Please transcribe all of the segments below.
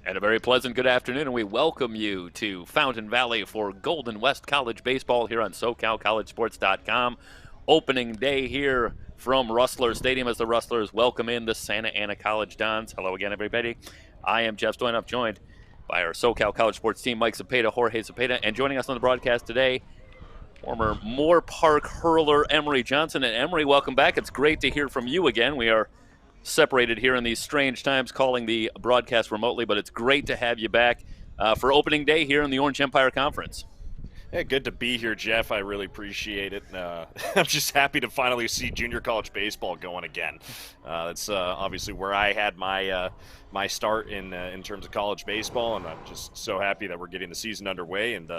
And a very pleasant good afternoon, and we welcome you to Fountain Valley for Golden West College baseball here on SoCalCollegeSports.com. Opening day here from Rustler Stadium as the Rustlers welcome in the Santa Ana College Dons. Hello again, everybody. I am Jeff Stoynoff, joined by our SoCal College Sports team, Mike Cepeda, Jorge Cepeda, and joining us on the broadcast today, former Moore Park hurler Emery Johnson. And Emery, welcome back. It's great to hear from you again. We are separated here in these strange times calling the broadcast remotely, but it's great to have you back for opening day here in the Orange Empire Conference. Yeah, good to be here, Jeff. I really appreciate it. I'm just happy to finally see junior college baseball going again. That's obviously where I had my start in terms of college baseball, and I'm just so happy that we're getting the season underway. And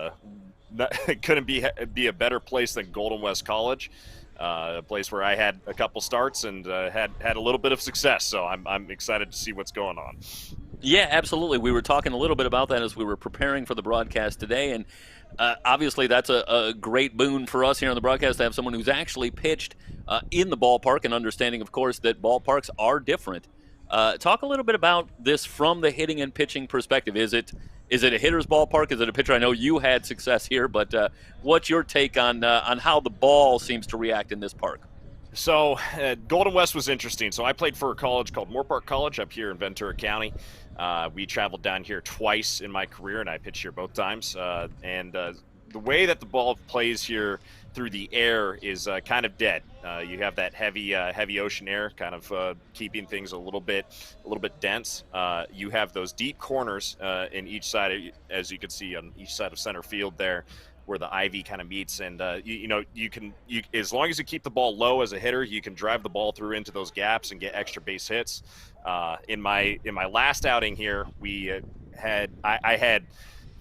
it couldn't be a better place than Golden West College. A place where I had a couple starts and had a little bit of success. So I'm excited to see what's going on. Yeah, absolutely. We were talking a little bit about that as we were preparing for the broadcast today, and obviously that's a great boon for us here on the broadcast to have someone who's actually pitched in the ballpark, and understanding, of course, that ballparks are different. Talk a little bit about this from the hitting and pitching perspective. Is it a hitter's ballpark? Is it a pitcher? I know you had success here, but what's your take on how the ball seems to react in this park? So Golden West was interesting. So I played for a college called Moore Park College up here in Ventura County. We traveled down here twice in my career, and I pitched here both times. The way that the ball plays here through the air is kind of dead. You have that heavy ocean air, kind of keeping things a little bit dense. You have those deep corners in each side, as you can see on each side of center field there, where the ivy kind of meets, and you can as long as you keep the ball low as a hitter, you can drive the ball through into those gaps and get extra base hits. In my last outing here, I had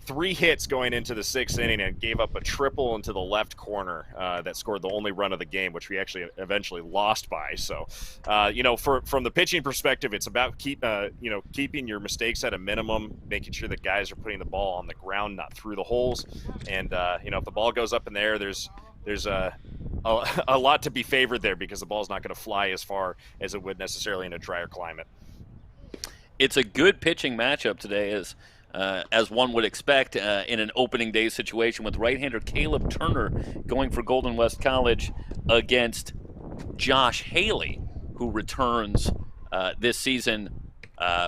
3 hits going into the 6th inning and gave up a triple into the left corner that scored the only run of the game, which we actually eventually lost by. So, from the pitching perspective, it's about keeping your mistakes at a minimum, making sure that guys are putting the ball on the ground, not through the holes. And if the ball goes up in the air, there's a lot to be favored there, because the ball's not going to fly as far as it would necessarily in a drier climate. It's a good pitching matchup today, as one would expect in an opening day situation, with right-hander Caleb Turner going for Golden West College against Josh Haley, who returns this season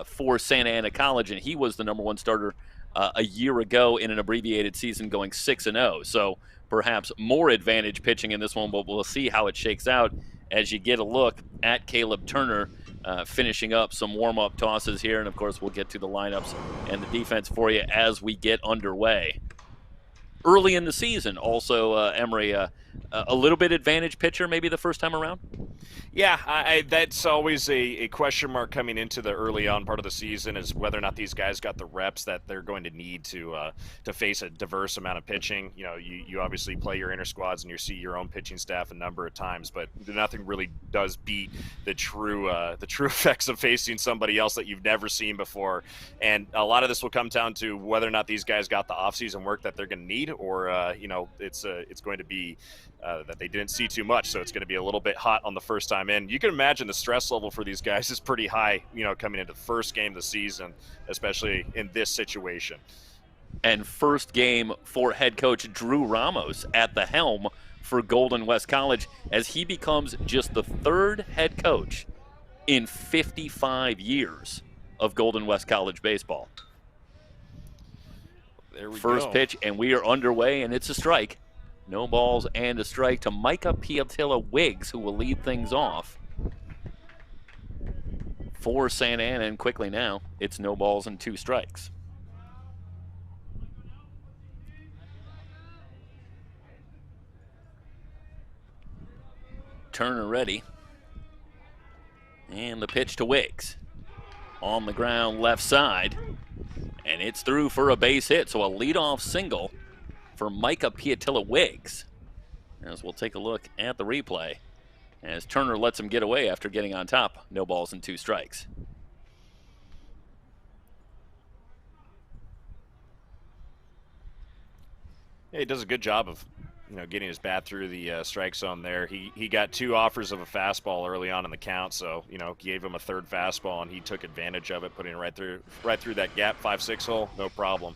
for Santa Ana College, and he was the number 1 starter a year ago in an abbreviated season, going 6-0. So perhaps more advantage pitching in this one, but we'll see how it shakes out as you get a look at Caleb Turner finishing up some warm-up tosses here. And, of course, we'll get to the lineups and the defense for you as we get underway. Early in the season, also, Emery, a little bit advantage pitcher maybe the first time around? Yeah, that's always a question mark coming into the early on part of the season, is whether or not these guys got the reps that they're going to need to face a diverse amount of pitching. You obviously play your inter squads and you see your own pitching staff a number of times, but nothing really does beat the true effects of facing somebody else that you've never seen before. And a lot of this will come down to whether or not these guys got the offseason work that they're going to need, or it's going to be that they didn't see too much, so it's going to be a little bit hot on the first time in. You can imagine the stress level for these guys is pretty high, coming into the first game of the season, especially in this situation. And first game for head coach Drew Ramos at the helm for Golden West College, as he becomes just the 3rd head coach in 55 years of Golden West College baseball. There we First go. pitch, and we are underway, and it's a strike. No balls and a strike to Micah Piatilla-Wiggs, who will lead things off for Santa Ana. And quickly now, it's no balls and 2 strikes. Turner ready. And the pitch to Wiggs. On the ground, left side. And it's through for a base hit. So a leadoff single for Micah Piatilla-Wiggs, as we'll take a look at the replay, as Turner lets him get away after getting on top. No balls and 2 strikes. Yeah, he does a good job of getting his bat through the strike zone there. He got 2 offers of a fastball early on in the count, so gave him a 3rd fastball, and he took advantage of it, putting it right through that gap 5-6 hole, no problem.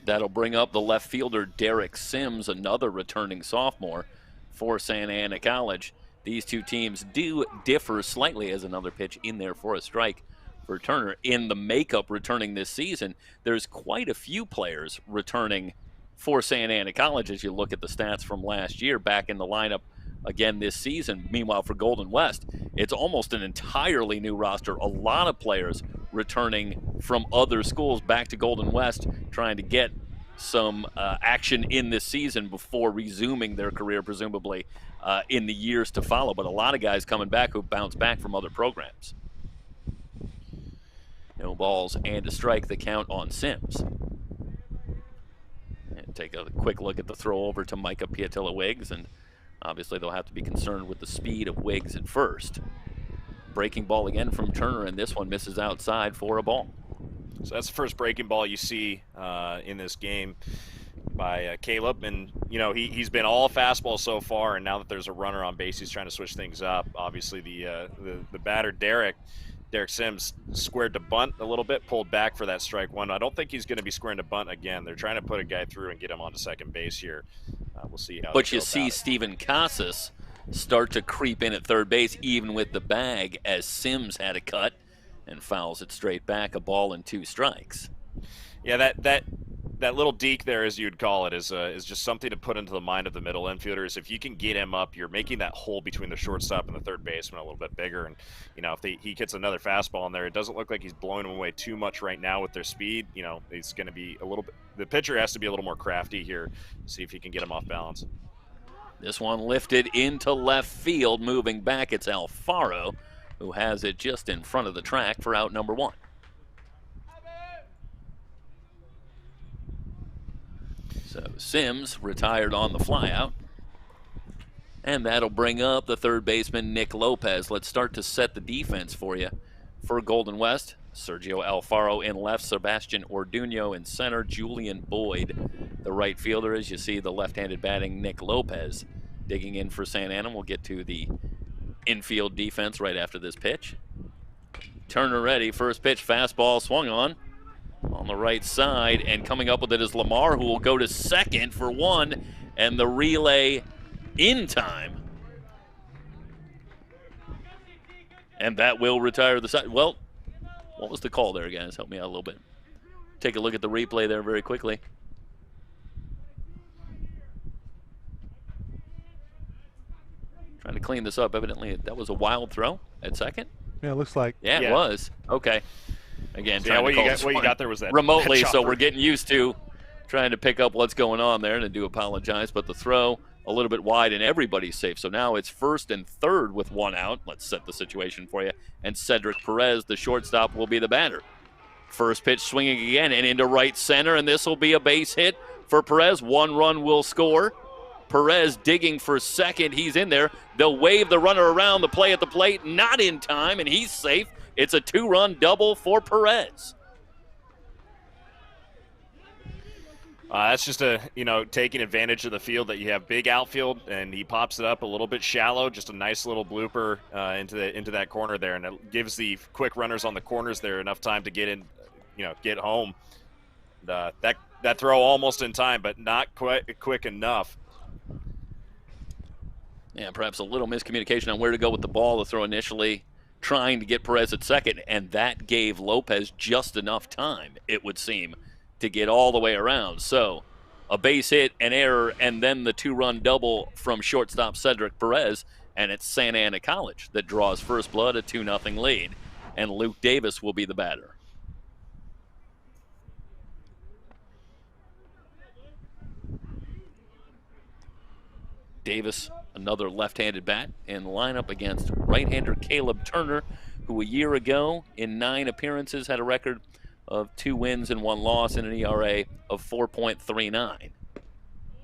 That'll bring up the left fielder Derek Sims, another returning sophomore for Santa Ana College. These two teams do differ slightly as another pitch in there for a strike for Turner. In the makeup returning this season, there's quite a few players returning for Santa Ana College as you look at the stats from last year back in the lineup again this season. Meanwhile, for Golden West, it's almost an entirely new roster. A lot of players returning from other schools back to Golden West, trying to get some action in this season before resuming their career, presumably, in the years to follow. But a lot of guys coming back who bounce back from other programs. No balls and a strike, the count on Sims. And take a quick look at the throw over to Micah Piatilla-Wiggs, and obviously they'll have to be concerned with the speed of Wiggs at first. Breaking ball again from Turner, and this one misses outside for a ball. So that's the first breaking ball you see in this game by Caleb, and he's been all fastball so far, and now that there's a runner on base, he's trying to switch things up. Obviously the batter Derek Sims squared to bunt a little bit, pulled back for that strike one. I don't think he's going to be squaring to bunt again. They're trying to put a guy through and get him onto second base here. We'll see how. But you see Steven Casas start to creep in at third base, even with the bag, as Sims had a cut and fouls it straight back. A ball and 2 strikes. Yeah, that little deke there, as you'd call it, is just something to put into the mind of the middle infielders. If you can get him up, you're making that hole between the shortstop and the third baseman a little bit bigger. And if he gets another fastball in there, it doesn't look like he's blowing him away too much right now with their speed. It's going to be a little bit. The pitcher has to be a little more crafty here, see if he can get him off balance. This one lifted into left field, moving back. It's Alfaro who has it just in front of the track for out number 1. So Sims retired on the flyout. And that'll bring up the third baseman, Nick Lopez. Let's start to set the defense for you. For Golden West, Sergio Alfaro in left, Sebastian Orduño in center, Julian Boyd, the right fielder. As you see, the left-handed batting Nick Lopez digging in for Santa Ana. We'll get to the infield defense right after this pitch. Turner ready. First pitch, fastball swung on the right side, and coming up with it is Lamar, who will go to second for 1, and the relay in time. And that will retire the side. Well, what was the call there, guys? Help me out a little bit. Take a look at the replay there very quickly. Trying to clean this up. Evidently, that was a wild throw at second. Yeah, it looks like. Yeah, it was. Okay. Again, so what you got there was that remotely, so we're getting used to trying to pick up what's going on there, and I do apologize, but the throw a little bit wide and everybody's safe. So now it's first and third with 1 out. Let's set the situation for you. And Cedric Perez, the shortstop, will be the batter. First pitch swinging again and into right center, and this will be a base hit for Perez. 1 run will score. Perez digging for second. He's in there. They'll wave the runner around the play at the plate. Not in time, and he's safe. It's a 2-run double for Perez. That's just taking advantage of the field that you have big outfield, and he pops it up a little bit shallow. Just a nice little blooper into that corner there, and it gives the quick runners on the corners there enough time to get in, get home. That throw almost in time, but not quite quick enough. Yeah, perhaps a little miscommunication on where to go with the ball. The throw initially trying to get Perez at second, and that gave Lopez just enough time, it would seem, to get all the way around. So a base hit, an error, and then the 2-run double from shortstop Cedric Perez, and it's Santa Ana College that draws first blood, a 2-0 lead, and Luke Davis will be the batter. Davis, another left-handed bat, in lineup against right-hander Caleb Turner, who a year ago in 9 appearances had a record of 2 wins and 1 loss and an ERA of 4.39.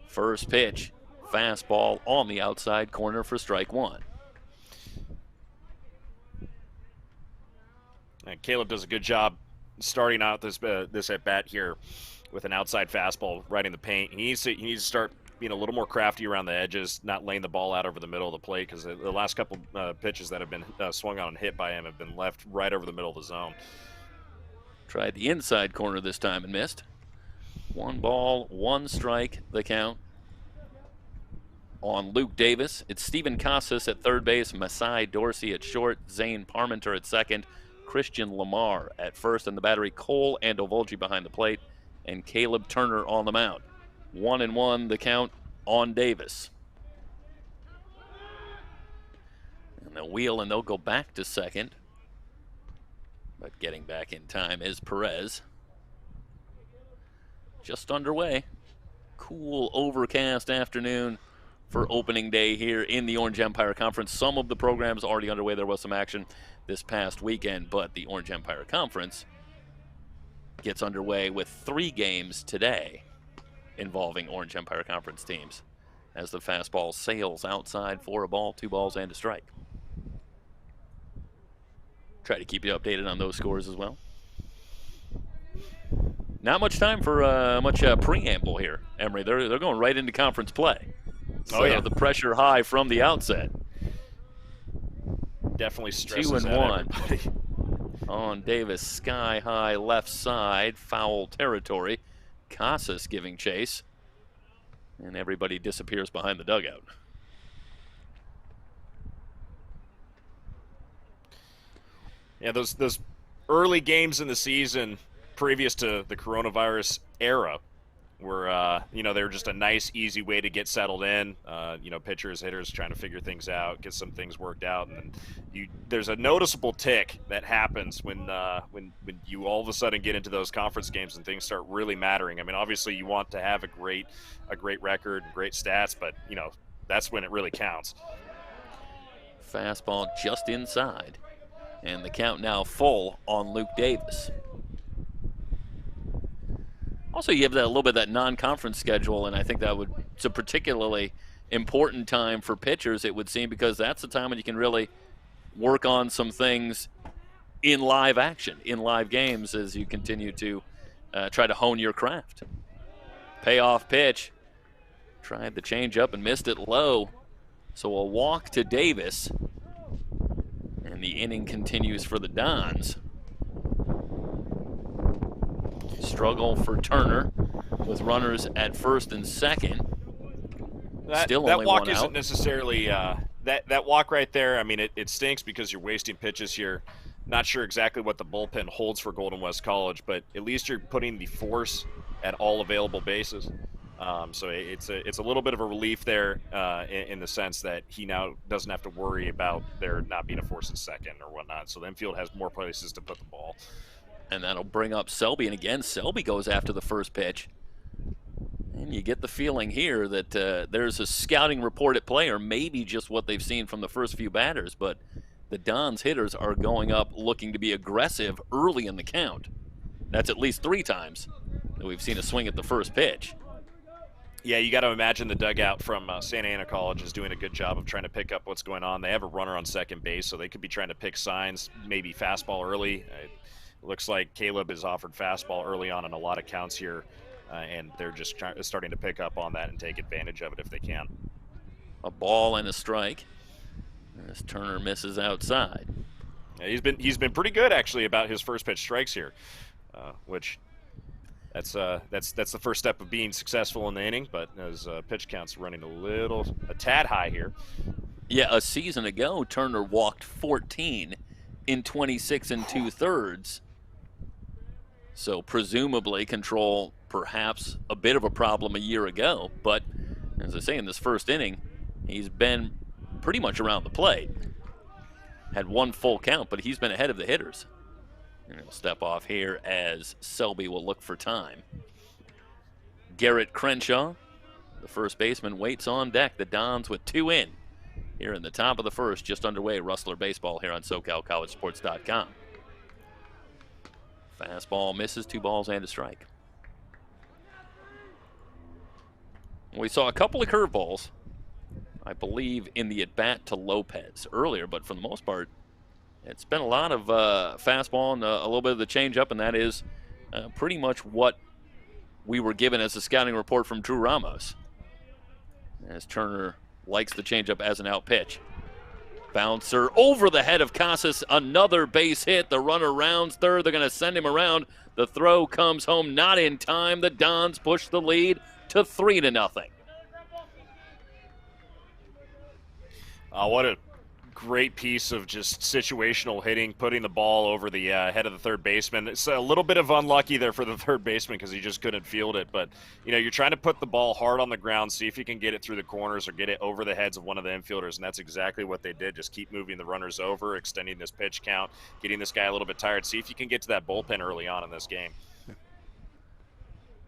First pitch, fastball on the outside corner for strike 1. And Caleb does a good job starting out this at bat here with an outside fastball right in the paint. He needs to start being a little more crafty around the edges, not laying the ball out over the middle of the plate, because the last couple pitches that have been swung on and hit by him have been left right over the middle of the zone. Tried the inside corner this time and missed. 1 ball, 1 strike, the count on Luke Davis. It's Steven Casas at third base, Masai Dorsey at short, Zane Parmenter at second, Christian Lamar at first, and the battery Cole Andovolgi behind the plate, and Caleb Turner on the mound. 1-1 the count on Davis. And they'll wheel and they'll go back to second. But getting back in time is Perez. Just underway. Cool overcast afternoon for opening day here in the Orange Empire Conference. Some of the programs already underway. There was some action this past weekend, but the Orange Empire Conference gets underway with 3 games today involving Orange Empire Conference teams as the fastball sails outside for a ball, 2 balls, and a strike. Try to keep you updated on those scores as well. Not much time for much preamble here, Emery. They're going right into conference play. So the pressure high from the outset. Definitely stresses out everybody. 2-1 on Davis, sky high left side, foul territory. Casas giving chase, and everybody disappears behind the dugout. Yeah, those early games in the season previous to the coronavirus era were, they were just a nice, easy way to get settled in. Pitchers, hitters trying to figure things out, get some things worked out, and then there's a noticeable tick that happens when you all of a sudden get into those conference games and things start really mattering. I mean, obviously you want to have a great record and great stats, but that's when it really counts. Fastball just inside, and the count now full on Luke Davis. Also, you have that a little bit of that non-conference schedule, and I think it's a particularly important time for pitchers, it would seem, because that's the time when you can really work on some things in live action, in live games, as you continue to try to hone your craft. Payoff pitch. Tried the changeup and missed it low. So a walk to Davis, and the inning continues for the Dons. Struggle for Turner with runners at first and second. Still that only walk one isn't out. necessarily that walk right there. I mean, it stinks because you're wasting pitches here. Not sure exactly what the bullpen holds for Golden West College, but at least you're putting the force at all available bases. So it's a little bit of a relief there in the sense that he now doesn't have to worry about there not being a force at second or whatnot. So the infield has more places to put the ball. And that'll bring up Selby. And again, Selby goes after the first pitch. And you get the feeling here that there's a scouting report at play, or maybe just what they've seen from the first few batters. But the Dons hitters are going up looking to be aggressive early in the count. That's at least 3 times that we've seen a swing at the first pitch. Yeah, you got to imagine the dugout from Santa Ana College is doing a good job of trying to pick up what's going on. They have a runner on second base, so they could be trying to pick signs, maybe fastball early. It looks like Caleb is offered fastball early on in a lot of counts here, and they're just starting to pick up on that and take advantage of it if they can. A ball and a strike as Turner misses outside. Yeah, he's been pretty good actually about his first pitch strikes here, which that's the first step of being successful in the inning. But his pitch count's running a tad high here. Yeah, a season ago Turner walked 14 in 26 2/3. So presumably control perhaps a bit of a problem a year ago. But as I say, in this first inning, he's been pretty much around the plate. Had 1 full count, but he's been ahead of the hitters. And he'll step off here as Selby will look for time. Garrett Crenshaw, the first baseman, waits on deck. The Dons with 2 in here in the top of the first, just underway. Rustler Baseball here on SoCalCollegeSports.com. Fastball misses, 2 balls and a strike. We saw a couple of curveballs, I believe, in the at-bat to Lopez earlier, but for the most part, it's been a lot of fastball and a little bit of the changeup, and that is pretty much what we were given as a scouting report from Drew Ramos. as Turner likes the changeup as an out pitch. Bouncer over the head of Casas, another base hit. The runner rounds third. They're going to send him around. The throw comes home not in time. The Dons push the lead to 3-0. What a great piece of just situational hitting, putting the ball over the head of the third baseman. It's a little bit of unlucky there for the third baseman because he just couldn't field it. But, you're trying to put the ball hard on the ground, see if you can get it through the corners or get it over the heads of one of the infielders, and that's exactly what they did. Just keep moving the runners over, extending this pitch count, getting this guy a little bit tired. See if you can get to that bullpen early on in this game.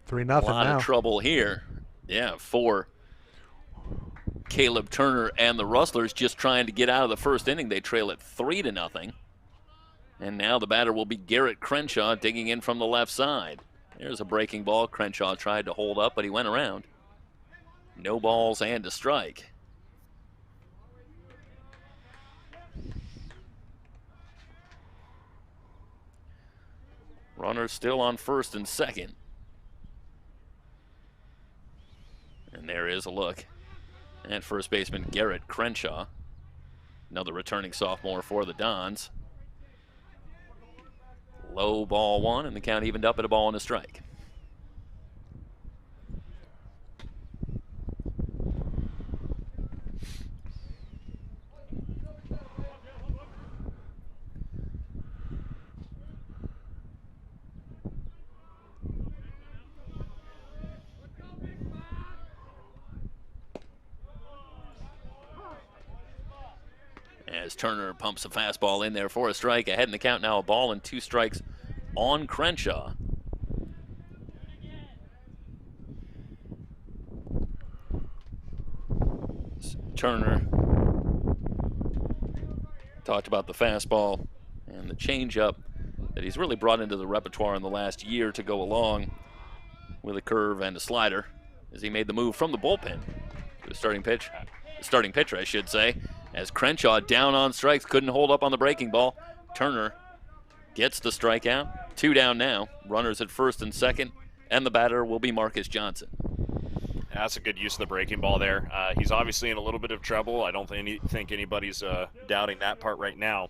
3-0 now. A lot now. of trouble here. Yeah, for Caleb Turner and the Rustlers just trying to get out of the first inning. They trail it 3-0. And now the batter will be Garrett Crenshaw digging in from the left side. There's a breaking ball. Crenshaw tried to hold up, but he went around. No balls and a strike. Runners still on first and second. And there is a look at first baseman Garrett Crenshaw, another returning sophomore for the Dons. Low ball one, and the count evened up at a ball and a strike. As Turner pumps a fastball in there for a strike. Ahead in the count now, a ball and 2 strikes on Crenshaw. Turner talked about the fastball and the changeup that he's really brought into the repertoire in the last year to go along with a curve and a slider as he made the move from the bullpen to the starting pitcher, I should say. As Crenshaw down on strikes, couldn't hold up on the breaking ball. Turner gets the strikeout. 2 down now. Runners at first and second, and the batter will be Marcus Johnson. That's a good use of the breaking ball there. He's obviously in a little bit of trouble. I don't think anybody's doubting that part right now.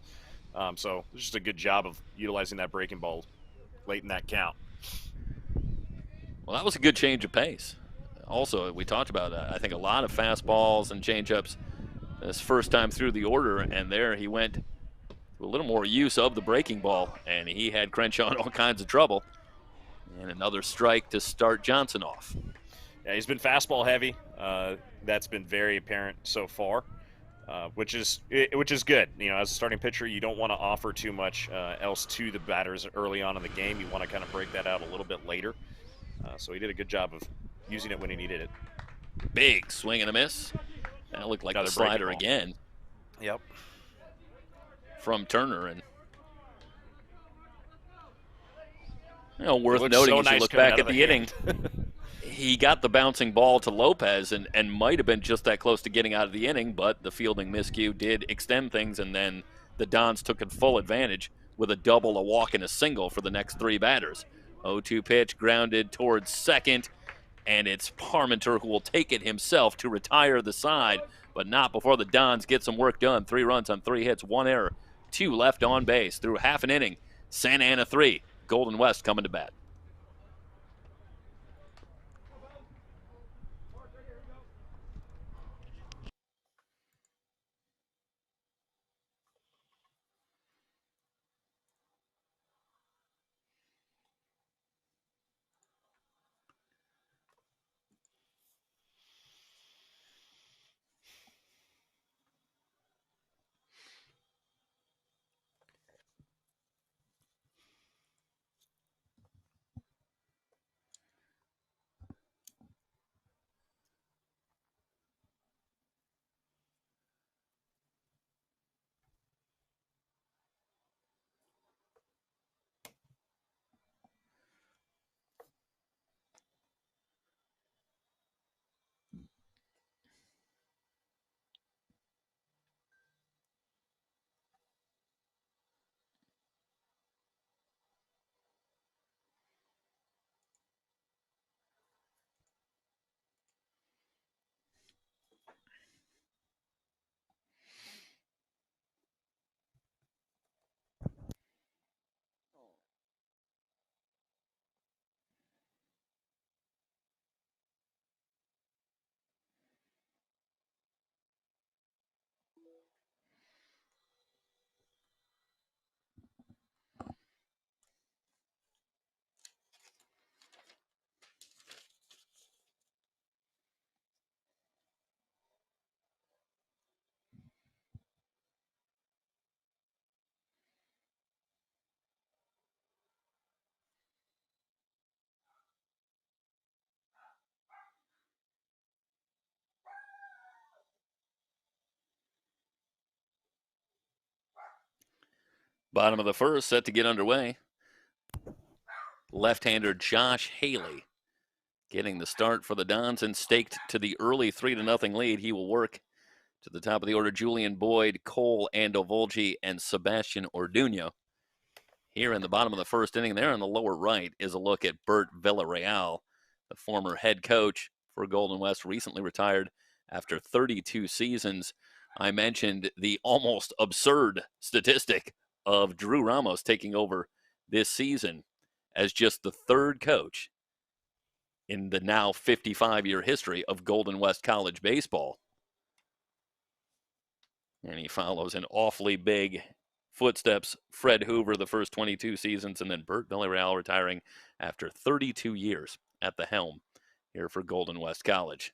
So it's just a good job of utilizing that breaking ball late in that count. Well, that was a good change of pace. Also, we talked about that. I think a lot of fastballs and changeups this first time through the order, and there he went to a little more use of the breaking ball, and he had Crenshaw in all kinds of trouble. And another strike to start Johnson off. Yeah, he's been fastball heavy. That's been very apparent so far, which is good. As a starting pitcher, you don't want to offer too much else to the batters early on in the game. You want to kind of break that out a little bit later. So he did a good job of using it when he needed it. Big swing and a miss. That looked like Another the slider again. Yep. From Turner. And worth noting so as nice you look coming back out at of the inning, hand. he got the bouncing ball to Lopez and might have been just that close to getting out of the inning, but the fielding miscue did extend things, and then the Dons took it full advantage with a double, a walk, and a single for the next 3 batters. 0-2 pitch grounded towards second, and it's Parmenter who will take it himself to retire the side, but not before the Dons get some work done. 3 runs on 3 hits, 1 error, 2 left on base through half an inning. Santa Ana 3, Golden West coming to bat. Bottom of the first, set to get underway. Left-hander Josh Haley getting the start for the Dons and staked to the early 3-0 lead. He will work to the top of the order. Julian Boyd, Cole Andovolgi, and Sebastian Orduño. Here in the bottom of the first inning, there in the lower right is a look at Bert Villarreal, the former head coach for Golden West, recently retired after 32 seasons. I mentioned the almost absurd statistic of Drew Ramos taking over this season as just the third coach in the now 55-year history of Golden West College baseball. And he follows in awfully big footsteps Fred Hoover the first 22 seasons, and then Bert Villarreal retiring after 32 years at the helm here for Golden West College.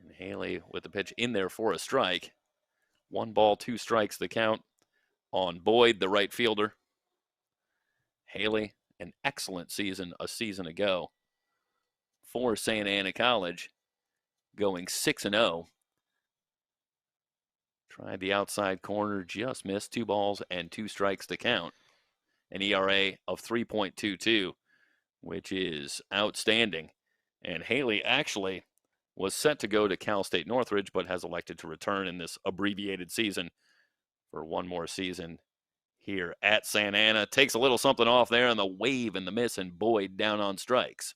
And Haley with the pitch in there for a strike. 1 ball, 2 strikes the count on Boyd, the right fielder. Haley, an excellent season a season ago for Santa Ana College, going 6-0. Tried the outside corner, just missed. 2 balls and 2 strikes to count. An ERA of 3.22, which is outstanding. And Haley actually was set to go to Cal State Northridge, but has elected to return in this abbreviated season for 1 more season here at Santa Ana. Takes a little something off there on the wave and the miss, and Boyd down on strikes.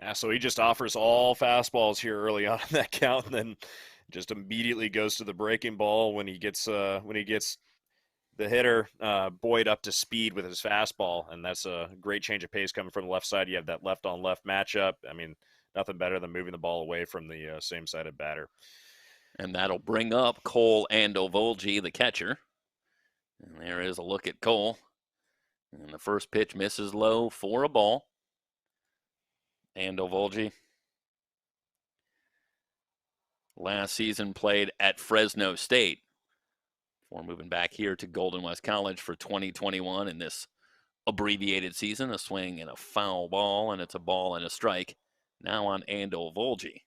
Yeah, so he just offers all fastballs here early on in that count, and then just immediately goes to the breaking ball when he gets the hitter Boyd up to speed with his fastball, and that's a great change of pace coming from the left side. You have that left-on-left matchup. I mean, nothing better than moving the ball away from the same-sided batter. And that'll bring up Cole Andovolgi, the catcher. And there is a look at Cole. And the first pitch misses low for a ball. Andovolgi last season played at Fresno State before moving back here to Golden West College for 2021 in this abbreviated season. A swing and a foul ball, and it's a ball and a strike now on Andovolgi.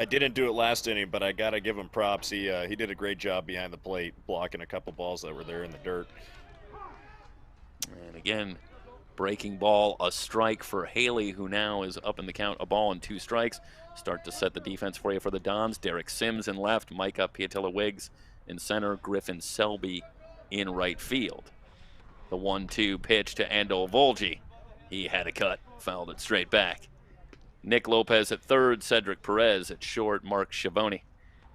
I didn't do it last inning, but I got to give him props. He did a great job behind the plate, blocking a couple balls that were there in the dirt. And again, breaking ball, a strike for Haley, who now is up in the count, a ball and 2 strikes. Start to set the defense for you for the Dons. Derek Sims in left, Micah Piatilla-Wiggs in center, Griffin Selby in right field. The 1-2 pitch to Andovolgi. He had a cut, fouled it straight back. Nick Lopez at third, Cedric Perez at short, Mark Schiavone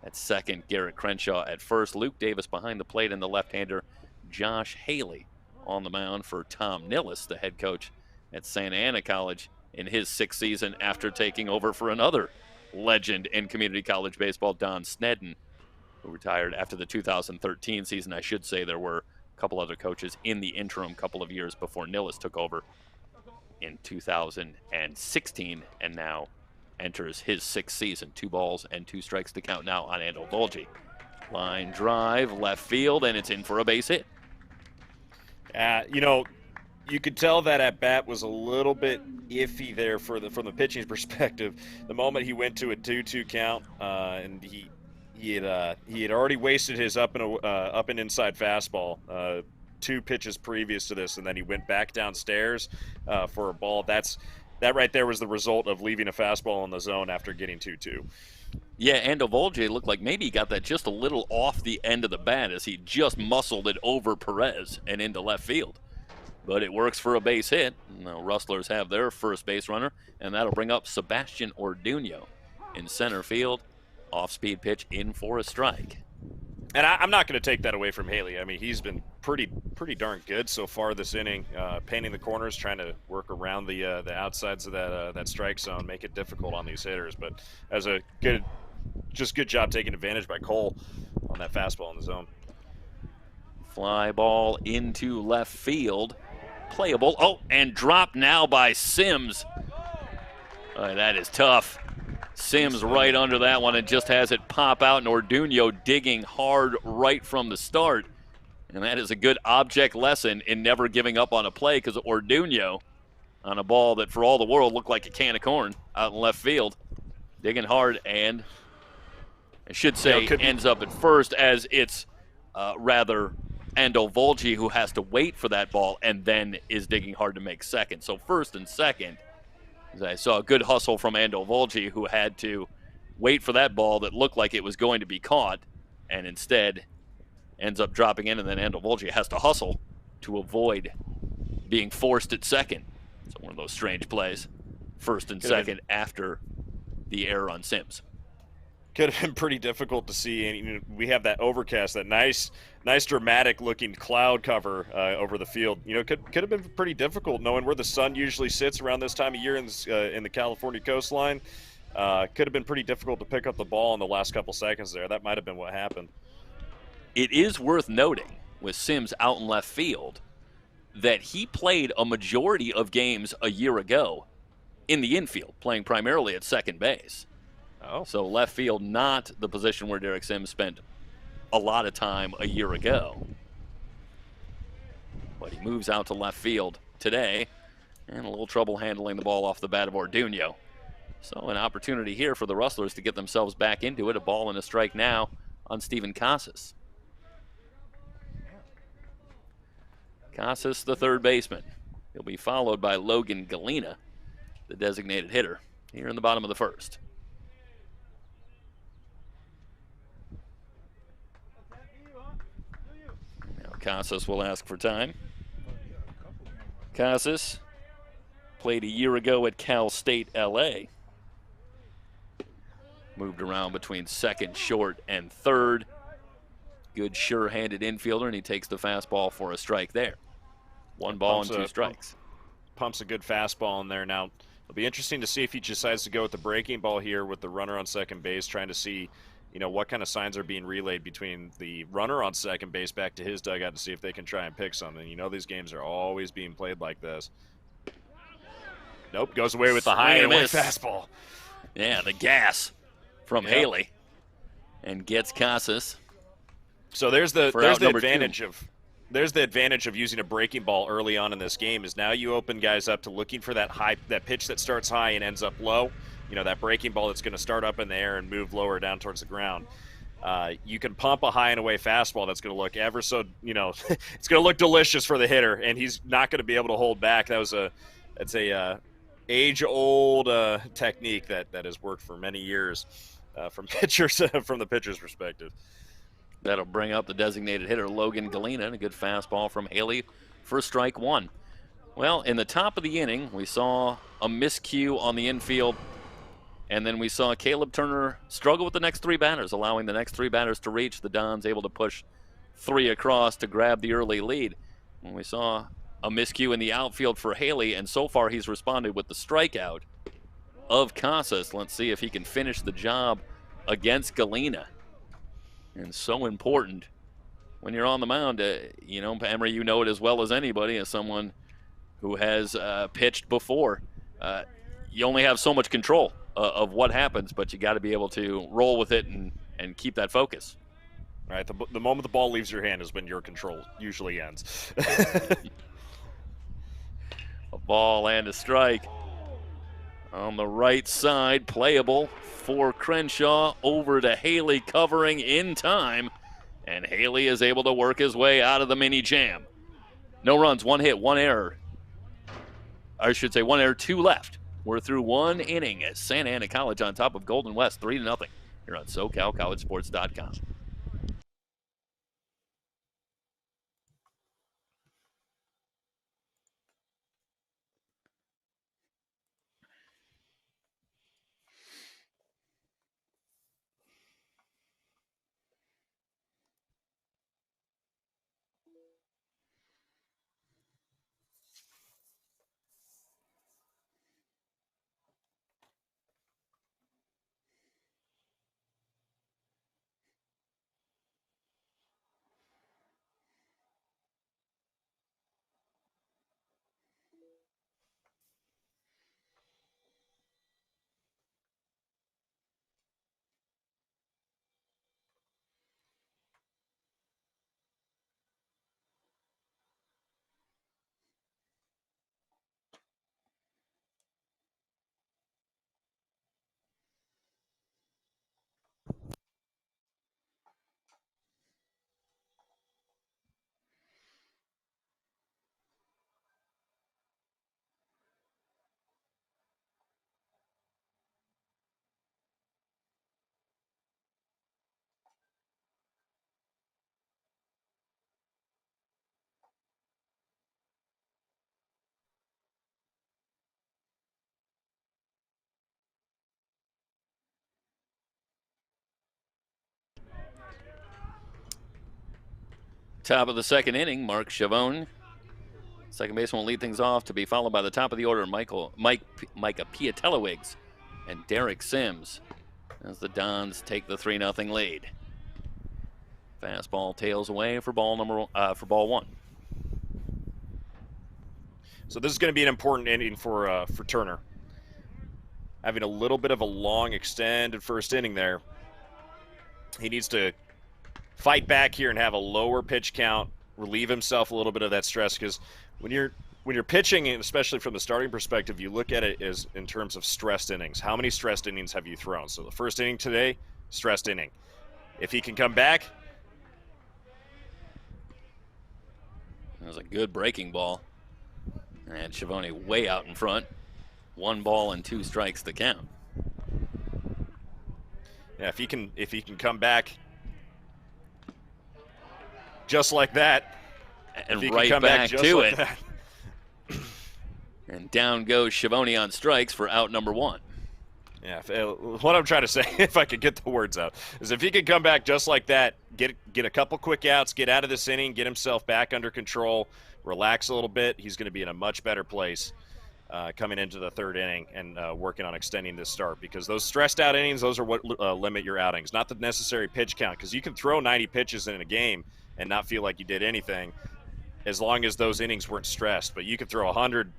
at second, Garrett Crenshaw at first, Luke Davis behind the plate, and the left-hander Josh Haley on the mound for Tom Nillis, the head coach at Santa Ana College in his 6th season after taking over for another legend in community college baseball, Don Snedden, who retired after the 2013 season. I should say there were a couple other coaches in the interim couple of years before Nillis took over in 2016 and now enters his 6th season. 2 balls and 2 strikes to count now on Andovolgi. Line drive, left field, and it's in for a base hit. You could tell that at bat was a little bit iffy there from the pitching perspective. The moment he went to a 2-2 count, and he had already wasted his up and inside fastball 2 pitches previous to this, and then he went back downstairs for a ball. That right there was the result of leaving a fastball in the zone after getting 2-2. Yeah, Andovolgi looked like maybe he got that just a little off the end of the bat as he just muscled it over Perez and into left field. But it works for a base hit. And the Rustlers have their first base runner, and that'll bring up Sebastian Orduño in center field. Off-speed pitch in for a strike. And I'm not going to take that away from Haley. I mean, he's been pretty darn good so far this inning, painting the corners, trying to work around the outsides of that strike zone, make it difficult on these hitters. But as a good job taking advantage by Cole on that fastball in the zone. Fly ball into left field, playable. Oh, and dropped now by Sims. That is tough. Sims right under that one and just has it pop out, and Orduño digging hard right from the start. And that is a good object lesson in never giving up on a play, because Orduño on a ball that for all the world looked like a can of corn out in left field. digging hard, and I should You know, say ends up at first, as it's rather Ando Volji who has to wait for that ball and then is digging hard to make second. So first and second, as I saw a good hustle from Ando Volji, who had to wait for that ball that looked like it was going to be caught and instead ends up dropping in, and then Ando Volji has to hustle to avoid being forced at second. So one of those strange plays. First and second after the error on Sims. Could have been pretty difficult to see. And, you know, we have that overcast, that nice dramatic-looking cloud cover over the field. You know, could have been pretty difficult knowing where the sun usually sits around this time of year in the California coastline. Could have been pretty difficult to pick up the ball in the last couple seconds there. That might have been what happened. It is worth noting, with Sims out in left field, that he played a majority of games a year ago in the infield, playing primarily at second base. Oh. So left field, not the position where Derek Sims spent a lot of time a year ago. But he moves out to left field today, and a little trouble handling the ball off the bat of Orduno. So an opportunity here for the Rustlers to get themselves back into it. A ball and a strike now on Steven Casas. Casas, the third baseman. He'll be followed by Logan Galena, the designated hitter, here in the bottom of the first. Now Casas will ask for time. Casas played a year ago at Cal State LA. Moved around between second, short, and third. Good sure-handed infielder, and he takes the fastball for a strike there. One ball and two strikes. Pumps a good fastball in there. Now, it'll be interesting to see if he decides to go with the breaking ball here with the runner on second base, trying to see, you know, what kind of signs are being relayed between the runner on second base back to his dugout to see if they can try and pick something. You know, these games are always being played like this. Nope, goes away with the high and away fastball. Yeah, the gas from Haley, and gets Casas. So there's the advantage of using a breaking ball early on in this game is now you open guys up to looking for that pitch that starts high and ends up low. You know, that breaking ball that's going to start up in the air and move lower down towards the ground. You can pump a high and away fastball that's going to look ever so, you know, it's going to look delicious for the hitter, and he's not going to be able to hold back. That's a age-old technique that has worked for many years from the pitcher's perspective. That'll bring up the designated hitter, Logan Galena, and a good fastball from Haley for strike one. Well, in the top of the inning, we saw a miscue on the infield, and then we saw Caleb Turner struggle with the next three batters, allowing the next three batters to reach. The Dons able to push three across to grab the early lead. And we saw a miscue in the outfield for Haley, and so far he's responded with the strikeout of Casas. Let's see if he can finish the job against Galena. And so important when you're on the mound. You know, Emery, you know it as well as anybody, as someone who has pitched before. You only have so much control of what happens, but you got to be able to roll with it and keep that focus. Right, the moment the ball leaves your hand is when your control usually ends. A ball and a strike on the right side, playable for Crenshaw, over to Haley, covering in time, and Haley is able to work his way out of the mini jam. No runs, one hit, one error. I should say one error, two left. We're through one inning at Santa Ana College on top of Golden West, 3-0 here on SoCalCollegeSports.com. Top of the second inning, Mark Chavone, second baseman, will lead things off, to be followed by the top of the order, Micah Piatelowicz and Derek Sims, as the Dons take the 3-0 lead. Fastball tails away for ball one. So this is going to be an important inning for Turner. Having a little bit of a long, extended first inning there. He needs to fight back here and have a lower pitch count, relieve himself a little bit of that stress, because when you're pitching, and especially from the starting perspective, you look at it as in terms of stressed innings. How many stressed innings have you thrown? So the first inning today, stressed inning. If he can come back. That was a good breaking ball. And Chavone way out in front. 1 ball and 2 strikes to count. Yeah, if he can come back just like that, and right back to it. And down goes Chavone on strikes for out number 1. Yeah, what I'm trying to say, if I could get the words out, is if he could come back just like that, get a couple quick outs, get out of this inning, get himself back under control, relax a little bit, he's going to be in a much better place coming into the third inning and working on extending this start, because those stressed out innings, those are what limit your outings, not the necessary pitch count, because you can throw 90 pitches in a game and not feel like you did anything as long as those innings weren't stressed. But you could throw 100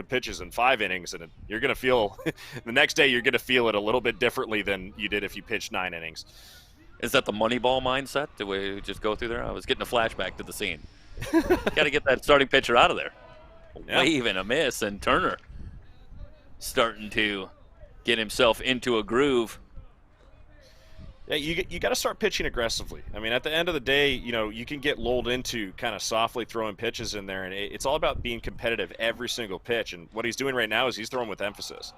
pitches in 5 innings, and you're going to feel the next day you're going to feel it a little bit differently than you did if you pitched 9 innings. Is that the Moneyball mindset? Do we just go through there? I was getting a flashback to the scene. Got to get that starting pitcher out of there. Yeah. Wave and a miss, and Turner starting to get himself into a groove. Yeah, you got to start pitching aggressively. I mean, at the end of the day, you can get lulled into kind of softly throwing pitches in there, and it's all about being competitive every single pitch. And what he's doing right now is he's throwing with emphasis.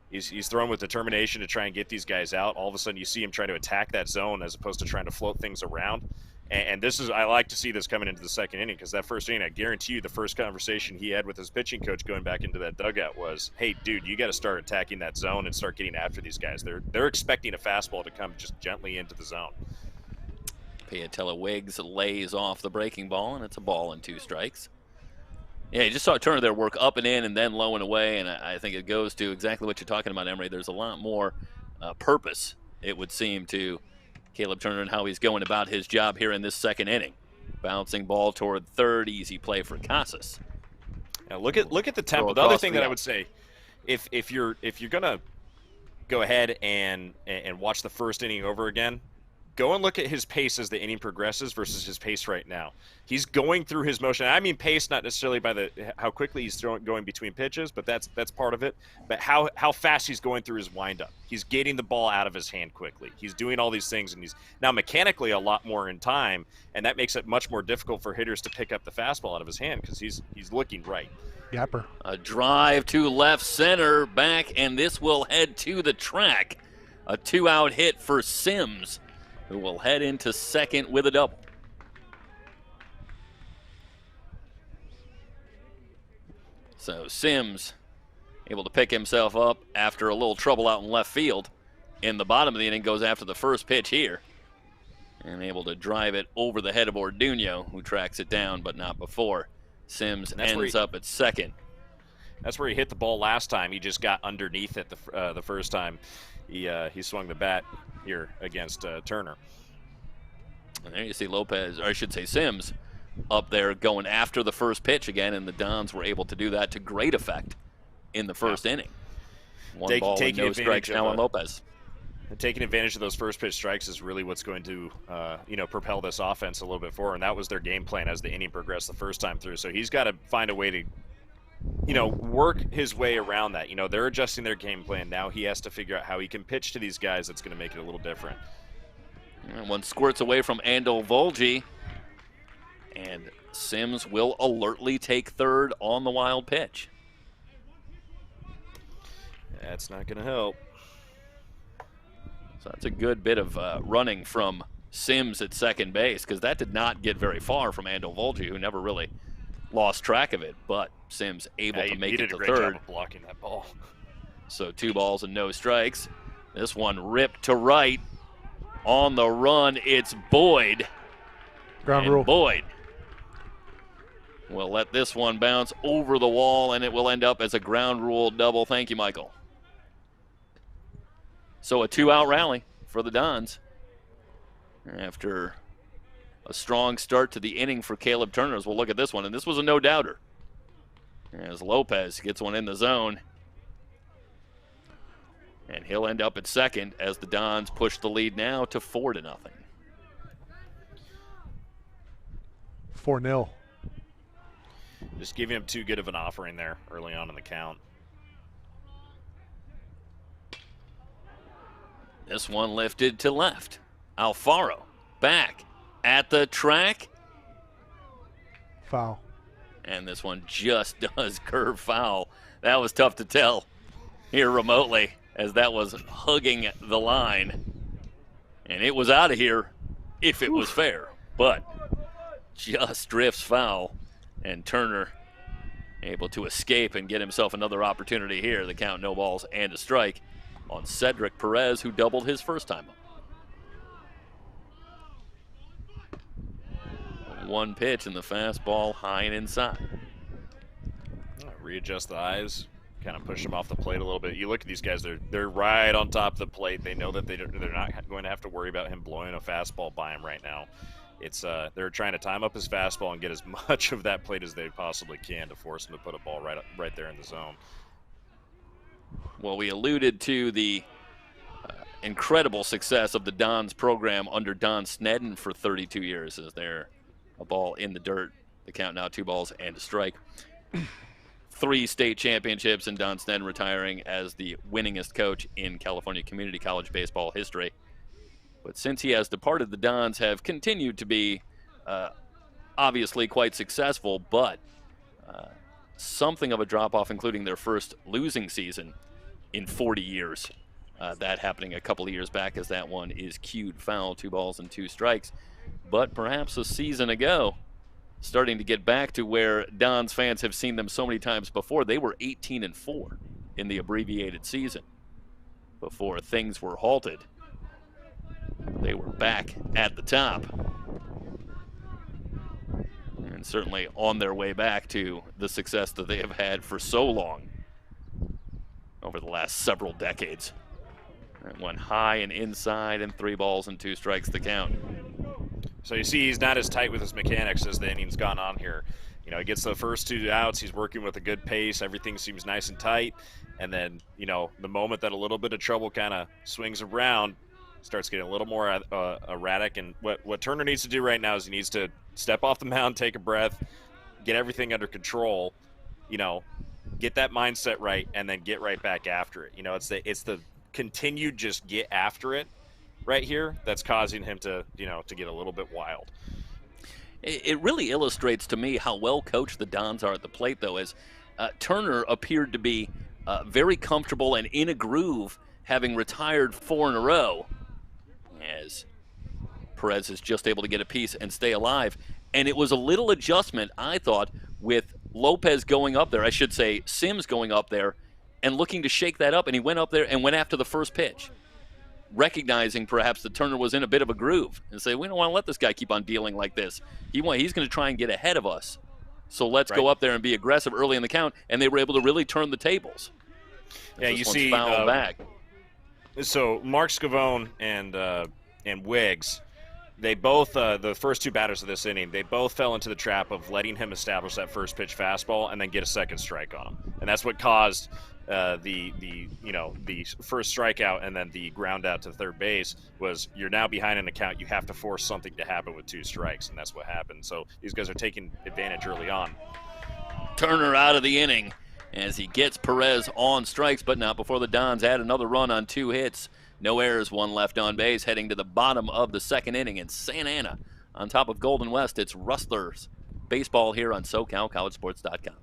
He's throwing with determination to try and get these guys out. All of a sudden, you see him trying to attack that zone as opposed to trying to float things around. And I like to see this coming into the second inning, because that first inning, I guarantee you the first conversation he had with his pitching coach going back into that dugout was, hey, dude, you got to start attacking that zone and start getting after these guys. They're expecting a fastball to come just gently into the zone. Piatelowicz lays off the breaking ball, and it's a ball and 2 strikes. Yeah, you just saw Turner there work up and in and then low and away, and I think it goes to exactly what you're talking about, Emery. There's a lot more purpose, it would seem, to Caleb Turner and how he's going about his job here in this second inning. Bouncing ball toward third, easy play for Casas. Now look at the tempo. The other thing that I would say, if you're gonna go ahead and watch the first inning over again, go and look at his pace as the inning progresses versus his pace right now. He's going through his motion. I mean pace, not necessarily by how quickly he's going between pitches, but that's part of it. But how fast he's going through his windup. He's getting the ball out of his hand quickly. He's doing all these things, and he's now mechanically a lot more in time, and that makes it much more difficult for hitters to pick up the fastball out of his hand because he's looking right. Yapper. A drive to left center, back, and this will head to the track. A 2-out hit for Sims, who will head into second with a double. So Sims able to pick himself up after a little trouble out in left field. In the bottom of the inning, goes after the first pitch here, and able to drive it over the head of Orduno, who tracks it down, but not before. Sims ends up at second. That's where he hit the ball last time. He just got underneath it the first time he swung the bat here against Turner. And there you see Lopez, or I should say Sims, up there going after the first pitch again, and the Dons were able to do that to great effect in the first inning. One ball and no strikes now on Lopez. Taking advantage of those first pitch strikes is really what's going to propel this offense a little bit forward, and that was their game plan as the inning progressed the first time through. So he's got to find a way to work his way around that. They're adjusting their game plan. Now he has to figure out how he can pitch to these guys that's going to make it a little different. And one squirts away from Andel Volge, and Sims will alertly take third on the wild pitch. That's not going to help. So that's a good bit of running from Sims at second base, because that did not get very far from Andel Volge, who never really lost track of it, but Sims able to make it to third. He did a great job of blocking that ball. So 2 balls and no strikes. This one ripped to right. On the run, it's Boyd. Ground and rule. Boyd will let this one bounce over the wall, and it will end up as a ground rule double. Thank you, Michael. So a 2-out rally for the Dons after a strong start to the inning for Caleb Turner. As we'll look at this one, and this was a no-doubter as Lopez gets one in the zone. And he'll end up at second as the Dons push the lead now to 4-0. 4-0. Just giving him too good of an offering there early on in the count. This one lifted to left. Alfaro back at the track. Foul. And this one just does curve foul. That was tough to tell here remotely as that was hugging the line. And it was out of here if it was fair, but just drifts foul. And Turner able to escape and get himself another opportunity here. The count, no balls and a strike on Cedric Perez, who doubled his first time up. One pitch and the fastball high and inside. Readjust the eyes, kind of push them off the plate a little bit. You look at these guys; they're right on top of the plate. They know that they're not going to have to worry about him blowing a fastball by him right now. It's they're trying to time up his fastball and get as much of that plate as they possibly can to force him to put a ball right there in the zone. Well, we alluded to the incredible success of the Dons program under Don Snedden for 32 years as they're a ball in the dirt. The count now 2 balls and a strike. 3 state championships and Don Snedden retiring as the winningest coach in California community college baseball history. But since he has departed, the Dons have continued to be obviously quite successful, but something of a drop-off, including their first losing season in 40 years. That happening a couple of years back as that one is cued foul, 2 balls and 2 strikes. But perhaps a season ago, starting to get back to where Dons fans have seen them so many times before. They were 18-4 in the abbreviated season before things were halted. They were back at the top and certainly on their way back to the success that they have had for so long over the last several decades. That one high and inside and 3 balls and 2 strikes the count. So you see he's not as tight with his mechanics as the inning's gone on here. You know, he gets the first 2 outs. He's working with a good pace. Everything seems nice and tight. And then, you know, the moment that a little bit of trouble kind of swings around, starts getting a little more erratic. And what Turner needs to do right now is he needs to step off the mound, take a breath, get everything under control, you know, get that mindset right, and then get right back after it. You know, it's the continued just get after it right here that's causing him to, you know, to get a little bit wild. It really illustrates to me how well coached the Dons are at the plate, though, as Turner appeared to be very comfortable and in a groove, having retired 4 in a row, as Perez is just able to get a piece and stay alive. And it was a little adjustment, I thought, with Lopez going up there, I should say Sims going up there, and looking to shake that up, and he went up there and went after the first pitch, recognizing perhaps that Turner was in a bit of a groove and say, we don't want to let this guy keep on dealing like this. He's going to try and get ahead of us. So let's go up there and be aggressive early in the count, and they were able to really turn the tables. Yeah, you see back. So Mark Scavone and Wiggs, they both, the first 2 batters of this inning, they both fell into the trap of letting him establish that first pitch fastball and then get a second strike on him. And that's what caused the first strikeout and then the ground out to third base. Was you're now behind in the count. You have to force something to happen with 2 strikes, and that's what happened. So these guys are taking advantage early on. Turner out of the inning as he gets Perez on strikes, but not before the Dons add another run on 2 hits. No errors, 1 left on base, heading to the bottom of the 2nd inning in Santa Ana. On top of Golden West, it's Rustlers baseball here on SoCalCollegeSports.com.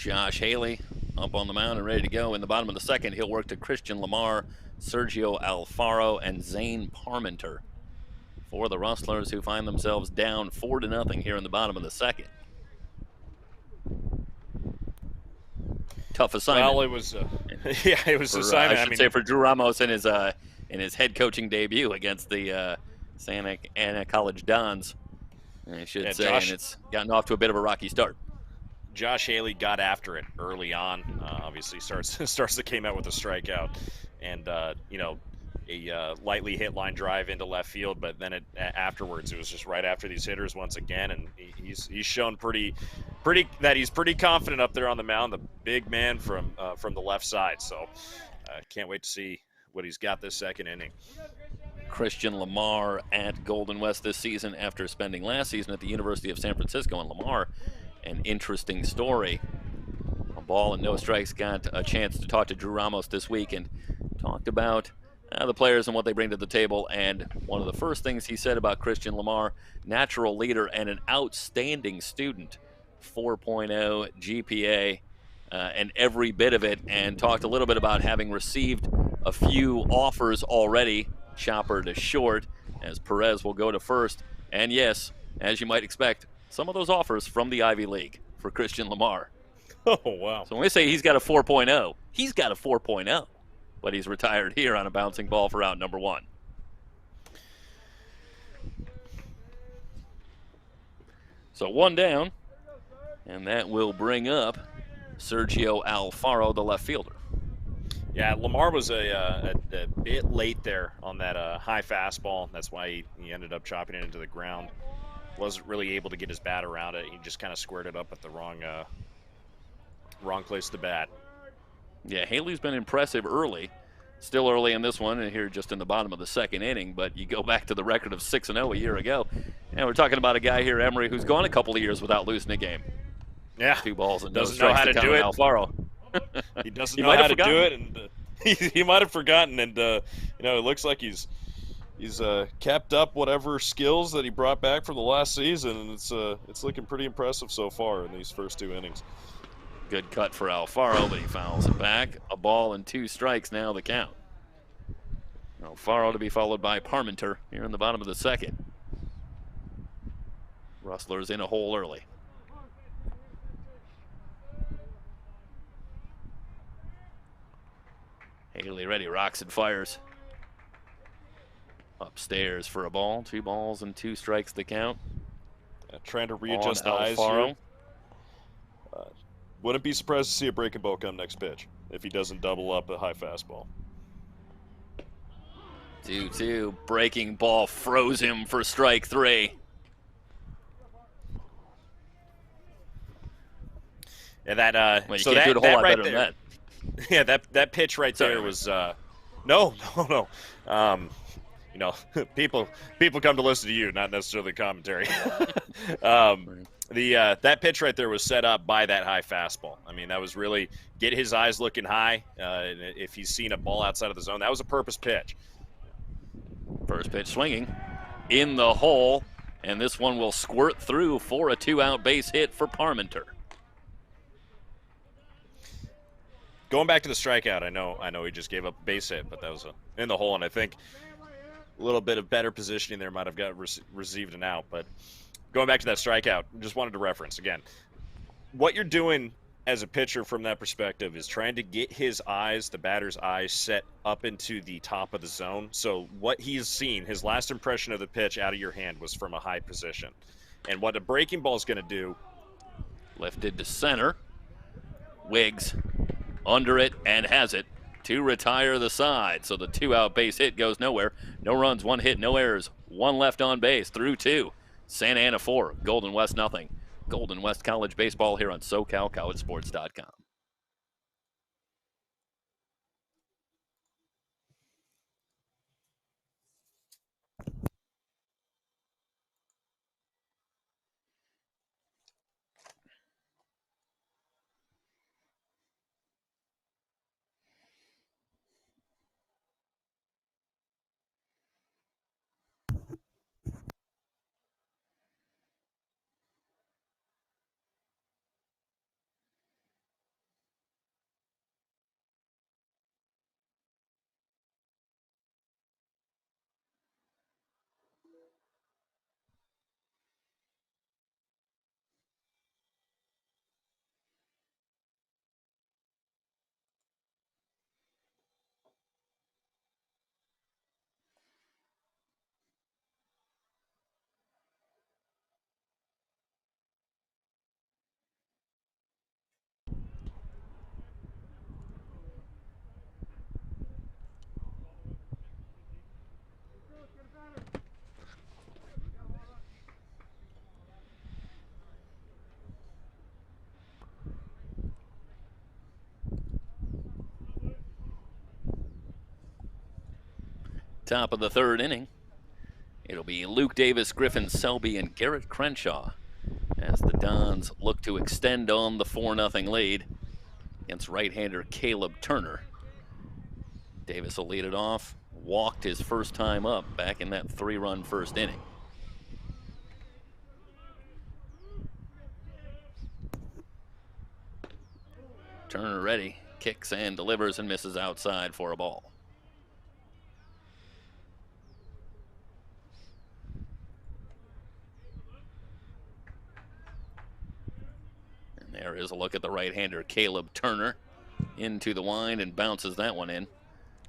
Josh Haley up on the mound and ready to go. In the bottom of the second, he'll work to Christian Lamar, Sergio Alfaro, and Zane Parmenter for the Rustlers, who find themselves down 4-0 here in the bottom of the second. Tough assignment. Well, it was, yeah, it was assignment. I should say for Drew Ramos in his head coaching debut against the Santa Ana College Dons, I should say, and it's gotten off to a bit of a rocky start. Josh Haley got after it early on. Obviously, starts the game out with a strikeout, and a lightly hit line drive into left field. But then afterwards, it was just right after these hitters once again, and he's shown pretty that he's pretty confident up there on the mound. The big man from the left side. So can't wait to see what he's got this second inning. Christian Lamar at Golden West this season after spending last season at the University of San Francisco. And Lamar, an interesting story. A ball and no strikes. Got a chance to talk to Drew Ramos this week and talked about the players and what they bring to the table. And one of the first things he said about Christian Lamar, natural leader and an outstanding student, 4.0 GPA, and every bit of it, and talked a little bit about having received a few offers already, chopper to short, as Perez will go to first. And yes, as you might expect, some of those offers from the Ivy League for Christian Lamar. Oh, wow. So when we say he's got a 4.0, he's got a 4.0. But he's retired here on a bouncing ball for out number one. So one down, and that will bring up Sergio Alfaro, the left fielder. Yeah, Lamar was a bit late there on that high fastball. That's why he ended up chopping it into the ground. Wasn't really able to get his bat around it. He just kind of squared it up at the wrong place to bat. Yeah, Haley's been impressive early. Still early in this one, and here just in the bottom of the second inning. But you go back to the record of 6-0 a year ago, and we're talking about a guy here, Emery, who's gone a couple of years without losing a game. Yeah, 2 balls and doesn't know how to do it. Alfaro. He doesn't know how to do it, and he might have forgotten. And it looks like he's kept up whatever skills that he brought back from the last season, and it's looking pretty impressive so far in these first 2 innings. Good cut for Alfaro, but he fouls it back. A ball and 2 strikes now the count. Alfaro to be followed by Parmenter here in the bottom of the second. Rustlers in a hole early. Haley ready, rocks and fires. Upstairs for a ball. 2 balls and 2 strikes the count. Trying to readjust the eyes here. Wouldn't be surprised to see a breaking ball come next pitch if he doesn't double up a high fastball. 2-2. Breaking ball froze him for strike 3. Yeah, that well, you can't do it a whole lot better than that. Yeah, that pitch right there was no. People come to listen to you, not necessarily commentary. That pitch right there was set up by that high fastball. I mean, that was really get his eyes looking high. If he's seen a ball outside of the zone, that was a purpose pitch. First pitch swinging in the hole, and this one will squirt through for a 2-out base hit for Parmenter. Going back to the strikeout, I know he just gave up a base hit, but that was in the hole, and I think a little bit of better positioning there might have got received an out. But going back to that strikeout, just wanted to reference again, what you're doing as a pitcher from that perspective is trying to get his eyes, the batter's eyes, set up into the top of the zone. So what he's seen, his last impression of the pitch out of your hand was from a high position. And what a breaking ball is going to do, lifted to center. Wiggs under it and has it to retire the side. So the 2-out base hit goes nowhere. No runs, 1 hit, no errors, 1 left on base through 2. Santa Ana 4, Golden West nothing. Golden West College baseball here on SoCalCollegeSports.com. Top of the third inning. It'll be Luke Davis, Griffin Selby, and Garrett Crenshaw as the Dons look to extend on the 4-0 lead against right-hander Caleb Turner. Davis will lead it off. Walked his first time up back in that 3-run first inning. Turner ready, kicks and delivers and misses outside for a ball. And there is a look at the right-hander Caleb Turner into the wind and bounces that one in.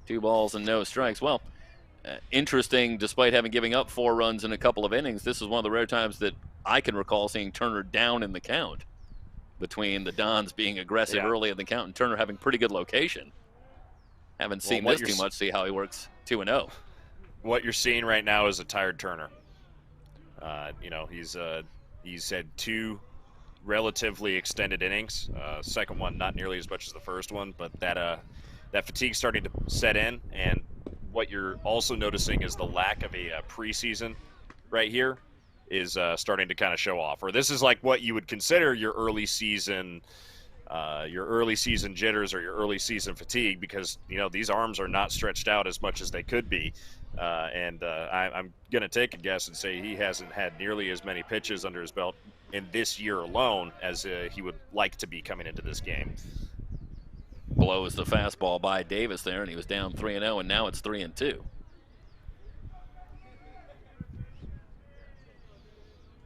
2 balls and no strikes. Well, interesting, despite having given up 4 runs in a couple of innings, this is one of the rare times that I can recall seeing Turner down in the count, between the Dons being aggressive early in the count and Turner having pretty good location. Haven't seen this too much, see how he works 2-0. What you're seeing right now is a tired Turner. You know, he's had 2 relatively extended innings. Second one not nearly as much as the first one, but that fatigue's starting to set in, and what you're also noticing is the lack of a preseason right here is starting to kind of show off. Or this is like what you would consider your early season jitters or your early season fatigue, because you know these arms are not stretched out as much as they could be. I'm going to take a guess and say he hasn't had nearly as many pitches under his belt in this year alone as he would like to be coming into this game. Blows the fastball by Davis there, and he was down 3-0, and now it's 3-2.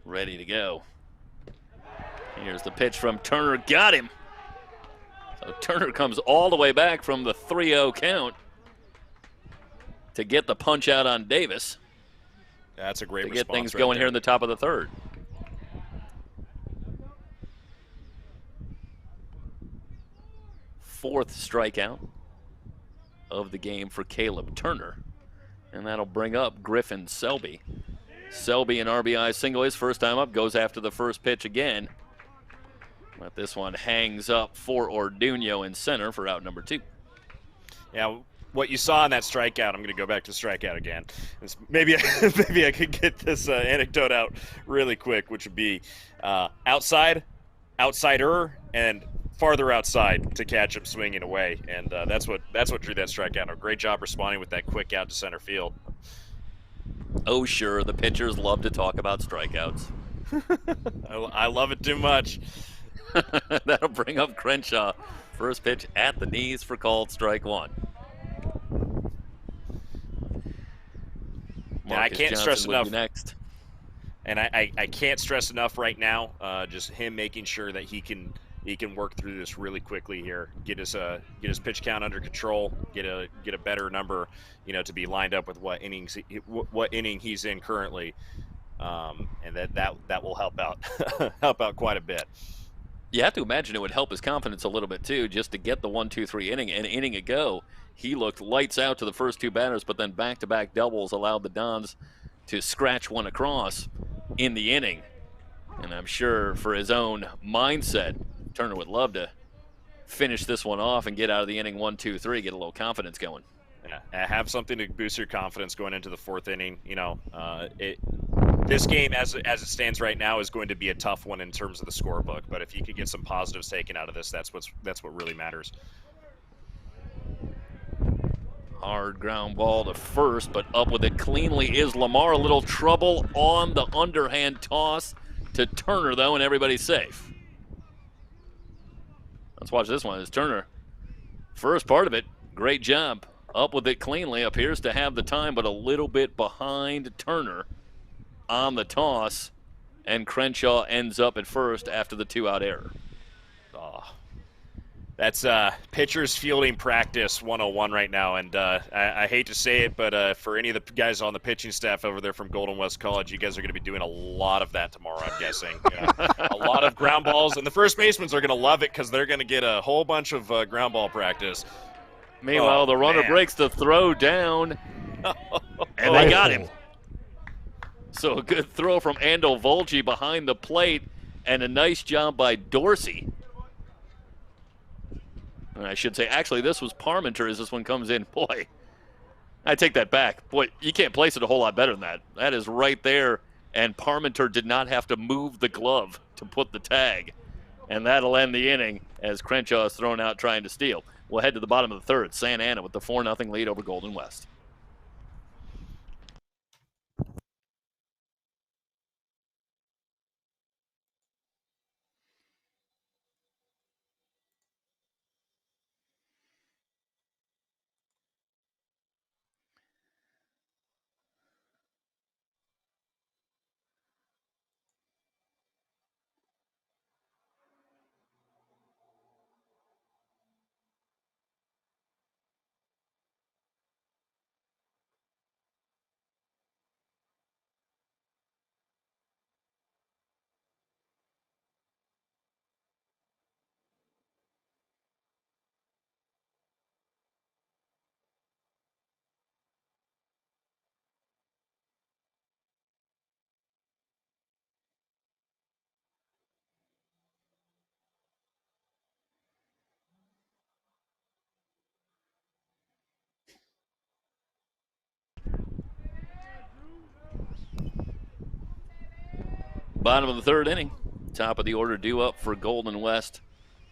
Ready to go. Here's the pitch from Turner. Got him. So Turner comes all the way back from the 3-0 count to get the punch out on Davis. That's a great response. To get things going here in the top of the third. Fourth strikeout of the game for Caleb Turner. And that'll bring up Griffin Selby. Selby, an RBI single, his first time up, goes after the first pitch again. But this one hangs up for Orduno in center for out number 2. Yeah, what you saw in that strikeout, I'm going to go back to strikeout again. Maybe I could get this anecdote out really quick, which would be outsider, and farther outside to catch him swinging away, and that's what drew that strikeout. A great job responding with that quick out to center field. Oh, sure, the pitchers love to talk about strikeouts. I love it too much. That'll bring up Crenshaw. First pitch at the knees for called strike 1. Yeah, I can't stress enough. Next. And I can't stress enough right now, just him making sure that he can work through this really quickly here, get his pitch count under control, get a better number, you know, to be lined up with what inning he's in currently, and that will help out quite a bit. You have to imagine it would help his confidence a little bit too, just to get the 1-2-3 inning. An inning ago, he looked lights out to the first 2 batters, but then back-to-back doubles allowed the Dons to scratch one across in the inning. And I'm sure for his own mindset, Turner would love to finish this one off and get out of the inning 1-2-3, get a little confidence going. Yeah, have something to boost your confidence going into the 4th inning. You know, this game as it stands right now is going to be a tough one in terms of the scorebook. But if you could get some positives taken out of this, that's what really matters. Hard ground ball to first, but up with it cleanly is Lamar. A little trouble on the underhand toss to Turner, though, and everybody's safe. Let's watch this one. It's Turner. First part of it, great job. Up with it cleanly, appears to have the time, but a little bit behind Turner on the toss, and Crenshaw ends up at first after the 2-out error. Oh, that's pitcher's fielding practice 101 right now, and I hate to say it, but for any of the guys on the pitching staff over there from Golden West College, you guys are going to be doing a lot of that tomorrow, I'm guessing. A lot of ground balls, and the first basemen are going to love it because they're going to get a whole bunch of ground ball practice. Meanwhile, the runner breaks the throw down, and they got him. So a good throw from Andel Volge behind the plate, and a nice job by Dorsey. And I should say, actually, this was Parmenter as this one comes in. Boy, I take that back. Boy, you can't place it a whole lot better than that. That is right there, and Parmenter did not have to move the glove to put the tag. And that'll end the inning as Crenshaw is thrown out trying to steal. We'll head to the bottom of the third. Santa Ana with the 4-0 lead over Golden West. Bottom of the third inning. Top of the order due up for Golden West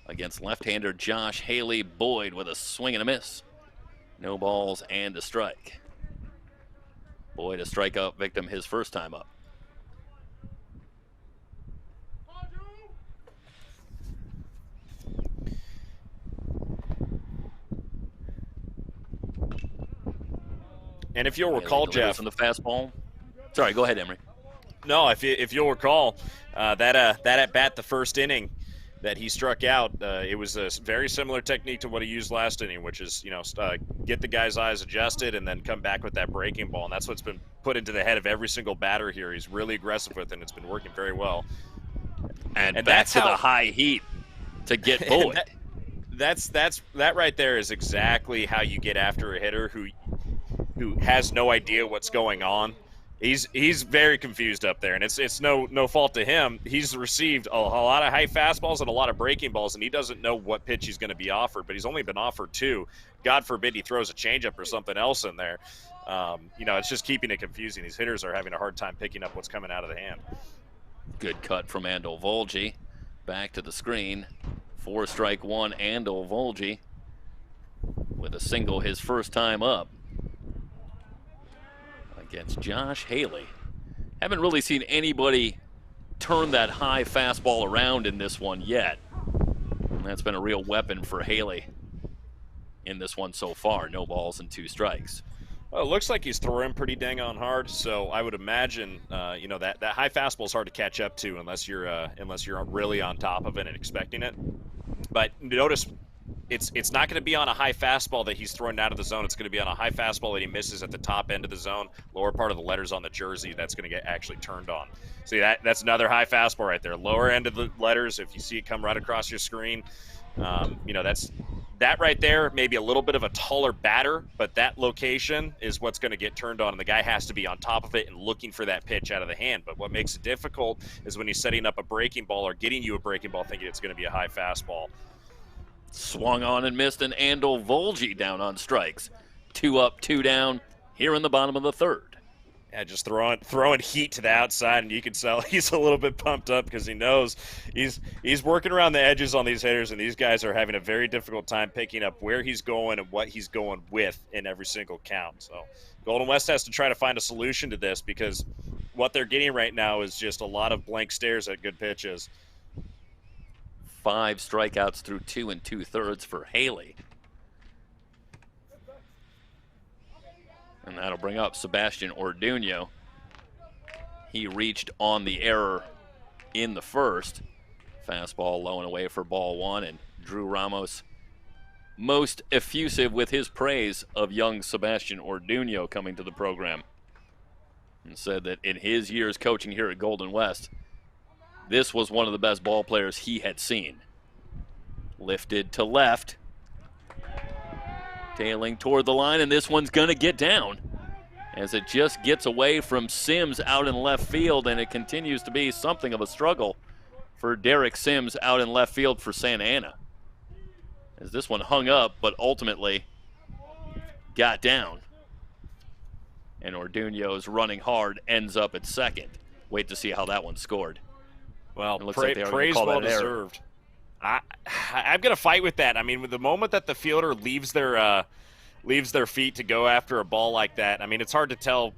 against left-hander Josh Haley. Boyd with a swing and a miss. No balls and a strike. Boyd a strikeout victim his first time up. And if you'll recall, Jeff, on the fastball. Sorry, go ahead, Emery. No, if you'll recall, that at bat the first inning that he struck out, it was a very similar technique to what he used last inning, which is get the guy's eyes adjusted and then come back with that breaking ball, and that's what's been put into the head of every single batter here. He's really aggressive with it, and it's been working very well. And back to the high heat to get Boyd. That right there is exactly how you get after a hitter who has no idea what's going on. He's very confused up there, and it's no fault to him. He's received a lot of high fastballs and a lot of breaking balls, and he doesn't know what pitch he's going to be offered, but he's only been offered 2. God forbid he throws a changeup or something else in there. It's just keeping it confusing. These hitters are having a hard time picking up what's coming out of the hand. Good cut from Andel Volge. Back to the screen. 4-strike 1, Andel Volge with a single his first time up against Josh Haley. Haven't really seen anybody turn that high fastball around in this one yet. And that's been a real weapon for Haley in this one so far. No balls and 2 strikes. Well, it looks like he's throwing pretty dang on hard, so I would imagine that high fastball is hard to catch up to unless you're really on top of it and expecting it. But notice it's not going to be on a high fastball that he's throwing out of the zone. It's going to be on a high fastball that he misses at the top end of the zone, lower part of the letters on the jersey. That's going to get actually turned on. See, that's another high fastball right there. Lower end of the letters, if you see it come right across your screen, that right there, maybe a little bit of a taller batter, but that location is what's going to get turned on, and the guy has to be on top of it and looking for that pitch out of the hand. But what makes it difficult is when he's setting up a breaking ball or getting you a breaking ball thinking it's going to be a high fastball. Swung on and missed, and Andel Volge down on strikes. 2 up, 2 down here in the bottom of the third. Yeah, just throwing heat to the outside, and you can tell he's a little bit pumped up because he knows he's working around the edges on these hitters, and these guys are having a very difficult time picking up where he's going and what he's going with in every single count. So Golden West has to try to find a solution to this because what they're getting right now is just a lot of blank stares at good pitches. 5 strikeouts through 2 2/3 for Haley. And that'll bring up Sebastian Orduño. He reached on the error in the first. Fastball low and away for ball 1, and Drew Ramos most effusive with his praise of young Sebastian Orduño coming to the program. And said that in his years coaching here at Golden West, this was one of the best ball players he had seen. Lifted to left. Tailing toward the line, and this one's going to get down as it just gets away from Sims out in left field, and it continues to be something of a struggle for Derek Sims out in left field for Santa Ana. As this one hung up, but ultimately got down. And Orduno's running hard ends up at second. Wait to see how that one's scored. Well, It looks like they are gonna praise call well that an error. deserved. I'm gonna fight with that. I mean, with the moment that the fielder leaves their feet to go after a ball like that, I mean, it's hard to tell,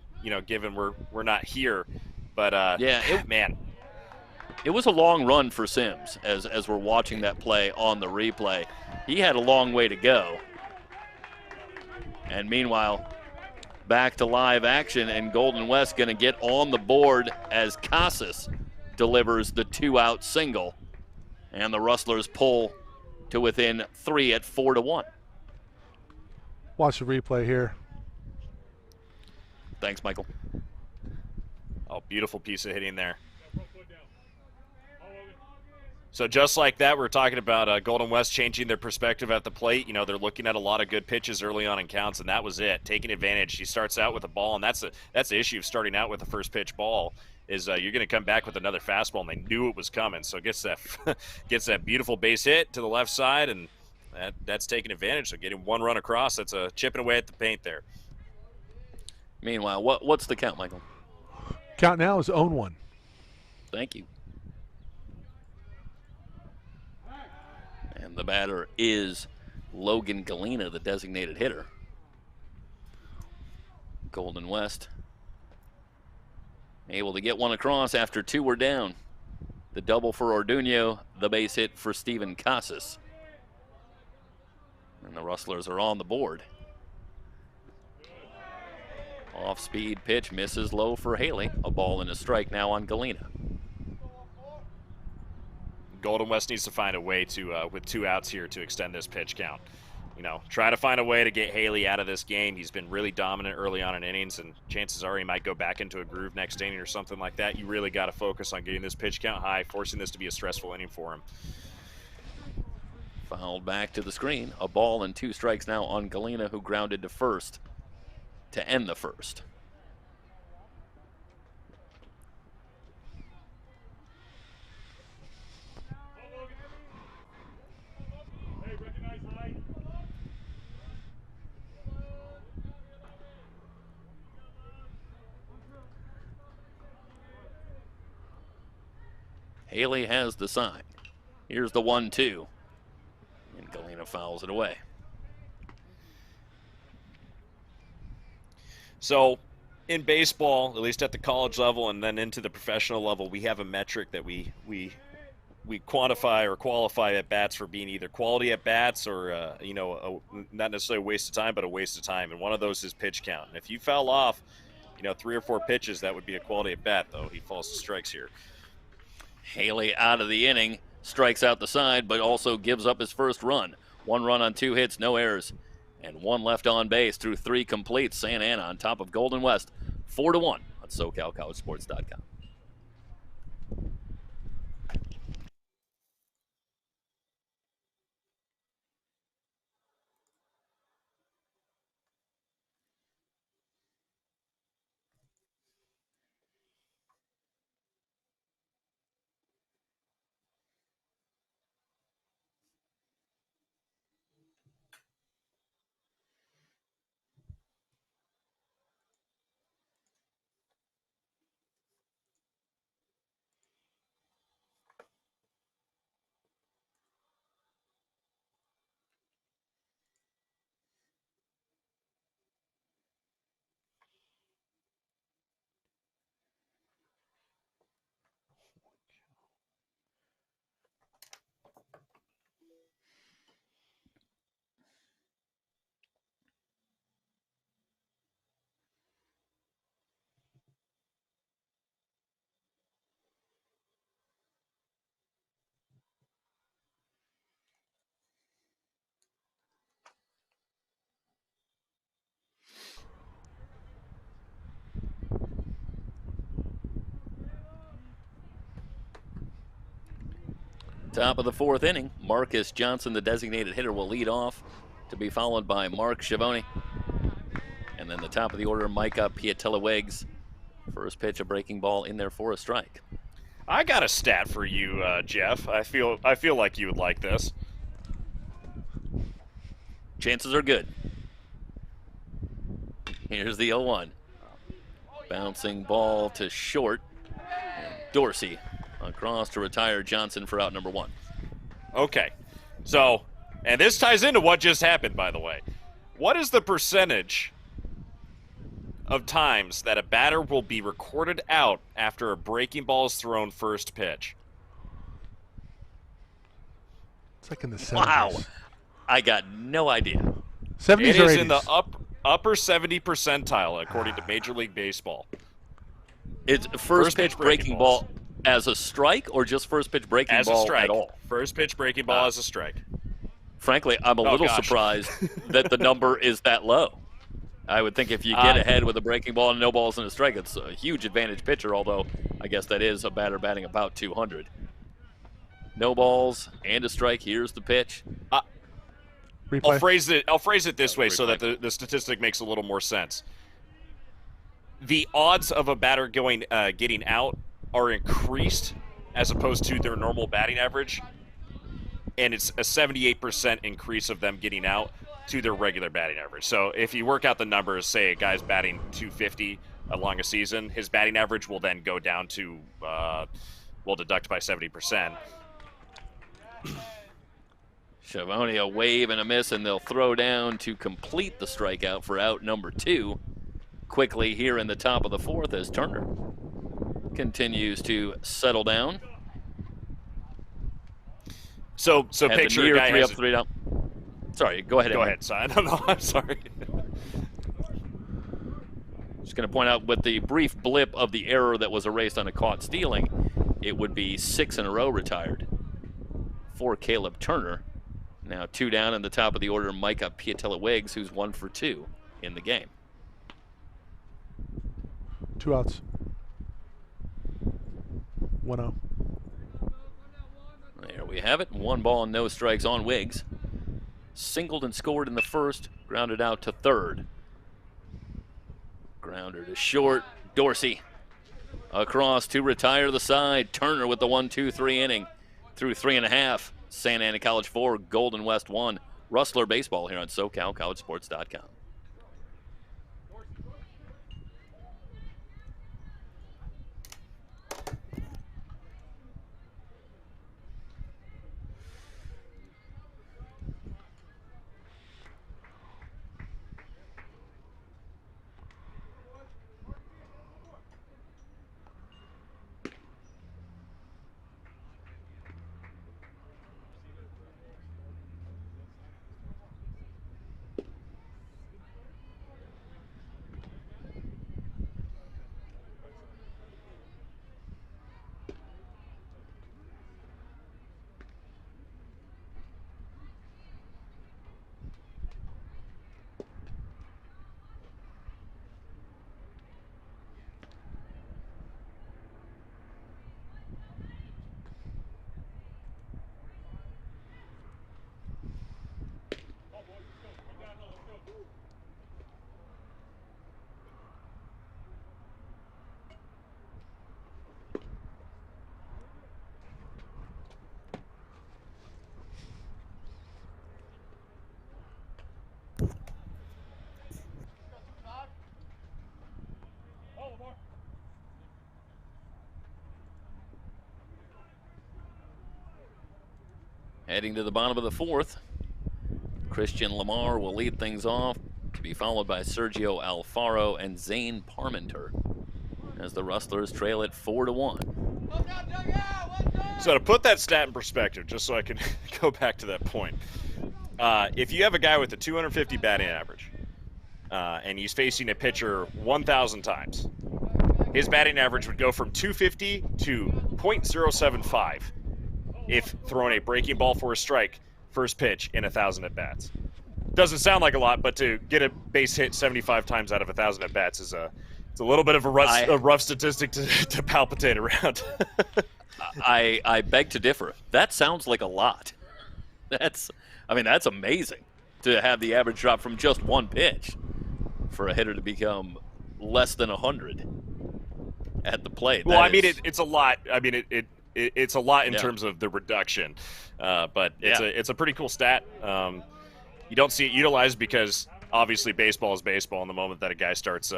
given we're not here. But yeah, man, it was a long run for Sims as we're watching that play on the replay. He had a long way to go. And meanwhile, back to live action, and Golden West going to get on the board as Casas delivers the 2-out single. And the Rustlers pull to within 3 at 4-1. Watch the replay here. Thanks, Michael. Oh, beautiful piece of hitting there. So just like that, we're talking about Golden West changing their perspective at the plate. They're looking at a lot of good pitches early on in counts, and that was it. Taking advantage. He starts out with a ball, and that's the issue of starting out with a first pitch ball is you're going to come back with another fastball, and they knew it was coming. So gets that beautiful base hit to the left side, and that's taking advantage. So getting one run across, that's chipping away at the paint there. Meanwhile, what's the count, Michael? Count now is 0-1. Thank you. And the batter is Logan Galena, the designated hitter. Golden West able to get one across after 2 were down. The double for Orduno, the base hit for Steven Casas. And the Rustlers are on the board. Off-speed pitch misses low for Haley. A ball and a strike now on Galena. Golden West needs to find a way to, with 2 outs here, to extend this pitch count. Try to find a way to get Haley out of this game. He's been really dominant early on in innings, and chances are he might go back into a groove next inning or something like that. You really got to focus on getting this pitch count high, forcing this to be a stressful inning for him. Fouled back to the screen. A ball and 2 strikes now on Galena, who grounded to first to end the first. Haley has the sign. Here's the 1-2. And Galena fouls it away. So in baseball, at least at the college level and then into the professional level, we have a metric that we quantify or qualify at bats for being either quality at bats or not necessarily a waste of time, but a waste of time. And one of those is pitch count. And if you foul off, 3 or 4 pitches, that would be a quality at bat, though. He falls to strikes here. Haley out of the inning, strikes out the side, but also gives up his first run. 1 run on 2 hits, no errors, and 1 left on base through 3 completes. Santa Ana on top of Golden West, 4-1 on SoCalCollegeSports.com. Top of the 4th inning, Marcus Johnson, the designated hitter, will lead off, to be followed by Mark Schiavone. And then the top of the order, Micah Piatella-Wiggs. First pitch, a breaking ball in there for a strike. I got a stat for you, Jeff. I feel like you would like this. Chances are good. Here's the 0-1. Bouncing ball to short. And Dorsey across to retire Johnson for out number 1. Okay. So, and this ties into what just happened, by the way. What is the percentage of times that a batter will be recorded out after a breaking ball is thrown first pitch? It's like in the 70s. Wow. I got no idea. 70s It or is 80s? in the upper 70 percentile, according to Major League Baseball. It's first pitch breaking ball as a strike or just first pitch breaking As ball a strike. at all? First pitch breaking ball as a strike. Frankly, I'm a little surprised that the number is that low. I would think if you get ahead with a breaking ball and no balls and a strike, it's a huge advantage pitcher, although I guess that is a batter batting about 200. No balls and a strike. Here's the pitch. Replay. I'll phrase it this way so that the statistic makes a little more sense. The odds of a batter getting out are increased as opposed to their normal batting average, and it's a 78% increase of them getting out to their regular batting average. So if you work out the numbers, say a guy's batting 250 along a season, his batting average will then go down to, we'll deduct by 70%. Schiavone, a wave and a miss, and they'll throw down to complete the strikeout for out number 2. Quickly here in the top of the 4th as Turner continues to settle down. So picture a guy 3 has up, 3 down. Sorry, go ahead. Go ahead, son. No, I'm sorry. Just going to point out with the brief blip of the error that was erased on a caught stealing, it would be 6 in a row retired for Caleb Turner. Now 2 down in the top of the order, Micah Piatella-Wiggs, who's 1 for 2 in the game. 2 outs. 1-0. There we have it. 1 ball and no strikes on Wiggs. Singled and scored in the first, grounded out to third. Grounder to short. Dorsey across to retire the side. Turner with the 1-2-3 inning through 3.5. Santa Ana College 4, Golden West 1. Rustler baseball here on SoCalCollegeSports.com. Heading to the bottom of the 4th, Christian Lamar will lead things off, to be followed by Sergio Alfaro and Zane Parmenter, as the Rustlers trail it 4-1. So to put that stat in perspective, just so I can go back to that point, if you have a guy with a 250 batting average, and he's facing a pitcher 1,000 times, his batting average would go from 250 to .075 if throwing a breaking ball for a strike first pitch in 1,000 at-bats. Doesn't sound like a lot, but to get a base hit 75 times out of 1,000 at-bats is it's a little bit of a rough statistic to palpitate around. I beg to differ. That sounds like a lot. That's amazing to have the average drop from just one pitch for a hitter to become less than 100 at the plate. Well, it's a lot. I mean, it's a lot in terms of the reduction, but it's a pretty cool stat. You don't see it utilized because obviously baseball is baseball. In the moment that a guy starts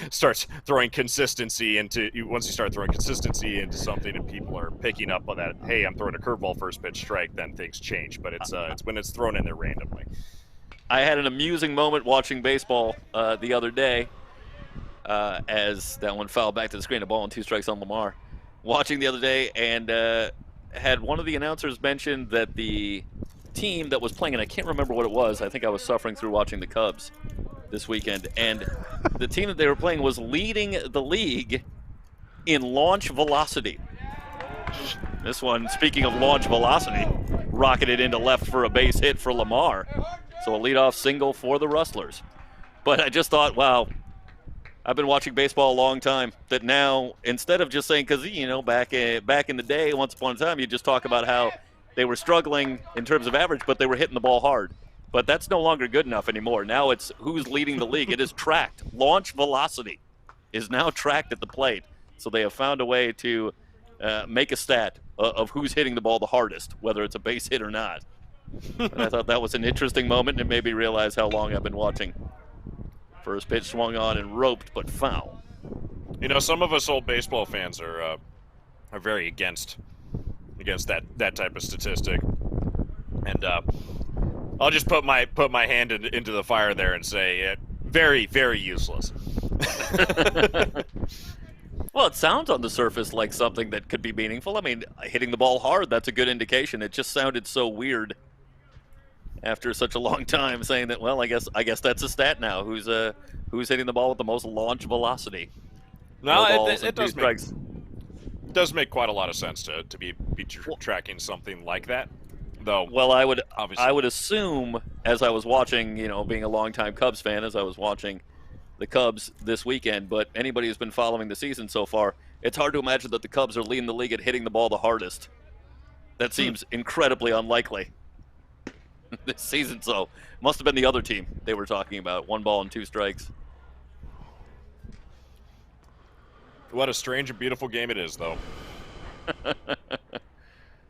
starts throwing consistency into, once you start throwing consistency into something and people are picking up on that, hey, I'm throwing a curveball first pitch strike, then things change. But it's when it's thrown in there randomly. I had an amusing moment watching baseball the other day as that one fouled back to the screen, a ball and 2 strikes on Lamar. Watching the other day, and had one of the announcers mentioned that the team that was playing, and I can't remember what it was. I think I was suffering through watching the Cubs this weekend, and the team that they were playing was leading the league in launch velocity. This one, speaking of launch velocity, rocketed into left for a base hit for Lamar. So a leadoff single for the Rustlers. But I just thought, wow, I've been watching baseball a long time, that now, instead of just saying, because, you know, back in the day, once upon a time, you just talk about how they were struggling in terms of average, but they were hitting the ball hard. But that's no longer good enough anymore. Now it's who's leading the league. It is tracked. Launch velocity is now tracked at the plate. So they have found a way to make a stat of who's hitting the ball the hardest, whether it's a base hit or not. And I thought that was an interesting moment, and it made me realize how long I've been watching. First pitch swung on and roped, but foul. You know, some of us old baseball fans are very against that type of statistic, and I'll just put my hand into the fire there and say very, very useless. Well, it sounds on the surface like something that could be meaningful. I mean, hitting the ball hard, that's a good indication. It just sounded so weird after such a long time saying that, well, I guess that's a stat now. Who's hitting the ball with the most launch velocity? No, it does make quite a lot of sense to be tracking something like that, though. Well, I would assume, as I was watching, you know, being a longtime Cubs fan, as I was watching the Cubs this weekend, but anybody who's been following the season so far, it's hard to imagine that the Cubs are leading the league at hitting the ball the hardest. That seems incredibly unlikely this season, so must have been the other team they were talking about. 1 ball and 2 strikes. What a strange and beautiful game it is, though.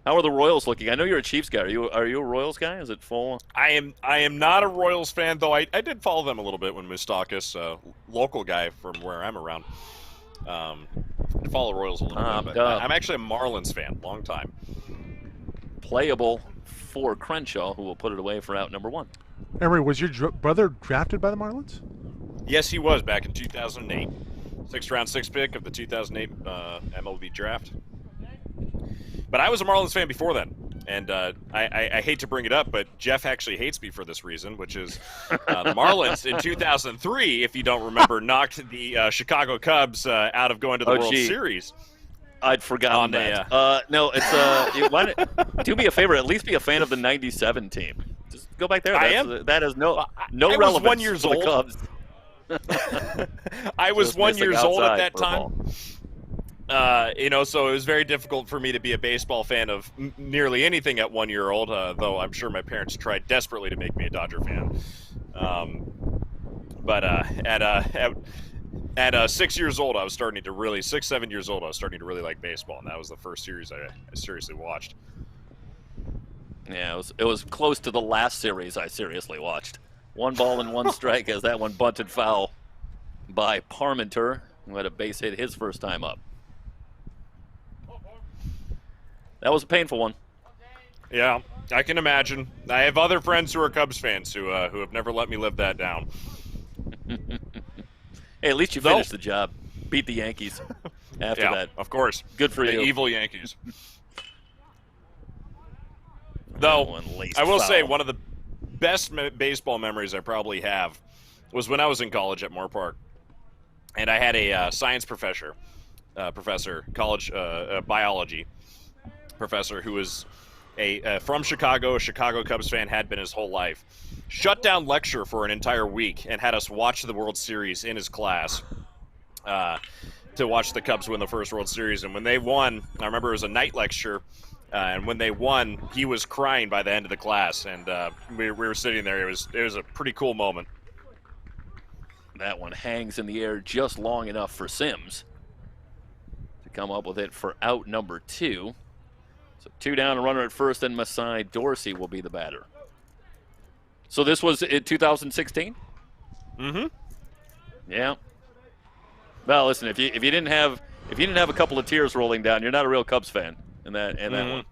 How are the Royals looking? I know you're a Chiefs guy. Are you a Royals guy? Is it full? I am not a Royals fan, though. I did follow them a little bit when Moustakis, local guy from where I'm around, I follow Royals a little bit. But I'm actually a Marlins fan, long time. Playable for Crenshaw, who will put it away for out number 1. Emery, was your brother drafted by the Marlins? Yes, he was back in 2008. 6th-round 6th pick of the 2008 MLB draft. But I was a Marlins fan before then, and I hate to bring it up, but Jeff actually hates me for this reason, which is the Marlins in 2003, if you don't remember, knocked the Chicago Cubs out of going to the World Series. I'd forgotten that. No, it's do me a favor. At least be a fan of the '97 team. Just go back there. That has no relevance was 1 year to the Cubs. I was 1 year old at that time. You know, so it was very difficult for me to be a baseball fan of nearly anything at 1 year old, though I'm sure my parents tried desperately to make me a Dodger fan. But at 6 years old, I was starting to really, 6, 7 years old, I was starting to really like baseball, and that was the first series I seriously watched. Yeah, it was close to the last series I seriously watched. 1 ball and 1 strike as that one bunted foul by Parmenter, who had a base hit his first time up. That was a painful one. Yeah, I can imagine. I have other friends who are Cubs fans who have never let me live that down. Hey, at least you finished the job. Beat the Yankees after that. Of course. Good for you. The evil Yankees. Though, I will say one of the best baseball memories I probably have was when I was in college at Moore Park, and I had a science professor, college biology professor, who was from Chicago, a Chicago Cubs fan, had been his whole life. Shut down lecture for an entire week and had us watch the World Series in his class to watch the Cubs win the first World Series. And when they won, I remember it was a night lecture, and when they won, he was crying by the end of the class, and we were sitting there. It was a pretty cool moment. That one hangs in the air just long enough for Sims to come up with it for out number 2. So 2 down, a runner at first, and Masai Dorsey will be the batter. So this was in 2016? Mm-hmm. Yeah. Well, listen, if you didn't have a couple of tears rolling down, you're not a real Cubs fan in that one.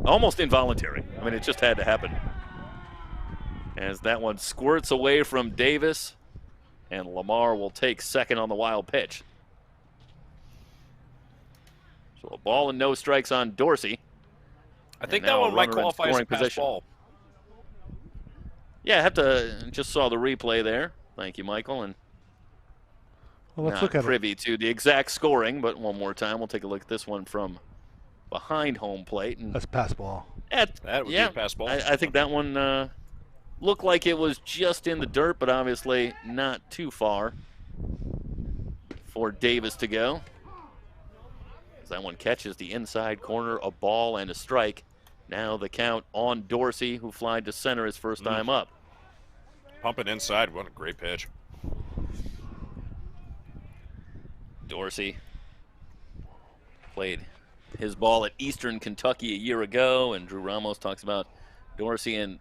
Almost involuntary. I mean, it just had to happen. As that one squirts away from Davis, and Lamar will take second on the wild pitch. So a ball and no strikes on Dorsey. I think that one might qualify as a pass ball. Yeah, I have to just saw the replay there. Thank you, Michael. And well, let's look at privy to the exact scoring, but one more time, we'll take a look at this one from behind home plate. And that's pass ball. That would be a pass ball. I think that one looked like it was just in the dirt, but obviously not too far for Davis to go. As that one catches the inside corner, a ball and a strike. Now the count on Dorsey, who flied to center his first time up. Pumping inside, what a great pitch. Dorsey played his ball at Eastern Kentucky a year ago, and Drew Ramos talks about Dorsey and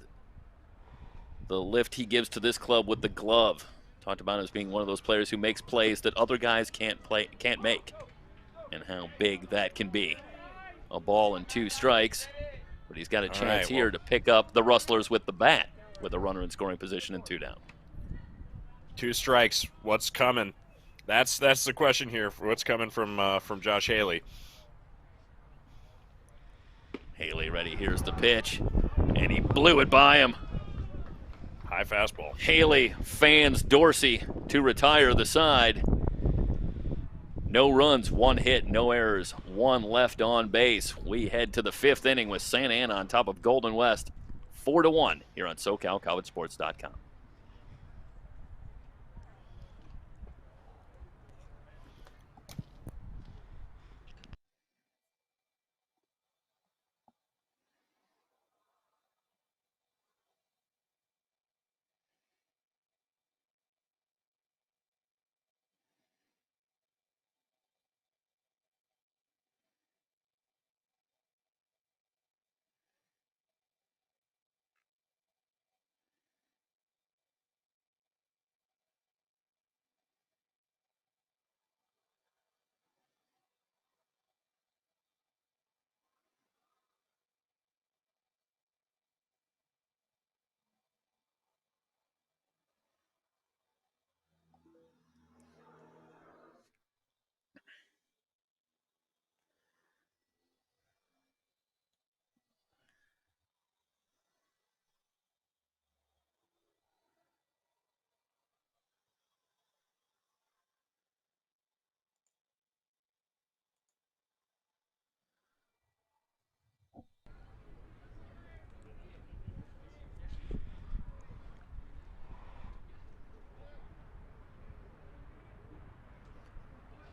the lift he gives to this club with the glove. Talked about him as being one of those players who makes plays that other guys can't make, and how big that can be. A ball and 2 strikes, but he's got a chance here to pick up the Rustlers with the bat, with a runner in scoring position and 2 down. 2 strikes. What's coming? That's the question here. For what's coming from Josh Haley? Haley ready. Here's the pitch, and he blew it by him. High fastball. Haley fans Dorsey to retire the side. No runs, 1 hit, no errors, 1 left on base. We head to the 5th inning with Santa Ana on top of Golden West, 4-1 here on SoCalCollegeSports.com.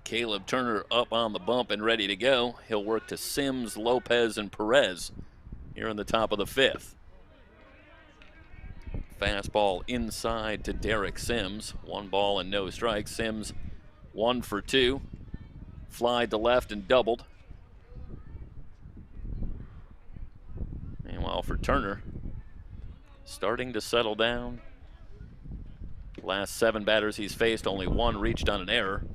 Caleb Turner up on the bump and ready to go. He'll work to Sims, Lopez, and Perez here in the top of the 5th. Fastball inside to Derek Sims. 1 ball and no strikes. Sims 1 for 2. Flied to left and doubled. Meanwhile for Turner, starting to settle down. Last 7 batters he's faced, only 1 reached on an error.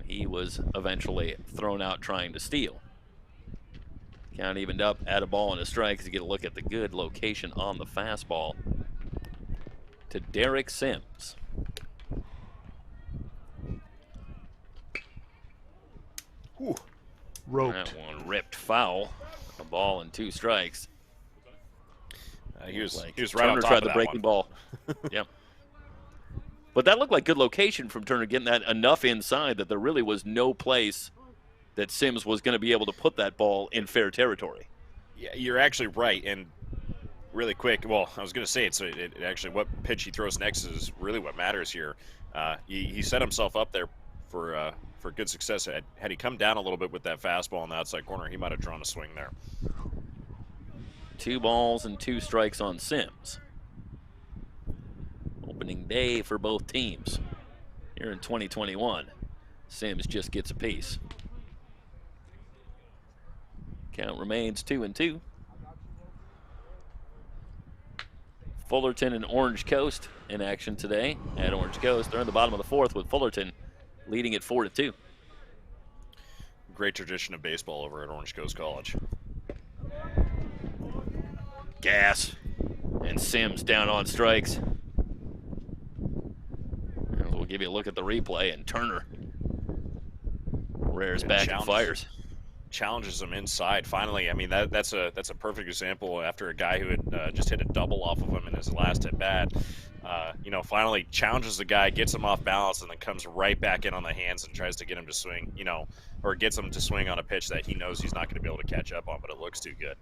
He was eventually thrown out trying to steal. Count evened up at a ball and a strike as you get a look at the good location on the fastball to Derek Sims. Whew. Roped. That one ripped foul. A ball and 2 strikes. He was right Turner on top tried of the that breaking one. ball. Yep. But that looked like good location from Turner, getting that enough inside that there really was no place that Sims was going to be able to put that ball in fair territory. Yeah, you're actually right. And really quick, well, I was going to say it actually what pitch he throws next is really what matters here. He set himself up there for good success. Had he come down a little bit with that fastball in the outside corner, he might have drawn a swing there. 2 balls and 2 strikes on Sims. Opening day for both teams here in 2021. Sims just gets a piece. Count remains 2-2. Fullerton and Orange Coast in action today at Orange Coast. They're in the bottom of the fourth with Fullerton leading at 4-2. Great tradition of baseball over at Orange Coast College. Gas and Sims down on strikes. We'll give you a look at the replay, and Turner rears back and fires. Challenges him inside. Finally, I mean that's a perfect example after a guy who had just hit a double off of him in his last at bat. Finally challenges the guy, gets him off balance, and then comes right back in on the hands and tries to get him to swing. Or gets him to swing on a pitch that he knows he's not going to be able to catch up on, but it looks too good.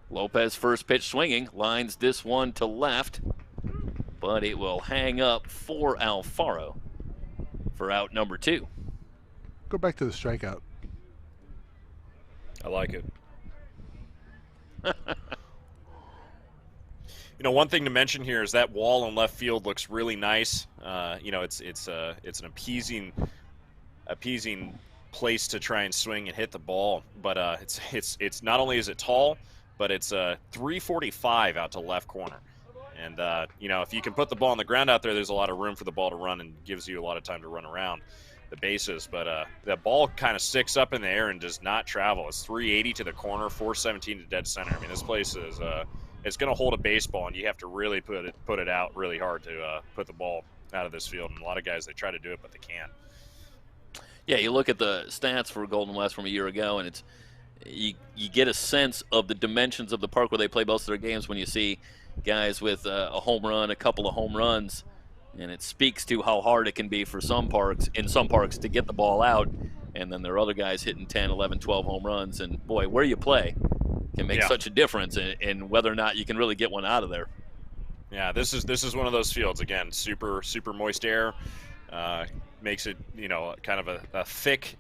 Lopez first pitch swinging, lines this one to left, but it will hang up for Alfaro for out number 2. Go back to the strikeout. I like it. One thing to mention here is that wall in left field looks really nice. It's an appeasing place to try and swing and hit the ball, but it's not only is it tall, but it's 345 out to left corner. And if you can put the ball on the ground out there, there's a lot of room for the ball to run and gives you a lot of time to run around the bases. But that ball kind of sticks up in the air and does not travel. It's 380 to the corner, 417 to dead center. I mean, this place is it's going to hold a baseball, and you have to really put it out really hard to put the ball out of this field. And a lot of guys, they try to do it, but they can't. Yeah, you look at the stats for Golden West from a year ago, and it's you get a sense of the dimensions of the park where they play most of their games when you see guys with a home run, a couple of home runs, and it speaks to how hard it can be for some parks to get the ball out, and then there are other guys hitting 10, 11, 12 home runs, and boy, where you play can make such a difference in whether or not you can really get one out of there. Yeah, this is one of those fields, again, super moist air, makes it kind of a thick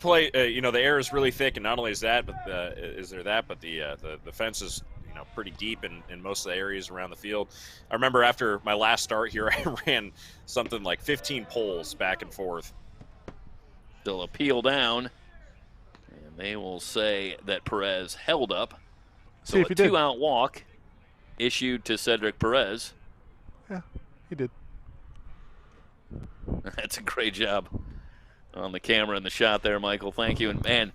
play. The air is really thick, and not only is that, but the fence is pretty deep in most of the areas around the field. I remember after my last start here, I ran something like 15 poles back and forth. They'll appeal down, and they will say that Perez held up. So a 2-out walk issued to Cedric Perez. Yeah, he did. That's a great job on the camera and the shot there, Michael. Thank you. And, man,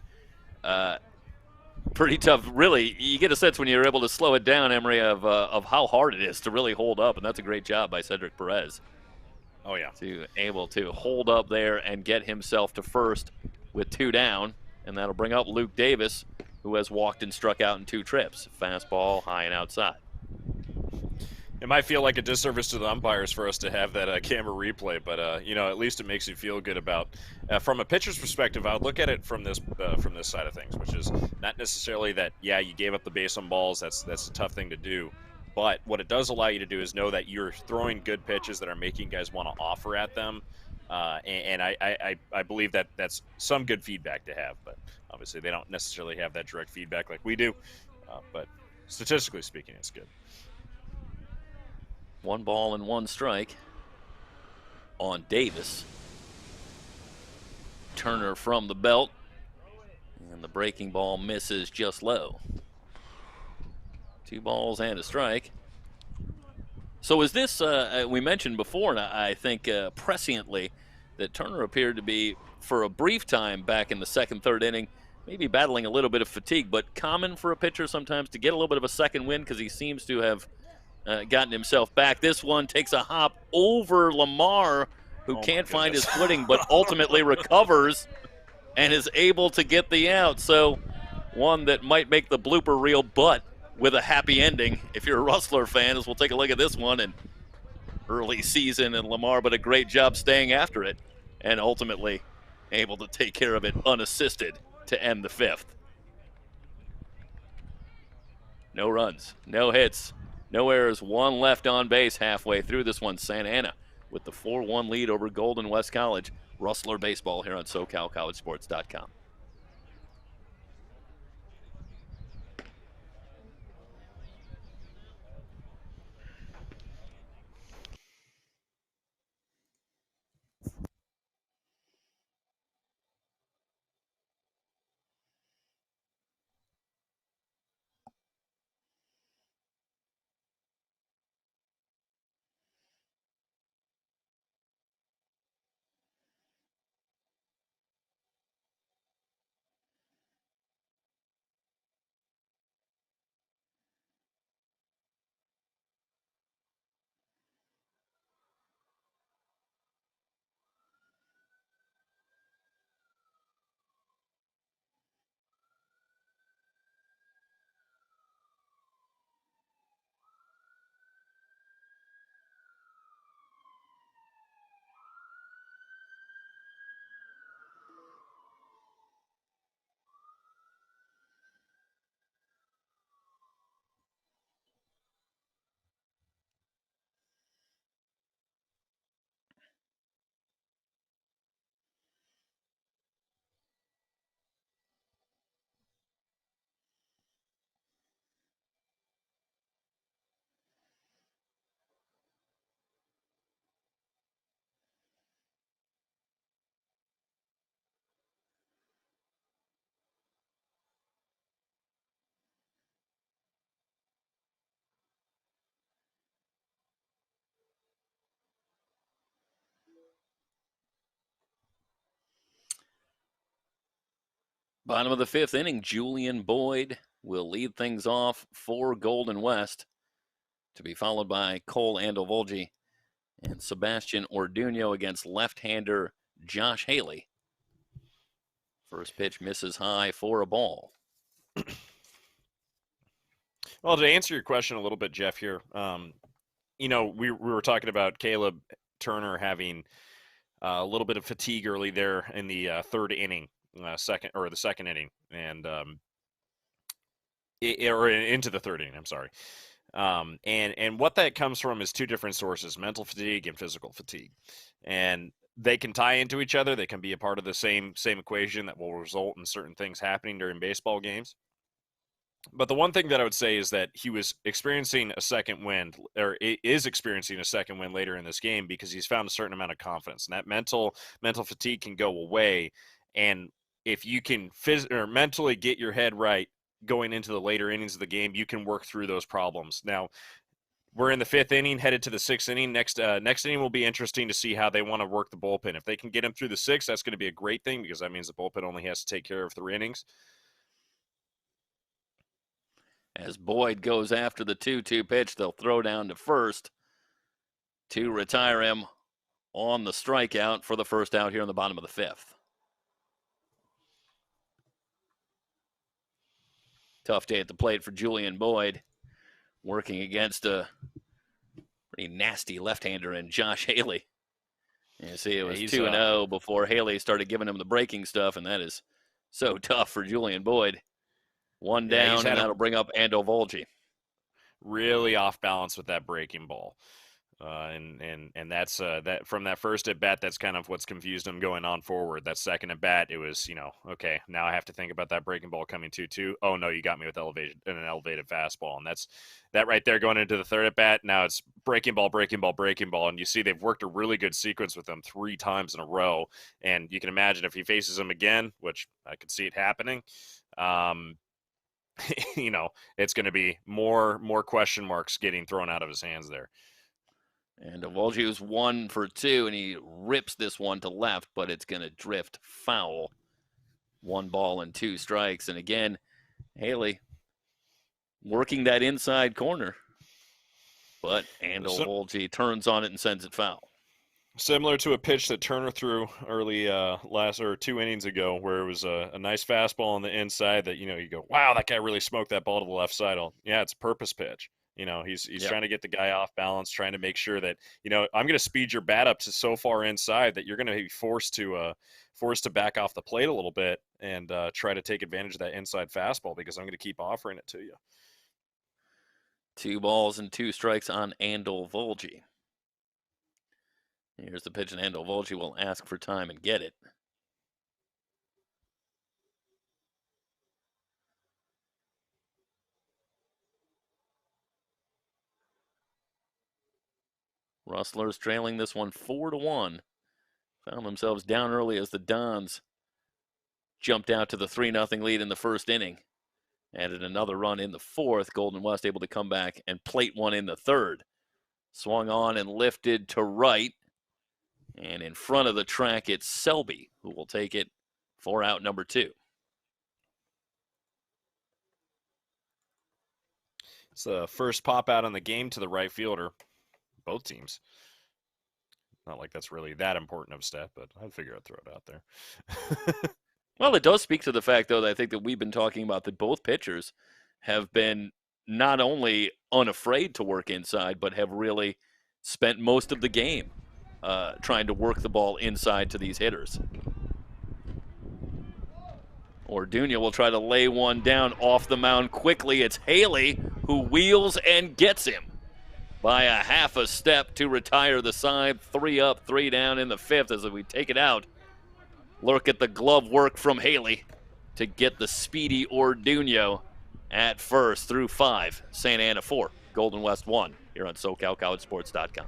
pretty tough. Really, you get a sense when you're able to slow it down, Emery, of how hard it is to really hold up, and that's a great job by Cedric Perez. Oh, yeah. To able to hold up there and get himself to first with 2 down, and that'll bring up Luke Davis, who has walked and struck out in 2 trips. Fastball, high and outside. It might feel like a disservice to the umpires for us to have that camera replay, but at least it makes you feel good about. From a pitcher's perspective, I would look at it from this side of things, which is not necessarily that you gave up the base on balls. That's a tough thing to do, but what it does allow you to do is know that you're throwing good pitches that are making guys want to offer at them, and I believe that that's some good feedback to have. But obviously, they don't necessarily have that direct feedback like we do, but statistically speaking, it's good. 1 ball and 1 strike on Davis. Turner from the belt, and the breaking ball misses just low. 2 balls and a strike. So is this, we mentioned before, and I think presciently, that Turner appeared to be, for a brief time back in the second, third inning, maybe battling a little bit of fatigue, but common for a pitcher sometimes to get a little bit of a second win because he seems to have gotten himself back. This one takes a hop over Lamar, who can't find his footing, but ultimately recovers and is able to get the out. So one that might make the blooper reel, but with a happy ending. If you're a Rustler fan, as we'll take a look at this one, and early season and Lamar, but a great job staying after it and ultimately able to take care of it unassisted to end the 5th. No runs, no hits, no errors, 1 left on base halfway through this one. Santa Ana with the 4-1 lead over Golden West College. Rustler baseball here on SoCalCollegeSports.com. Bottom of the fifth inning, Julian Boyd will lead things off for Golden West, to be followed by Cole Andovolgi and Sebastian Orduno against left-hander Josh Haley. First pitch misses high for a ball. Well, to answer your question a little bit, Jeff, here, we were talking about Caleb Turner having a little bit of fatigue early there in the third inning, the second inning, and or into the third inning. I'm sorry. And what that comes from is two different sources: mental fatigue and physical fatigue, and they can tie into each other. They can be a part of the same equation that will result in certain things happening during baseball games. But the one thing that I would say is that he was experiencing a second wind, or is experiencing a second wind later in this game, because he's found a certain amount of confidence, and that mental fatigue can go away. And if you can mentally get your head right going into the later innings of the game, you can work through those problems. Now, we're in the fifth inning, headed to the sixth inning. Next inning will be interesting to see how they want to work the bullpen. If they can get him through the sixth, that's going to be a great thing, because that means the bullpen only has to take care of 3 innings. As Boyd goes after the 2-2 pitch, they'll throw down to first to retire him on the strikeout for the first out here in the bottom of the fifth. Tough day at the plate for Julian Boyd, working against a pretty nasty left-hander in Josh Haley. You see, it was 2-0 before Haley started giving him the breaking stuff, and that is so tough for Julian Boyd. One down, and that'll bring up Andovolgi. Really off balance with that breaking ball. And that's that from that first at bat, that's kind of what's confused him going on forward. That second at bat, it was, okay, now I have to think about that breaking ball coming 2-2. Oh no, you got me with an elevated fastball. And that's that right there going into the third at bat. Now it's breaking ball. And you see they've worked a really good sequence with him 3 times in a row. And you can imagine if he faces him again, which I could see it happening, it's going to be more question marks getting thrown out of his hands there. And Volgi was 1 for 2, and he rips this one to left, but it's going to drift foul. 1 ball and 2 strikes. And again, Haley working that inside corner, but Volgi turns on it and sends it foul. Similar to a pitch that Turner threw early 2 innings ago, where it was a nice fastball on the inside that, you go, wow, that guy really smoked that ball to the left side. Yeah, it's a purpose pitch. He's trying to get the guy off balance, trying to make sure that, I'm going to speed your bat up to so far inside that you're going to be forced to back off the plate a little bit and try to take advantage of that inside fastball, because I'm going to keep offering it to you. 2 balls and 2 strikes on Andovolgi. Here's the pitch, and Andovolgi will ask for time and get it. Rustlers trailing this one 4-1. Found themselves down early as the Dons jumped out to the 3-0 lead in the first inning. Added another run in the fourth. Golden West able to come back and plate one in the third. Swung on and lifted to right. And in front of the track, it's Selby who will take it for out number 2. It's the first pop out on the game to the right fielder. Both teams. Not like that's really that important of a step, but I'd figure I'd throw it out there. Well, it does speak to the fact, though, that I think that we've been talking about that both pitchers have been not only unafraid to work inside, but have really spent most of the game trying to work the ball inside to these hitters. Orduno will try to lay one down off the mound quickly. It's Haley who wheels and gets him by a half a step to retire the side. 3 up, 3 down in the fifth as we take it out. Look at the glove work from Haley to get the speedy Orduno at first through 5. Santa Ana 4, Golden West 1 here on SoCalCollegeSports.com.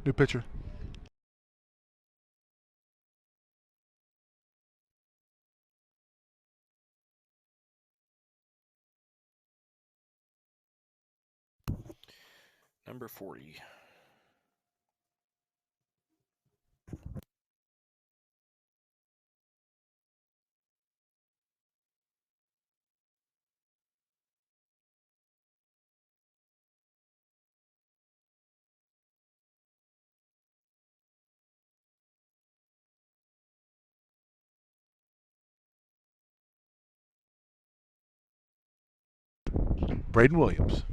New pitcher. Number 40. Braden Williams.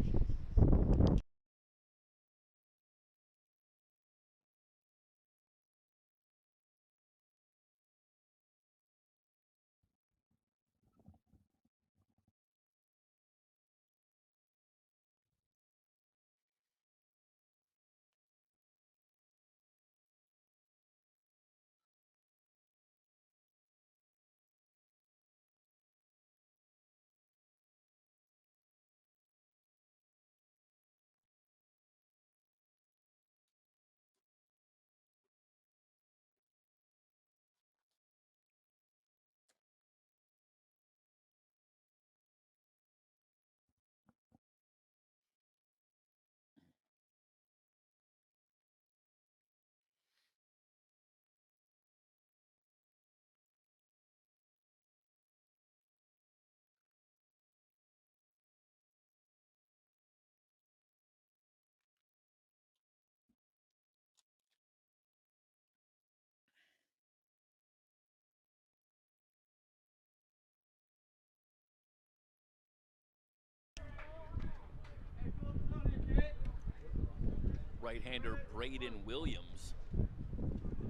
Right-hander Braden Williams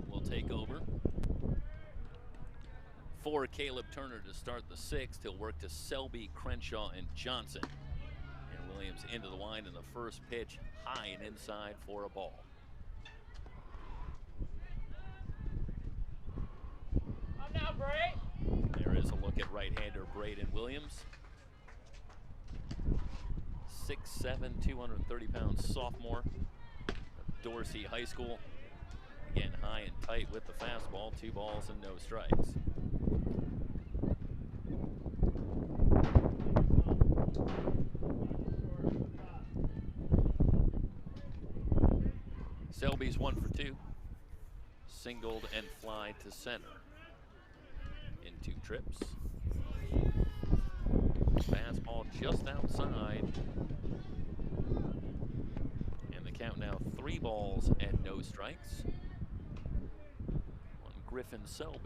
will take over. For Caleb Turner to start the sixth, he'll work to Selby, Crenshaw, and Johnson. And Williams into the wind in the first pitch, high and inside for a ball. Now, Bray. There is a look at right-hander Braden Williams. 6'7", 230-pound sophomore, Dorsey High School. Again, high and tight with the fastball, 2 balls and no strikes. Selby's 1 for 2. Singled and fly to center in 2 trips. Fastball just outside. And the count now 3 balls and no strikes on Griffin Selby.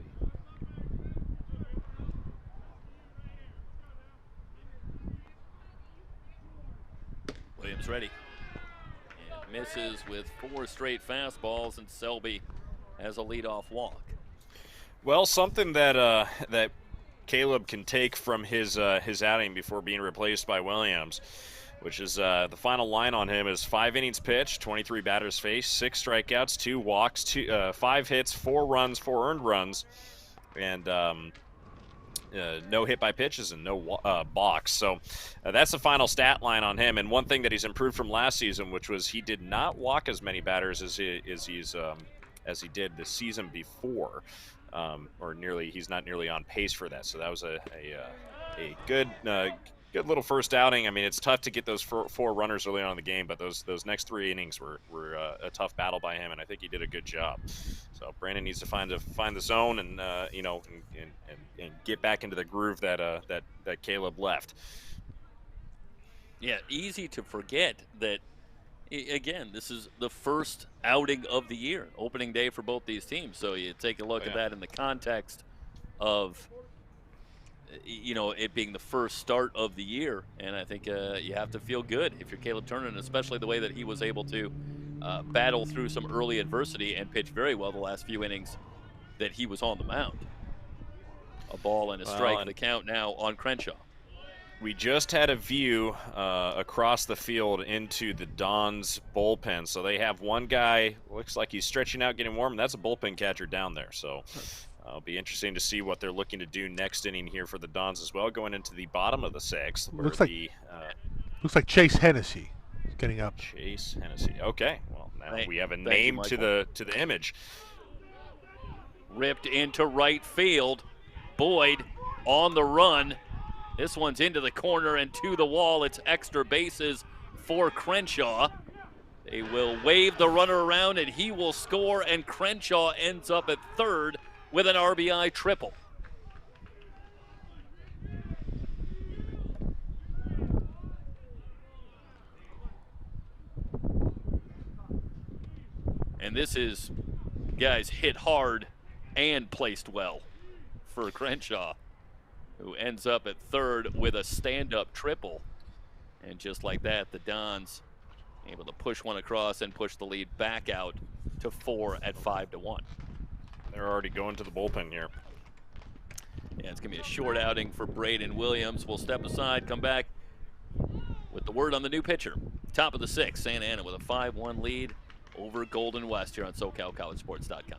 Williams ready. And misses with 4 straight fastballs, and Selby has a leadoff walk. Well, something that that Caleb can take from his outing before being replaced by Williams, which is the final line on him is 5 innings pitched, 23 batters faced, 6 strikeouts, 2 walks, 5 hits, 4 runs, 4 earned runs, and no hit by pitches and no balks. So that's the final stat line on him. And one thing that he's improved from last season, which was he did not walk as many batters as he did the season before. Or nearly, he's not nearly on pace for that. So that was a good little first outing. I mean, it's tough to get those 4 runners early on in the game, but those next 3 innings were a tough battle by him, and I think he did a good job. So Brandon needs to find the zone and and get back into the groove that Caleb left. Yeah, easy to forget that. Again, this is the first outing of the year, opening day for both these teams. So you take a look at that in the context of, it being the first start of the year. And I think you have to feel good if you're Caleb Turner, and especially the way that he was able to battle through some early adversity and pitch very well the last few innings that he was on the mound. A ball and a strike, and the count now on Crenshaw. We just had a view across the field into the Dons bullpen. So they have one guy, looks like he's stretching out, getting warm, and that's a bullpen catcher down there. So it'll be interesting to see what they're looking to do next inning here for the Dons as well, going into the bottom of the 6th. Looks like Chase Hennessy Getting up. Chase Hennessy. Okay, well now we have a Thank you, name Michael. to the image. Ripped into right field. Boyd on the run. This one's into the corner and to the wall. It's extra bases for Crenshaw. They will wave the runner around and he will score, and Crenshaw ends up at third with an RBI triple. And this is, guys, hit hard and placed well for Crenshaw, who ends up at third with a stand-up triple. And just like that, the Dons able to push one across and push the lead back out to 4 at 5-1. They're already going to the bullpen here. Yeah, it's going to be a short outing for Braden Williams. We'll step aside, come back with the word on the new pitcher. Top of the 6th, Santa Ana with a 5-1 lead over Golden West here on SoCalCollegeSports.com.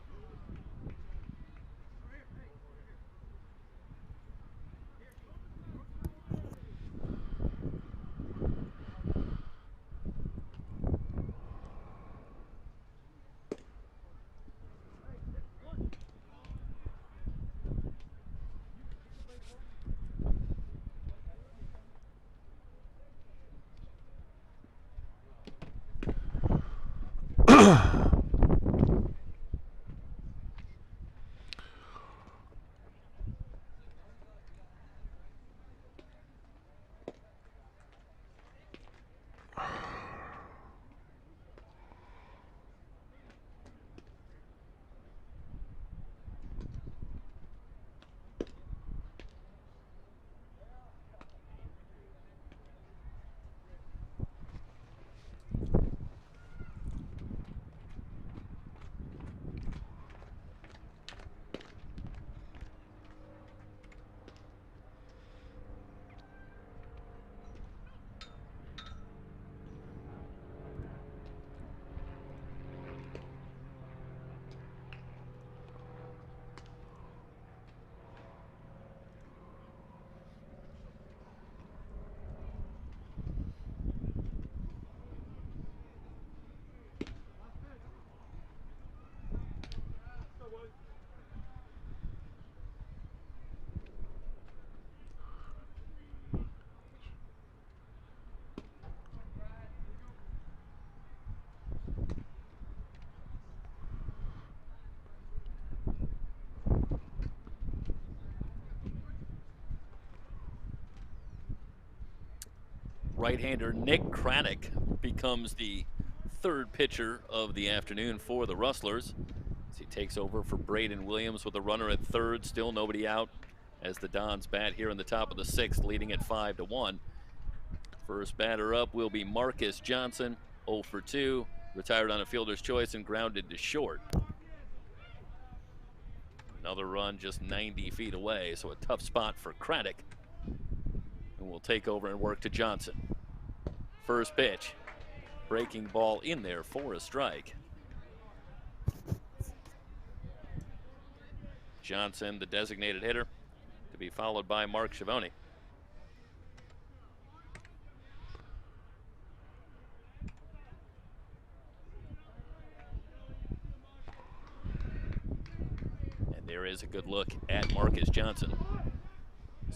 Right-hander Nick Craddock becomes the third pitcher of the afternoon for the Rustlers as he takes over for Braden Williams with a runner at third. Still nobody out as the Dons bat here in the top of the 6th, leading at 5-1. First batter up will be Marcus Johnson, 0 for 2, retired on a fielder's choice and grounded to short. Another run just 90 feet away, so a tough spot for Craddock, who will take over and work to Johnson. First pitch, breaking ball in there for a strike. Johnson, the designated hitter, to be followed by Mark Schiavone. And there is a good look at Marcus Johnson.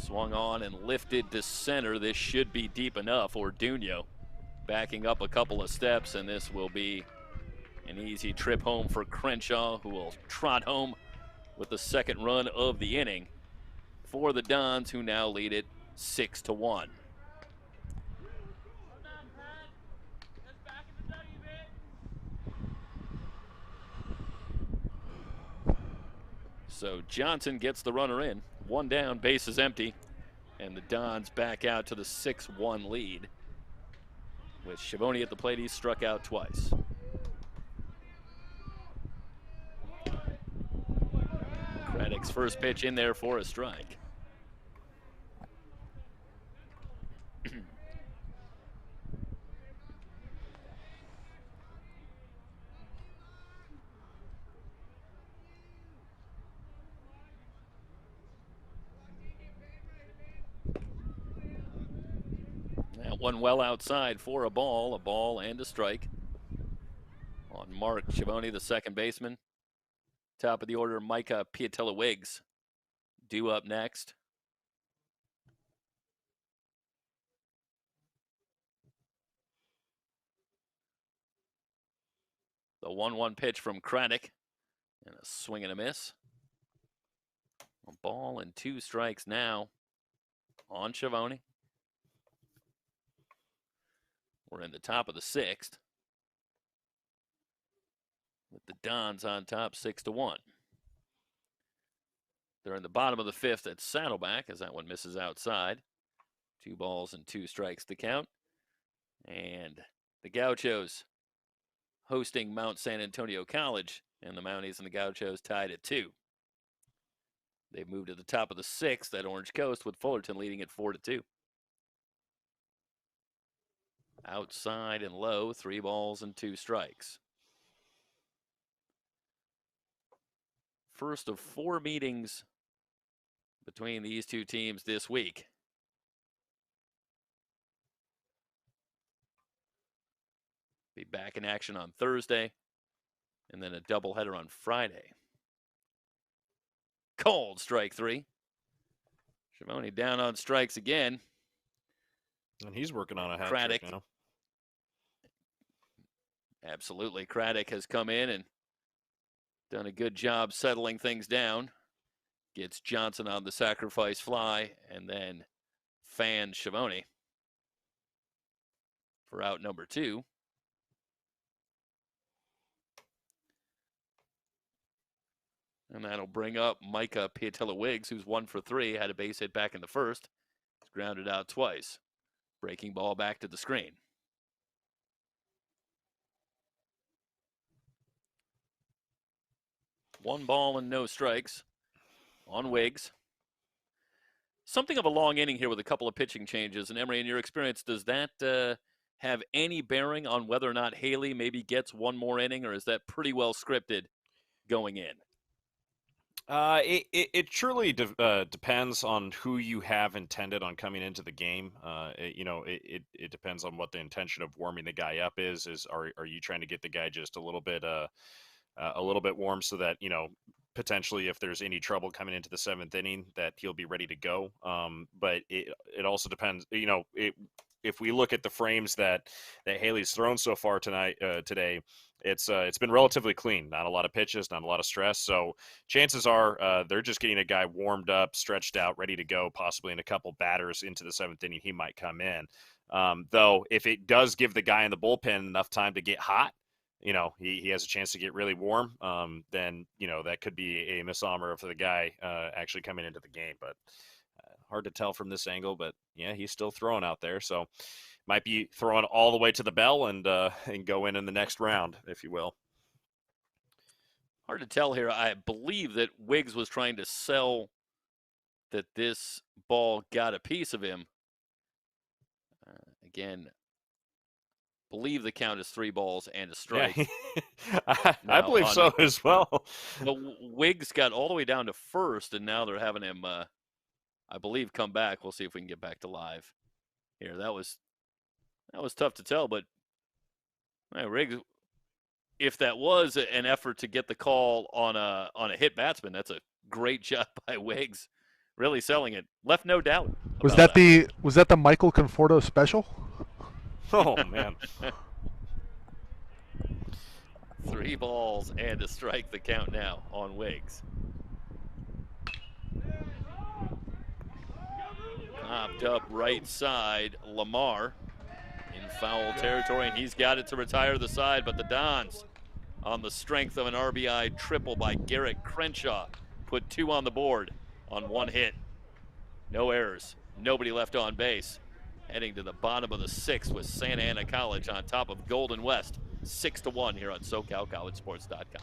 Swung on and lifted to center. This should be deep enough. Orduño backing up a couple of steps, and this will be an easy trip home for Crenshaw, who will trot home with the second run of the inning for the Dons, who now lead it 6-1. So Johnson gets the runner in. One down, bases empty, and the Dons back out to the 6-1 lead. With Schiavone at the plate, he struck out twice. Craddock's first pitch in there for a strike. That one well outside for a ball and a strike. On Mark Schiavone, the second baseman. Top of the order, Micah Piatella-Wiggs due up next. The 1-1 pitch from Craddock, and a swing and a miss. A ball and 2 strikes now on Schiavone. We're in the top of the 6th, with the Dons on top 6-1. They're in the bottom of the 5th at Saddleback, as that one misses outside. 2 balls and 2 strikes to count. And the Gauchos hosting Mount San Antonio College, and the Mounties and the Gauchos tied at 2. They've moved to the top of the 6th at Orange Coast, with Fullerton leading at 4-2. Outside and low, 3 balls and 2 strikes. First of 4 meetings between these two teams this week. Be back in action on Thursday, and then a doubleheader on Friday. Cold, strike 3. Schiavone down on strikes again. And he's working on a hat Craddock trick now. Absolutely. Craddock has come in and done a good job settling things down. Gets Johnson on the sacrifice fly, and then fans Schiavone for out number 2. And that'll bring up Micah Piatella-Wiggs, who's 1 for 3, had a base hit back in the first. He's grounded out twice. Breaking ball back to the screen. One ball and no strikes on Wiggs. Something of a long inning here with a couple of pitching changes. And Emery, in your experience, does that have any bearing on whether or not Haley maybe gets one more inning, or is that pretty well scripted going in? It truly depends on who you have intended on coming into the game. It depends on what the intention of warming the guy up is. Are you trying to get the guy just a little bit warm so that, potentially if there's any trouble coming into the 7th inning that he'll be ready to go. But it also depends, if we look at the frames that Haley's thrown so far today, it's been relatively clean. Not a lot of pitches, not a lot of stress. So chances are they're just getting a guy warmed up, stretched out, ready to go. Possibly in a couple batters into the 7th inning, he might come in. Though if it does give the guy in the bullpen enough time to get hot, he has a chance to get really warm. Then that could be a misnomer for the guy actually coming into the game. But hard to tell from this angle. But yeah, he's still throwing out there, so might be throwing all the way to the bell and go in the next round, if you will. Hard to tell here. I believe that Wiggs was trying to sell that this ball got a piece of him. Again, believe the count is 3 balls and a strike. Yeah. I believe so as well. But Wiggs got all the way down to first, and now they're having him, I believe, come back. We'll see if we can get back to live here. That was tough to tell, but Wiggs, if that was an effort to get the call on a hit batsman, that's a great job by Wiggs, really selling it. Left no doubt. Was that the Michael Conforto special? Oh man. 3 balls and a strike, the count now on Wiggs. Popped up right side, Lamar in foul territory, and he's got it to retire the side, but the Dons, on the strength of an RBI triple by Garrett Crenshaw, put 2 on the board on 1 hit. No errors, nobody left on base. Heading to the bottom of the 6th with Santa Ana College on top of Golden West, 6-1 here on SoCalCollegeSports.com.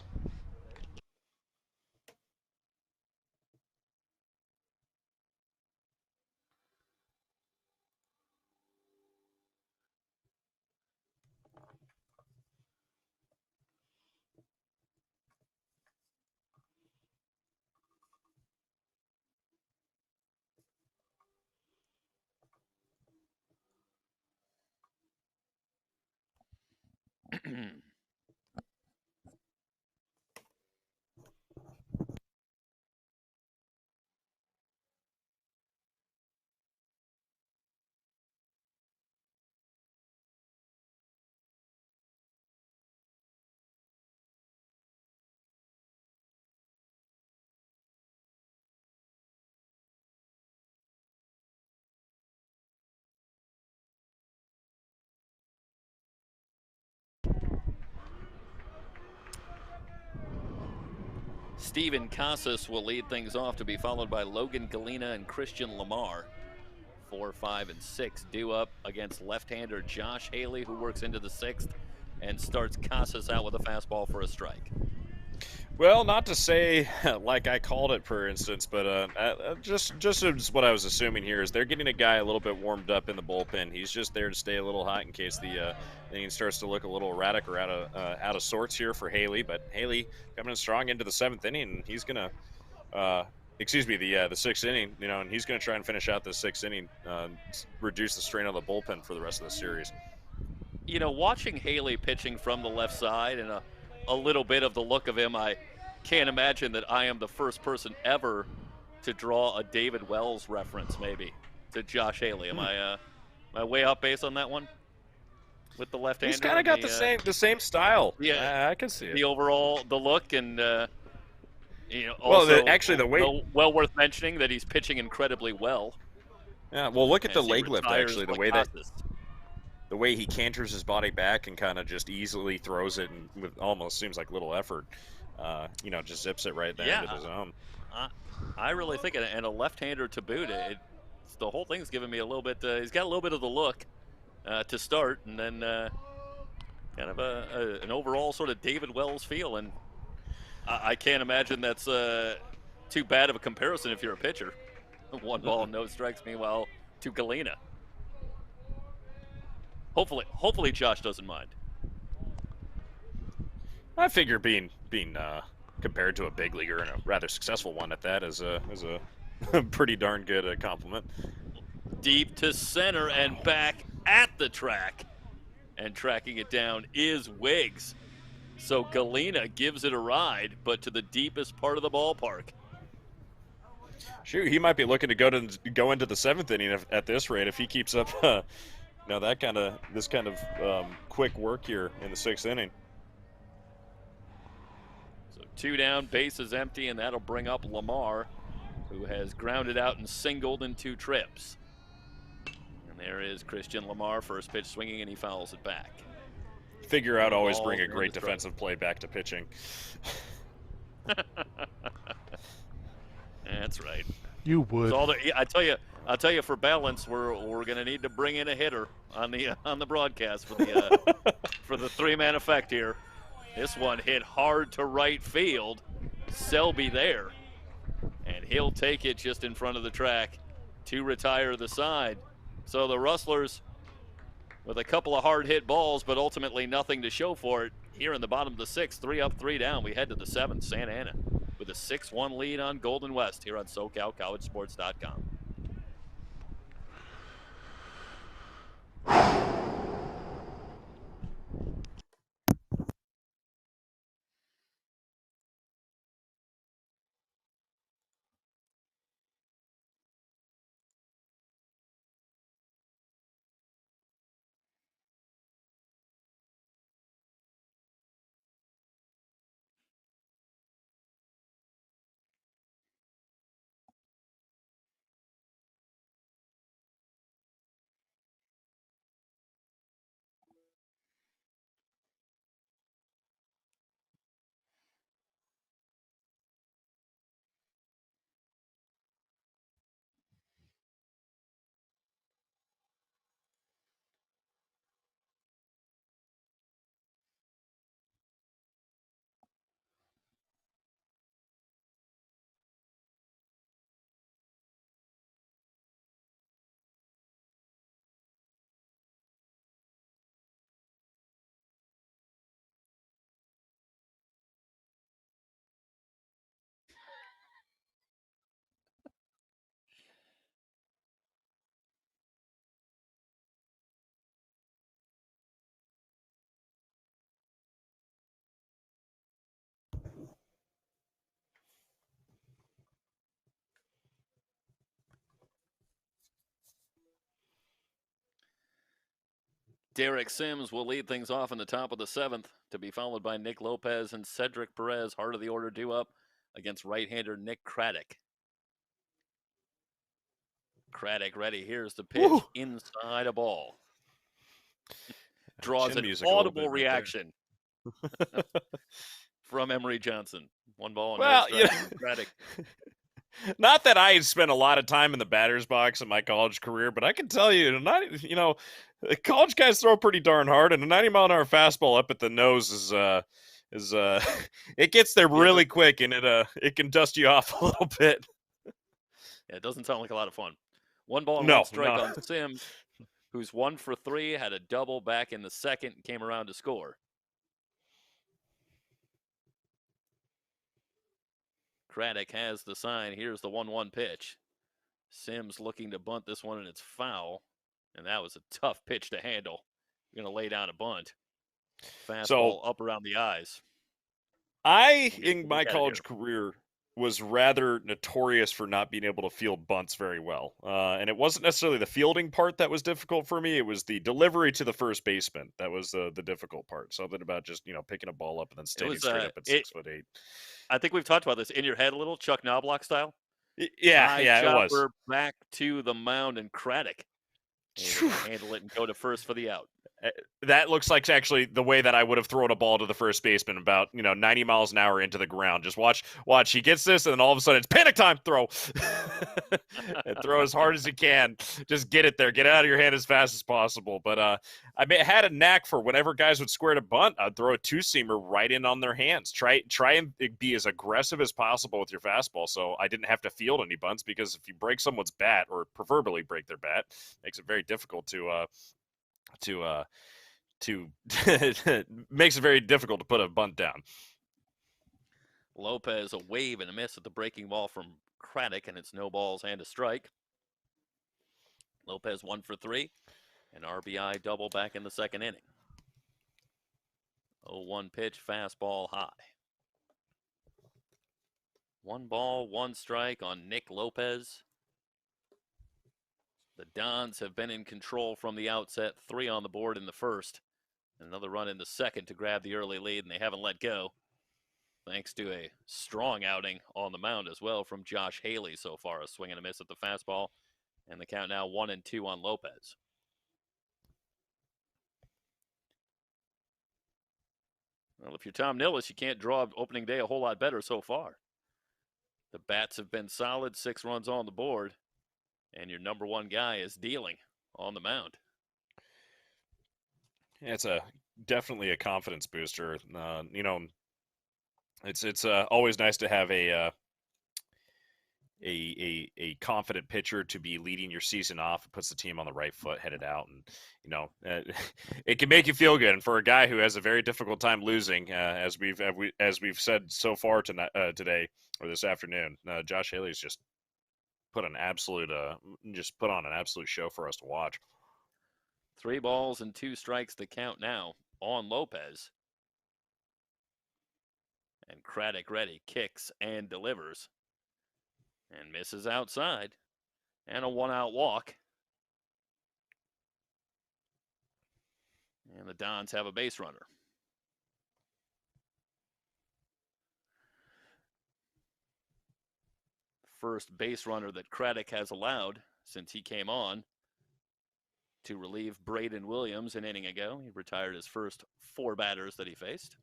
Steven Casas will lead things off, to be followed by Logan Galena and Christian Lamar. 4, 5, and 6 due up against left-hander Josh Haley, who works into the 6th and starts Casas out with a fastball for a strike. Well, not to say like I called it, for instance, but just as what I was assuming here is they're getting a guy a little bit warmed up in the bullpen. He's just there to stay a little hot in case the inning starts to look a little erratic or out of sorts here for Haley. But Haley coming in strong into the 7th inning, and he's gonna, excuse me, the 6th inning, and he's gonna try and finish out the 6th inning, reduce the strain on the bullpen for the rest of the series. Watching Haley pitching from the left side and a little bit of the look of him, I can't imagine that I am the first person ever to draw a David Wells reference, maybe, to Josh Haley. Am I way off base on that one? With the left-hander? He's kind of got the same style. Yeah, I can see it. The look, and also actually the way well worth mentioning that he's pitching incredibly well. Yeah, well, look at the leg lift, actually, the way Casas. The way he canters his body back and kind of just easily throws it, and with almost seems like little effort, just zips it right there into the zone. I really think, and a left-hander to boot, the whole thing's giving me a little bit. He's got a little bit of the look to start, and then kind of an overall sort of David Wells feel, and I can't imagine that's too bad of a comparison if you're a pitcher. 1 ball, no strikes. Meanwhile, to Galena. Hopefully Josh doesn't mind. I figure being compared to a big leaguer and a rather successful one at that is a pretty darn good compliment. Deep to center and back at the track, and tracking it down is Wiggs. So Galena gives it a ride, but to the deepest part of the ballpark. Shoot, he might be looking to go into the 7th inning at this rate if he keeps up. This kind of quick work here in the 6th inning. So 2 down, bases empty, and that'll bring up Lamar, who has grounded out and singled in 2 trips. And there is Christian Lamar, first pitch swinging, and he fouls it back. Figure out always bring a great defensive play back to pitching. That's right. You would. I'll tell you, for balance, we're going to need to bring in a hitter on the broadcast for the for the 3-man effect here. This one hit hard to right field. Selby there, and he'll take it just in front of the track to retire the side. So the Rustlers, with a couple of hard hit balls, but ultimately nothing to show for it, here in the bottom of the 6th, 3 up, 3 down. We head to the 7th. Santa Ana with a 6-1 lead on Golden West here on SoCalCollegeSports.com. Derek Sims will lead things off in the top of the 7th, to be followed by Nick Lopez and Cedric Perez. Heart of the order due up against right-hander Nick Craddock. Craddock ready. Here's the pitch. Woo! Inside a ball. Draws Chin an music a little audible bit right there. reaction from Emery Johnson. 1 ball and Well, no strike from Craddock. Not that I spent a lot of time in the batter's box in my college career, but I can tell you, college guys throw pretty darn hard, and a 90-mile-an-hour fastball up at the nose is it gets there really quick, and it can dust you off a little bit. Yeah, it doesn't sound like a lot of fun. 1 ball and No, 1 strike no. on Sims, who's 1 for 3, had a double back in the 2nd, came around to score. Craddock has the sign. Here's the 1-1 pitch. Sims looking to bunt this one, and it's foul. And that was a tough pitch to handle. You're going to lay down a bunt. Fastball up around the eyes. In my college career, was rather notorious for not being able to field bunts very well. And it wasn't necessarily the fielding part that was difficult for me. It was the delivery to the first baseman. That was the difficult part. Something about just, picking a ball up and then standing straight up at 6'8". I think we've talked about this. In your head a little, Chuck Knobloch style? Yeah, it was. Back to the mound, and Craddock handle it and go to first for the out. That looks like actually the way that I would have thrown a ball to the first baseman about 90 miles an hour into the ground. Just watch. He gets this, and then all of a sudden it's panic time. Throw, and throw as hard as you can. Just get it there. Get it out of your hand as fast as possible. But I had a knack for whenever guys would square to bunt, I'd throw a 2-seamer right in on their hands. Try and be as aggressive as possible with your fastball, so I didn't have to field any bunts, because if you break someone's bat, or preferably break their bat, it makes it very difficult makes it very difficult to put a bunt down. Lopez, a wave and a miss at the breaking ball from Craddock, and it's no balls and a strike. Lopez 1 for 3, an RBI double back in the 2nd inning. 0-1 pitch, fastball high. 1 ball, 1 strike on Nick Lopez. The Dons have been in control from the outset, 3 on the board in the 1st. Another run in the 2nd to grab the early lead, and they haven't let go. Thanks to a strong outing on the mound as well from Josh Haley so far. A swing and a miss at the fastball, and the count now 1-2 on Lopez. Well, if you're Tom Nillis, you can't draw opening day a whole lot better so far. The bats have been solid, 6 runs on the board, and your number 1 guy is dealing on the mound. Yeah, it's definitely a confidence booster. It's always nice to have a confident pitcher to be leading your season off. It puts the team on the right foot, headed out, and it can make you feel good. And for a guy who has a very difficult time losing, as we've said so far today or this afternoon, Josh Haley's just put on an absolute show for us to watch. 3 balls and 2 strikes to count now on Lopez. And Craddock ready, kicks and delivers. And misses outside. And a 1-out walk. And the Dons have a base runner. First base runner that Craddock has allowed since he came on to relieve Braden Williams an inning ago. He retired his first 4 batters that he faced.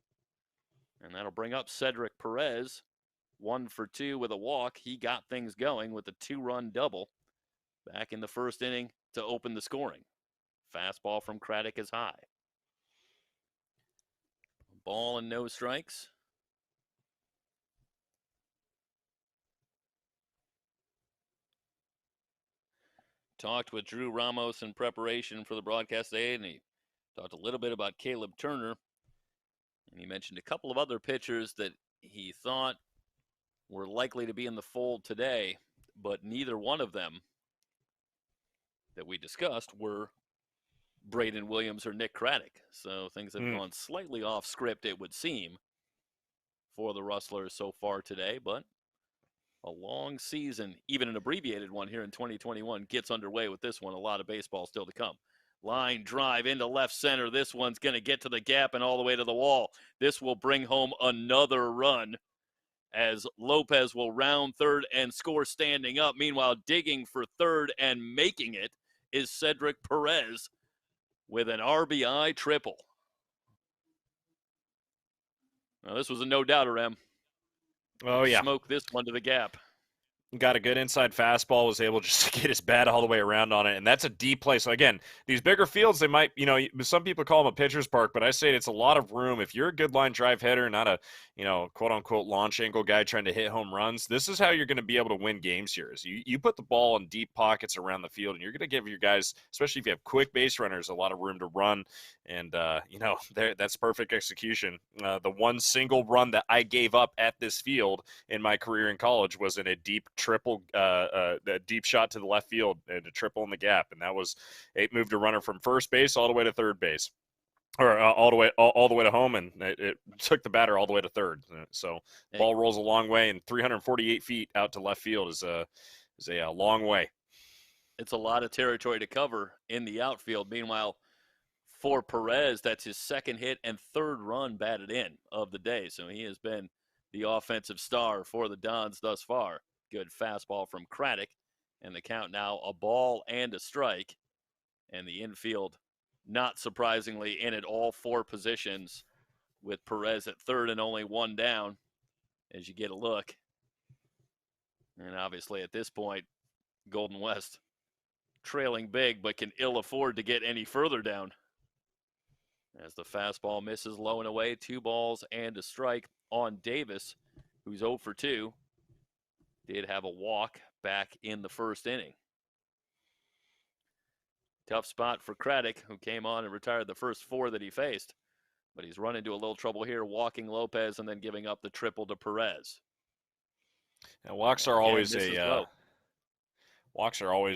And that'll bring up Cedric Perez, 1 for 2 with a walk. He got things going with a 2-run double back in the 1st inning to open the scoring. Fastball from Craddock is high. Ball and no strikes. Talked with Drew Ramos in preparation for the broadcast today, and he talked a little bit about Caleb Turner. And he mentioned a couple of other pitchers that he thought were likely to be in the fold today, but neither one of them that we discussed were Braden Williams or Nick Craddock. So things have gone slightly off script, it would seem, for the Rustlers so far today, but a long season, even an abbreviated one here in 2021, gets underway with this one. A lot of baseball still to come. Line drive into left center. This one's going to get to the gap and all the way to the wall. This will bring home another run as Lopez will round third and score standing up. Meanwhile, digging for third and making it is Cedric Perez with an RBI triple. Now, this was a no-doubter, Em. Oh, yeah. Smoke this one to the gap. Got a good inside fastball, was able just to get his bat all the way around on it, and that's a deep play. So again, these bigger fields, they might, some people call them a pitcher's park, but I say it's a lot of room. If you're a good line drive hitter, not a, quote unquote launch angle guy trying to hit home runs, this is how you're going to be able to win games here. Is you put the ball in deep pockets around the field, and you're going to give your guys, especially if you have quick base runners, a lot of room to run. And that's perfect execution. The one single run that I gave up at this field in my career in college was in a deep triple, a deep shot to the left field and a triple in the gap, and that was it. Moved a runner from first base all the way to third base, or all the way to home, and it took the batter all the way to third. So ball rolls a long way, and 348 feet out to left field is a long way. It's a lot of territory to cover in the outfield. Meanwhile, for Perez, that's his second hit and third run batted in of the day. So he has been the offensive star for the Dons thus far. Good fastball from Craddock, and the count now a ball and a strike. And the infield, not surprisingly, in at all four positions with Perez at third and only one down as you get a look. And obviously at this point, Golden West trailing big, but can ill afford to get any further down. As the fastball misses low and away, 2 balls and a strike on Davis, who's 0 for 2. Did have a walk back in the first inning. Tough spot for Craddock, who came on and retired the first 4 that he faced. But he's run into a little trouble here, walking Lopez and then giving up the triple to Perez. Now, walks are always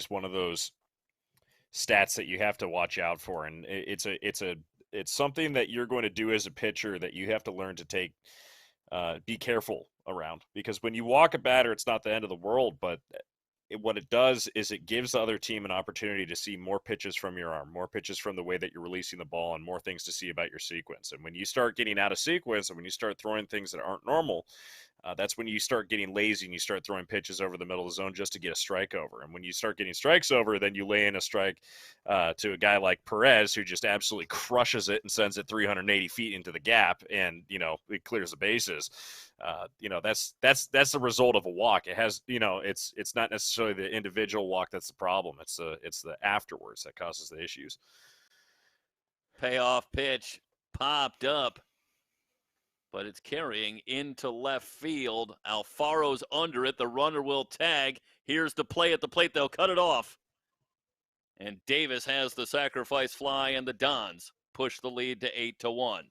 one of those stats that you have to watch out for, and it's something that you're going to do as a pitcher that you have to learn to be careful around, because when you walk a batter, it's not the end of the world, but what it does is it gives the other team an opportunity to see more pitches from your arm, more pitches from the way that you're releasing the ball, and more things to see about your sequence. And when you start getting out of sequence, and when you start throwing things that aren't normal, that's when you start getting lazy and you start throwing pitches over the middle of the zone just to get a strike over. And when you start getting strikes over, then you lay in a strike to a guy like Perez, who just absolutely crushes it and sends it 380 feet into the gap, and it clears the bases. That's the result of a walk. It has, it's not necessarily the individual walk that's the problem. It's the afterwards that causes the issues. Payoff pitch popped up, but it's carrying into left field. Alfaro's under it. The runner will tag. Here's the play at the plate. They'll cut it off. And Davis has the sacrifice fly, and the Dons push the lead to 8-1.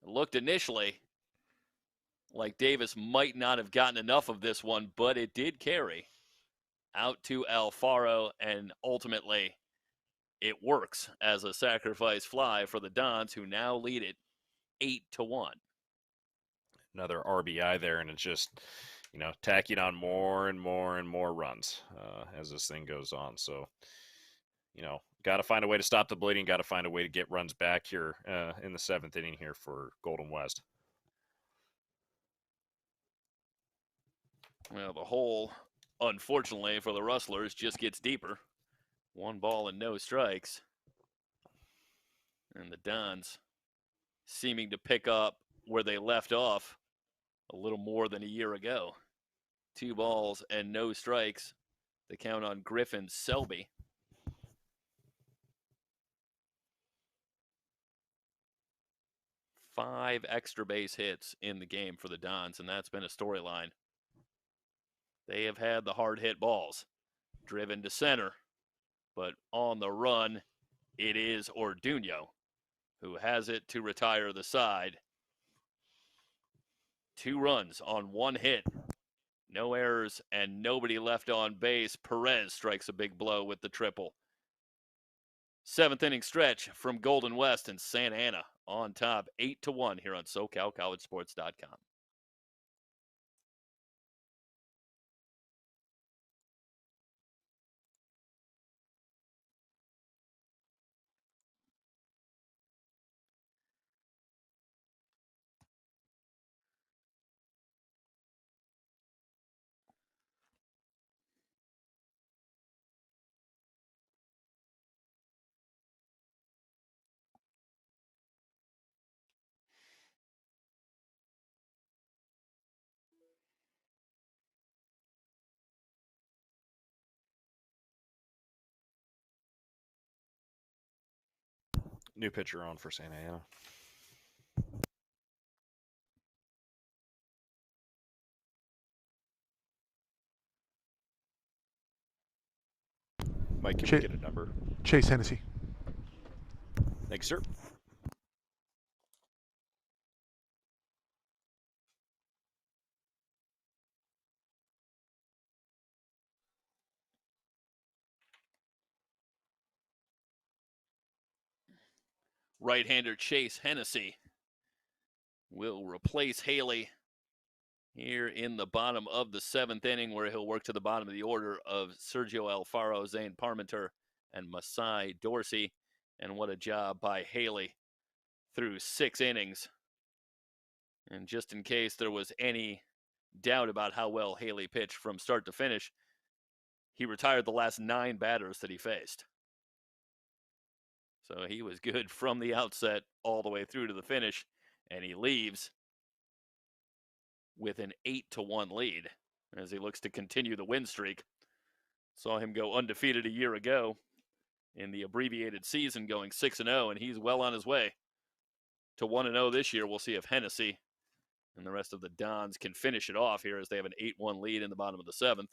It looked initially like Davis might not have gotten enough of this one, but it did carry out to Alfaro, and ultimately it works as a sacrifice fly for the Dons, who now lead it 8-1. Another RBI there, and it's just, tacking on more and more and more runs as this thing goes on. So, got to find a way to stop the bleeding, got to find a way to get runs back here in the 7th inning here for Golden West. Well, the hole, unfortunately for the Rustlers, just gets deeper. 1 ball and no strikes. And the Dons seeming to pick up where they left off a little more than a year ago. 2 balls and no strikes. The count on Griffin Selby. Five extra base hits in the game for the Dons, and that's been a storyline. They have had the hard hit balls driven to center, but on the run, it is Orduño who has it to retire the side. 2 runs on 1 hit. No errors and nobody left on base. Perez strikes a big blow with the triple. 7th inning stretch from Golden West and Santa Ana on top, 8-1 here on SoCalCollegeSports.com. new pitcher on for Santa Ana. Mike, can we get a number? Chase Hennessy. Thanks, sir. Right-hander Chase Hennessy will replace Haley here in the bottom of the 7th inning, where he'll work to the bottom of the order of Sergio Alfaro, Zane Parmenter, and Masai Dorsey. And what a job by Haley through 6 innings. And just in case there was any doubt about how well Haley pitched from start to finish, he retired the last 9 batters that he faced. So he was good from the outset all the way through to the finish, and he leaves with an 8-1 lead as he looks to continue the win streak. Saw him go undefeated a year ago in the abbreviated season, going 6-0, and he's well on his way to 1-0 this year. We'll see if Hennessy and the rest of the Dons can finish it off here as they have an 8-1 lead in the bottom of the 7th.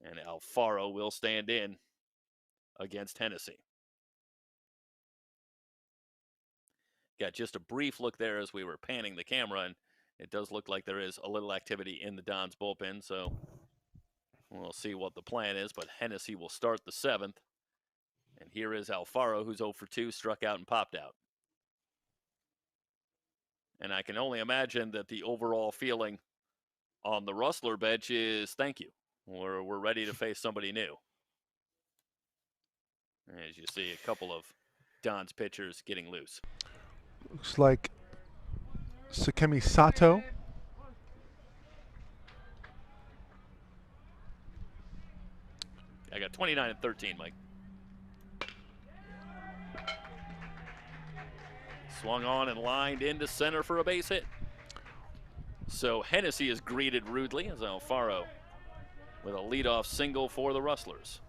And Alfaro will stand in against Hennessy. Got just a brief look there as we were panning the camera, and it does look like there is a little activity in the Dons bullpen, so we'll see what the plan is. But Hennessy will start the 7th. And here is Alfaro, who's 0 for 2, struck out and popped out. And I can only imagine that the overall feeling on the Rustler bench is thank you. We're ready to face somebody new. As you see, a couple of Dons pitchers getting loose. Looks like Sakemi Sato. I got 29 and 13, Mike. Swung on and lined into center for a base hit. So Hennessy is greeted rudely as Alfaro with a leadoff single for the Rustlers.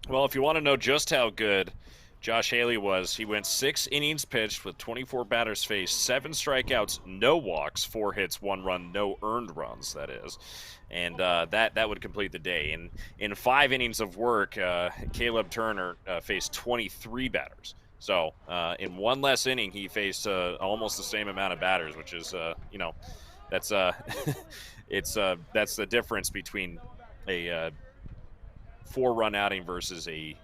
Well, if you want to know just how good Josh Haley was, he went 6 innings pitched with 24 batters faced, 7 strikeouts, no walks, 4 hits, 1 run, no earned runs, that is. And that would complete the day. And in 5 innings of work, Caleb Turner faced 23 batters. So in 1 less inning, he faced almost the same amount of batters, which is, that's that's the difference between a 4-run outing versus a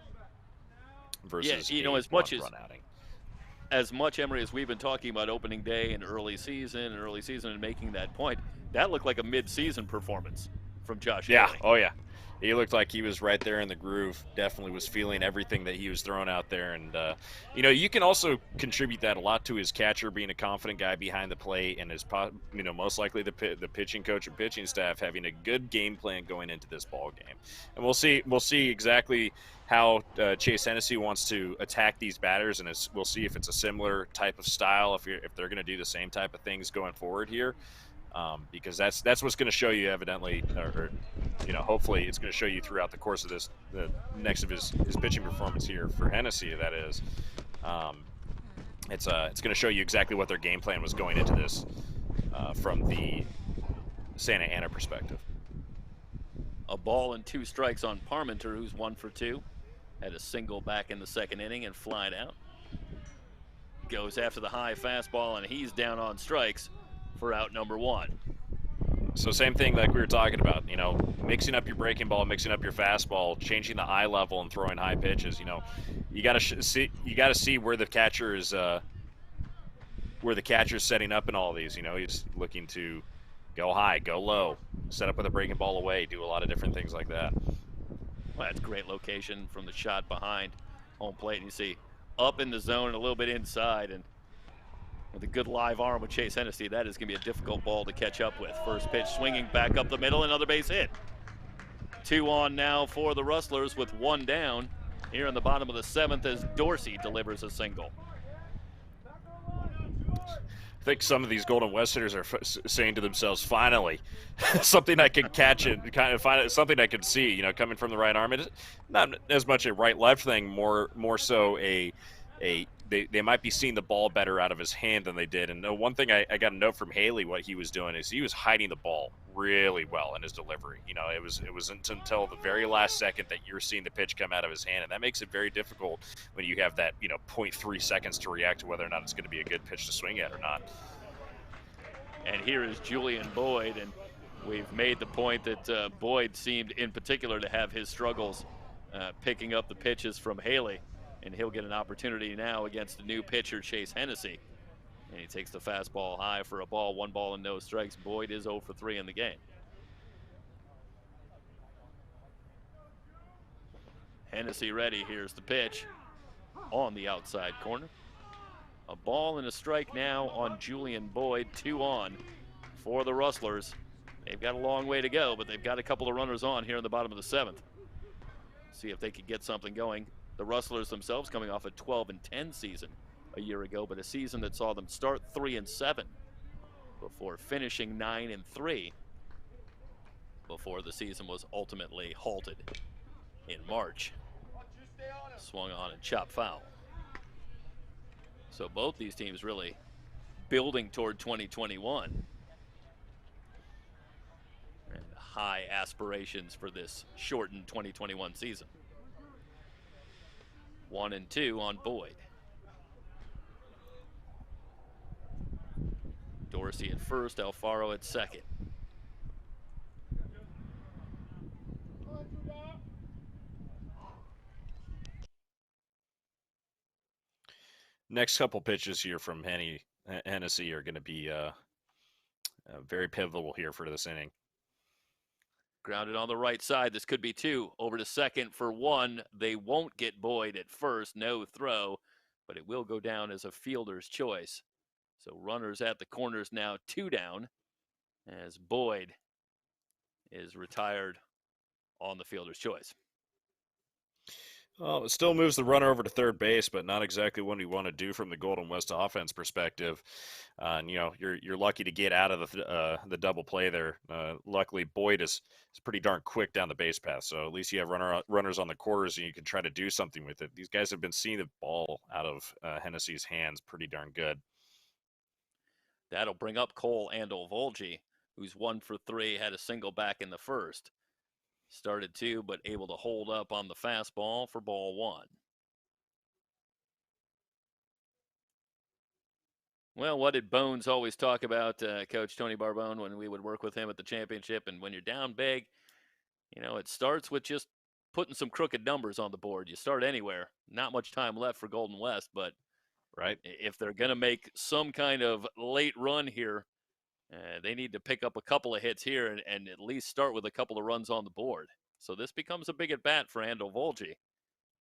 as much Emery as we've been talking about opening day and early season and making that point, that looked like a mid-season performance from Josh Haley. Oh yeah, he looked like he was right there in the groove. Definitely was feeling everything that he was throwing out there. And you can also contribute that a lot to his catcher being a confident guy behind the plate, and his most likely the pitching coach and pitching staff having a good game plan going into this ball game. And we'll see exactly how Chase Hennessy wants to attack these batters, and we'll see if it's a similar type of style, if they're going to do the same type of things going forward here. Because that's what's going to show you, evidently, or hopefully it's going to show you throughout the course of the next of his pitching performance here for Hennessy. That is, it's going to show you exactly what their game plan was going into this from the Santa Ana perspective. A ball and 2 strikes on Parmenter, who's 1 for 2. Had a single back in the 2nd inning and flied out. Goes after the high fastball, and he's down on strikes for out number 1. So same thing like we were talking about, mixing up your breaking ball, mixing up your fastball, changing the eye level and throwing high pitches. You got to see where the catcher is setting up in all these. He's looking to go high, go low, set up with a breaking ball away, do a lot of different things like that. Well, that's great location from the shot behind home plate. And you see up in the zone and a little bit inside, and with a good live arm with Chase Hennessy, that is going to be a difficult ball to catch up with. First pitch swinging back up the middle, another base hit. 2 on now for the Rustlers with 1 down here in the bottom of the 7th as Dorsey delivers a single. think some of these Golden West hitters are saying to themselves, "Finally, something I can catch it, kind of find something I can see." You know, coming from the right arm. It's not as much a right-left thing, more so they might be seeing the ball better out of his hand than they did. And one thing I got a note from Haley, what he was doing is he was hiding the ball really well in his delivery. You know, it was until the very last second that you're seeing the pitch come out of his hand, and that makes it very difficult when you have that 0.3 seconds to react to whether or not it's going to be a good pitch to swing at or not. And here is Julian Boyd, and we've made the point that Boyd seemed in particular to have his struggles picking up the pitches from Haley. And he'll get an opportunity now against the new pitcher, Chase Hennessy. And he takes the fastball high for a ball, 1 ball and no strikes. Boyd is 0 for 3 in the game. Hennessy ready. Here's the pitch on the outside corner. A ball and a strike now on Julian Boyd. 2 on for the Rustlers. They've got a long way to go, but they've got a couple of runners on here in the bottom of the 7th. See if they can get something going. The Rustlers themselves coming off a 12-10 season a year ago, but a season that saw them start 3-7 before finishing 9-3 before the season was ultimately halted in March. Swung on and chopped foul. So both these teams really building toward 2021. And high aspirations for this shortened 2021 season. 1-2 on Boyd. Dorsey at first, Alfaro at second. Next couple pitches here from Hennessy are going to be very pivotal here for this inning. Grounded on the right side. This could be 2. Over to second for 1. They won't get Boyd at first. No throw, but it will go down as a fielder's choice. So runners at the corners now, 2 down, as Boyd is retired on the fielder's choice. Well, it still moves the runner over to third base, but not exactly what you want to do from the Golden West offense perspective. And you're lucky to get out of the double play there. Luckily, Boyd is pretty darn quick down the base path, so at least you have runners on the corners and you can try to do something with it. These guys have been seeing the ball out of Hennessy's hands pretty darn good. That'll bring up Cole Andel-Volge, who's 1 for 3, had a single back in the first. Started 2, but able to hold up on the fastball for ball 1. Well, what did Bones always talk about, Coach Tony Barbone, when we would work with him at the championship? And when you're down big, it starts with just putting some crooked numbers on the board. You start anywhere. Not much time left for Golden West, but right, if they're going to make some kind of late run here, they need to pick up a couple of hits here and at least start with a couple of runs on the board. So this becomes a big at-bat for Andel-Volge.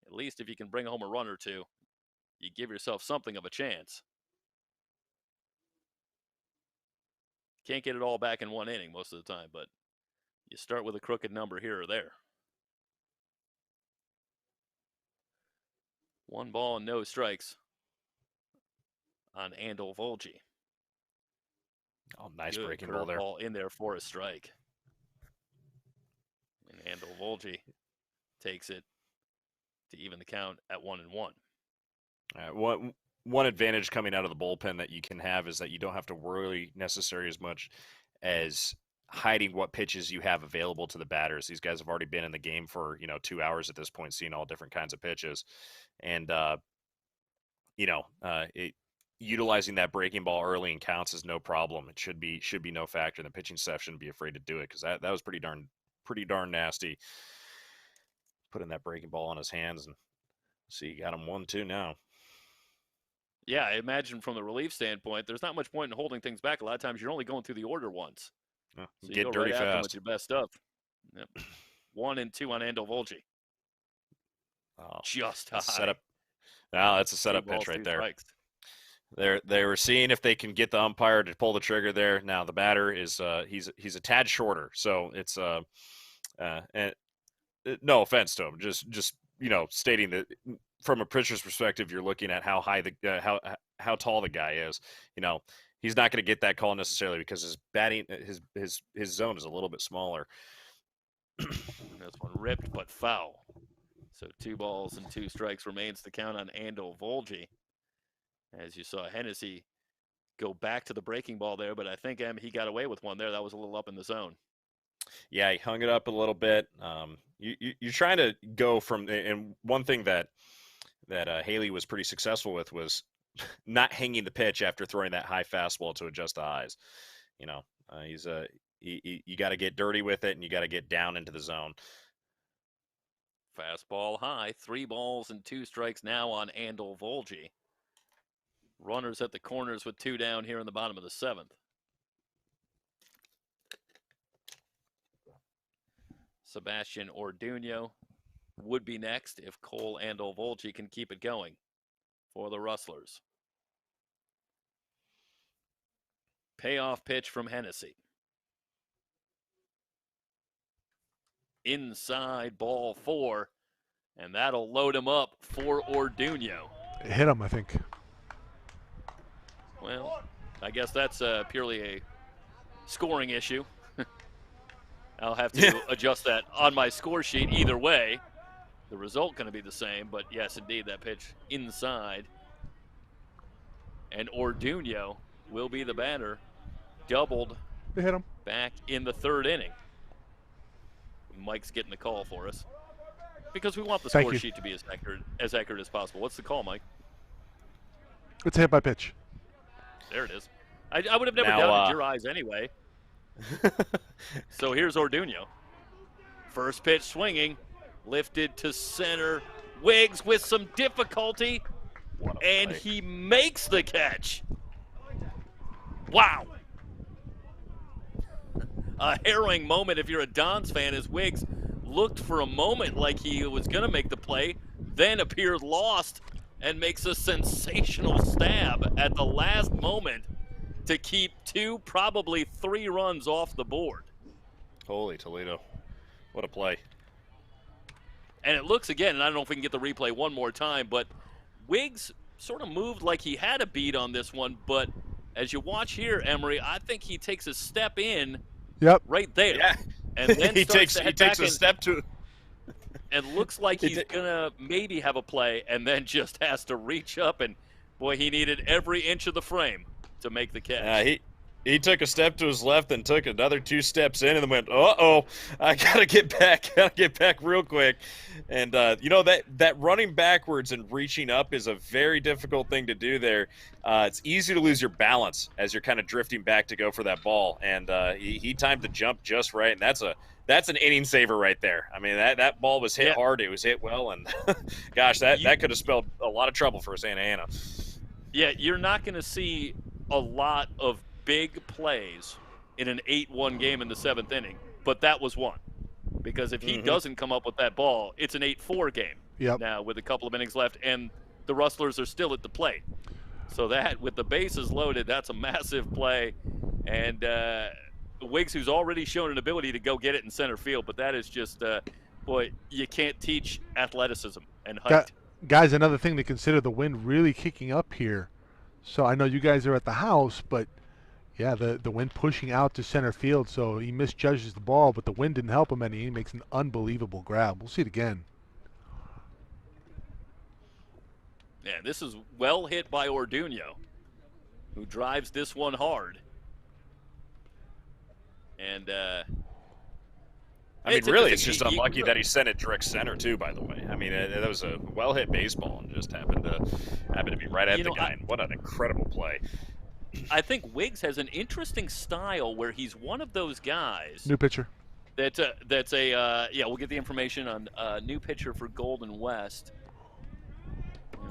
At least if you can bring home a run or 2, you give yourself something of a chance. Can't get it all back in 1 inning most of the time, but you start with a crooked number here or there. 1 ball and no strikes on Andel-Volge. Oh, nice Good breaking ball there. Ball in there for a strike. And Andel-Volge takes it to even the count at 1-1. One advantage coming out of the bullpen that you can have is that you don't have to worry necessarily as much as hiding what pitches you have available to the batters. These guys have already been in the game for 2 hours at this point, seeing all different kinds of pitches, and utilizing that breaking ball early in counts is no problem. It should be no factor. The pitching staff shouldn't be afraid to do it because that was pretty darn nasty. Putting that breaking ball on his hands, and see, you got him 1-2 now. Yeah, I imagine from the relief standpoint, there's not much point in holding things back. A lot of times you're only going through the order once. Yeah, So get dirty right fast with your best stuff. Yep. 1-2 on Andel-Volge. Oh, Just high. Setup. Now that's a setup pitch right there. Strikes. They were seeing if they can get the umpire to pull the trigger there. Now the batter is he's a tad shorter, so it's and no offense to him, just stating that from a pitcher's perspective, you're looking at how high how tall the guy is. he's not going to get that call necessarily because his batting, his zone is a little bit smaller. This one ripped but foul. So 2 balls and 2 strikes remains to count on Andel Volge. As you saw Hennessy go back to the breaking ball there, but I think he got away with one there. That was a little up in the zone. Yeah, he hung it up a little bit. You're trying to go from, and one thing that Haley was pretty successful with was not hanging the pitch after throwing that high fastball to adjust the eyes. You know, you got to get dirty with it, and you got to get down into the zone. Fastball high, 3 balls and 2 strikes now on Andel Volge. Runners at the corners with 2 down here in the bottom of the 7th. Sebastian Orduño would be next if Cole Andel Volge can keep it going for the Rustlers. Payoff pitch from Hennessy. Inside, ball 4, and that'll load him up for Orduño. It hit him, I think. Well, I guess that's purely a scoring issue. I'll have to adjust that on my score sheet either way. The result going to be the same, but yes, indeed, that pitch inside. And Orduño will be the batter. Doubled. They hit him. Back in the 3rd inning. Mike's getting the call for us because we want the score sheet to be as accurate as possible. What's the call, Mike? It's a hit by pitch. There it is. I would have never doubted your eyes anyway. So here's Orduño. First pitch swinging, lifted to center. Wiggs with some difficulty, and he makes the catch. Wow. A harrowing moment if you're a Dons fan, as Wiggs looked for a moment like he was going to make the play, then appeared lost and makes a sensational stab at the last moment to keep 2, probably 3 runs off the board. Holy Toledo. What a play. And it looks again, and I don't know if we can get the replay one more time, but Wiggs sort of moved like he had a beat on this one, but as you watch here, Emery, I think he takes a step in right there. Yeah. And then he takes a step to and looks like he's gonna maybe have a play, and then just has to reach up, and boy, he needed every inch of the frame to make the catch. He took a step to his left and took another 2 steps in and then went, uh-oh, I got to get back real quick. And, you know, that running backwards and reaching up is a very difficult thing to do there. It's easy to lose your balance as you're kind of drifting back to go for that ball. And he timed the jump just right, and that's an inning saver right there. I mean, that ball was hit hard. It was hit well, and gosh, that could have spelled a lot of trouble for Santa Ana. Yeah, you're not going to see a lot of big plays in an 8-1 game in the 7th inning, but that was one. Because if he doesn't come up with that ball, it's an 8-4 game now with a couple of innings left, and the Rustlers are still at the plate. So that, with the bases loaded, that's a massive play. And Wiggs, who's already shown an ability to go get it in center field, but that is just, boy, you can't teach athleticism and height. Guys, another thing to consider, the wind really kicking up here. So I know you guys are at the house, but yeah, the wind pushing out to center field, so he misjudges the ball, but the wind didn't help him any. He makes an unbelievable grab. We'll see it again. Yeah, this is well hit by Orduño, who drives this one hard. And I mean, really, it's just unlucky that he sent it direct center too. By the way, I mean, that was a well-hit baseball and just happened to be right at the guy. And what an incredible play! I think Wiggs has an interesting style where he's one of those guys. New pitcher. That's a we'll get the information on new pitcher for Golden West.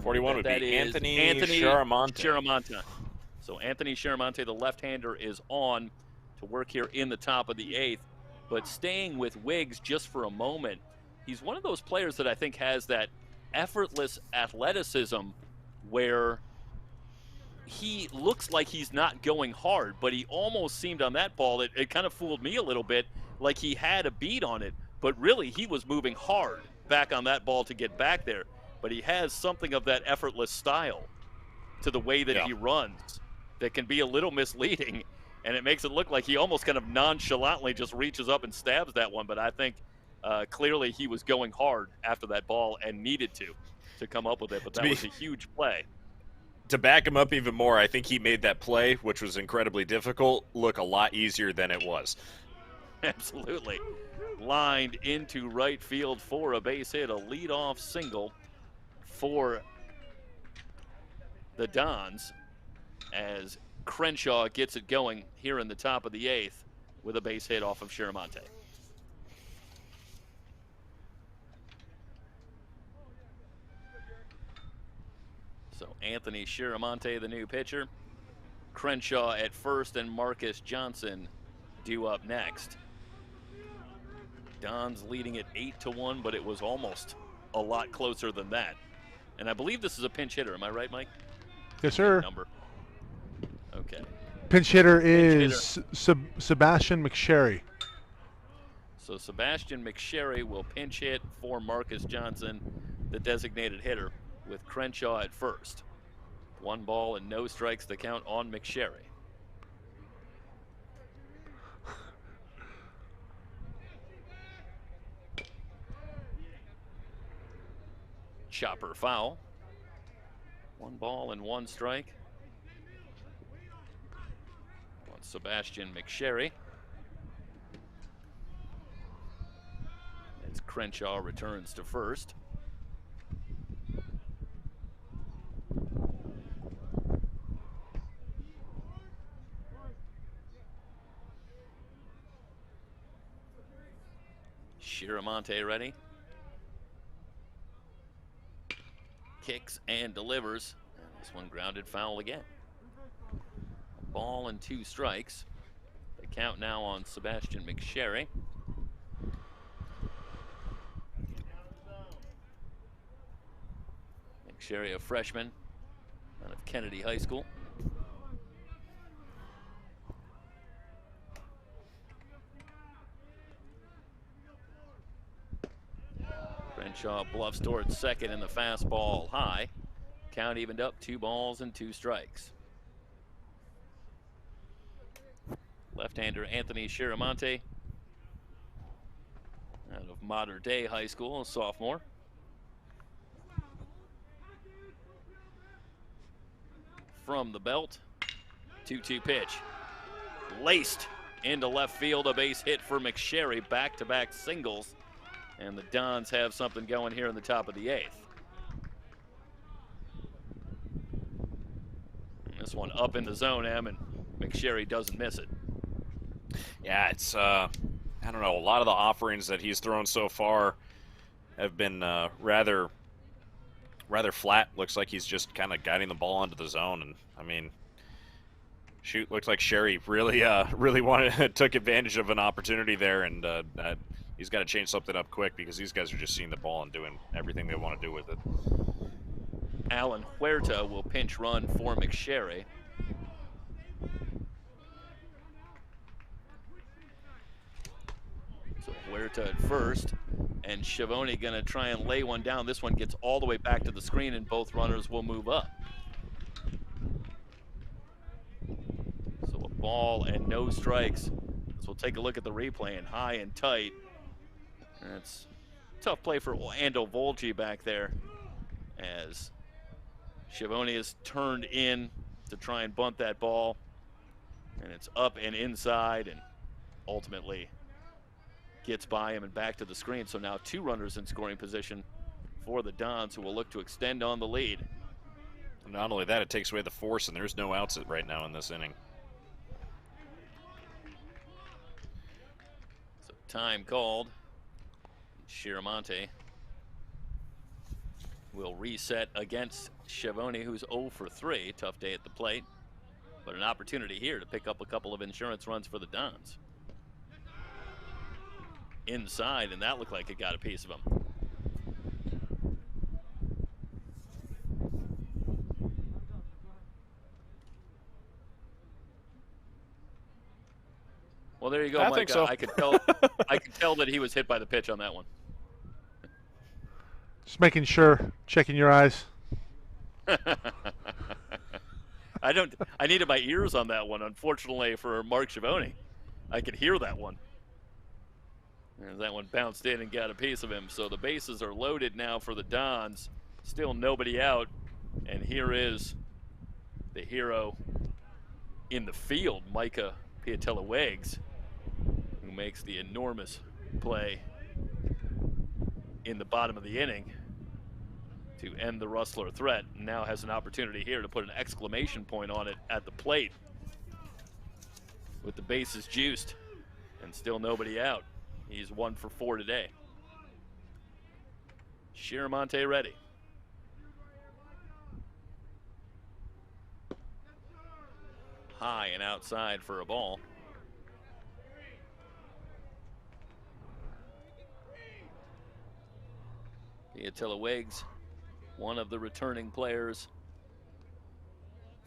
41 would be Anthony Charamonte. So Anthony Charamonte, the left-hander, is on to work here in the top of the 8th. But staying with Wiggs just for a moment, he's one of those players that I think has that effortless athleticism where he looks like he's not going hard, but he almost seemed on that ball, it kind of fooled me a little bit, like he had a beat on it, but really he was moving hard back on that ball to get back there. But he has something of that effortless style to the way that he runs. that can be a little misleading, and it makes it look like he almost kind of nonchalantly just reaches up and stabs that one. But I think clearly he was going hard after that ball and needed to come up with it. But that was a huge play. To back him up even more, I think he made that play, which was incredibly difficult, look a lot easier than it was. Absolutely. Lined into right field for a base hit, a leadoff single for the Dons as Crenshaw gets it going here in the top of the 8th with a base hit off of Shiramonte. So Anthony Shiramonte, the new pitcher. Crenshaw at first and Marcus Johnson due up next. Don's leading it 8-1, but it was almost a lot closer than that. And I believe this is a pinch hitter. Am I right, Mike? Yes, sir. Number. Okay. Pinch hitter is Sebastian McSherry. So Sebastian McSherry will pinch hit for Marcus Johnson, the designated hitter, with Crenshaw at first. 1 ball and no strikes to count on McSherry. Chopper foul. 1 ball and 1 strike. On Sebastian McSherry. As Crenshaw returns to first. Shiramonte ready. Kicks and delivers. And this one grounded foul again. 1 ball and 2 strikes. The count now on Sebastian McSherry. McSherry, a freshman out of Kennedy High School. Crenshaw bluffs towards second and the fastball high. Count evened up, 2 balls and 2 strikes. Left-hander Anthony Shiramonte out of Mater Dei High School, a sophomore. From the belt, 2-2 pitch. Laced into left field, a base hit for McSherry, back-to-back singles. And the Dons have something going here in the top of the 8th. And this one up in the zone, and McSherry doesn't miss it. Yeah, it's, I don't know, a lot of the offerings that he's thrown so far have been rather flat. Looks like he's just kind of guiding the ball onto the zone. And, I mean, shoot, looks like Sherry really took advantage of an opportunity there, and he's got to change something up quick because these guys are just seeing the ball and doing everything they want to do with it. Alan Huerta will pinch run for McSherry. So Huerta at first, and Schiavone gonna try and lay one down. This one gets all the way back to the screen, and both runners will move up. So a ball and no strikes. So we'll take a look at the replay, and high and tight. That's a tough play for Ando Volgi back there, as Schiavone is turned in to try and bunt that ball, and it's up and inside, and ultimately gets by him and back to the screen. So now 2 runners in scoring position for the Dons, who will look to extend on the lead. And not only that, it takes away the force, and there's no outs right now in this inning. So time called. Shiramonte will reset against Schiavone, who's 0 for 3. Tough day at the plate, but an opportunity here to pick up a couple of insurance runs for the Dons. Inside, and that looked like it got a piece of him. Well, there you go, I Mike. think so. I could tell that he was hit by the pitch on that one. Just making sure, checking your eyes. I needed my ears on that one. Unfortunately for Mark Schiavone, I could hear that one. And that one bounced in and got a piece of him. So the bases are loaded now for the Dons. Still nobody out. And here is the hero in the field, Micah Piatella-Wiggs, who makes the enormous play in the bottom of the inning to end the Rustler threat. Now has an opportunity here to put an exclamation point on it at the plate with the bases juiced and still nobody out. He's 1 for 4 today. Shiramonte ready. High and outside for a ball. Piatella-Wiggs, one of the returning players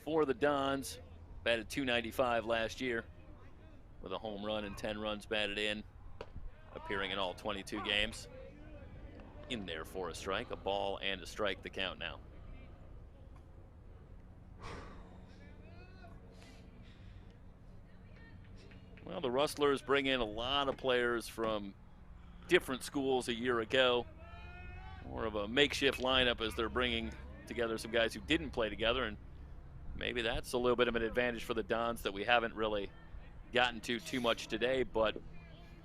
for the Dons. Batted .295 last year with a home run and 10 runs batted in, appearing in all 22 games. In there for a strike, a ball and a strike the count now. Well, the Rustlers bring in a lot of players from different schools a year ago. More of a makeshift lineup as they're bringing together some guys who didn't play together, and maybe that's a little bit of an advantage for the Dons that we haven't really gotten to too much today, but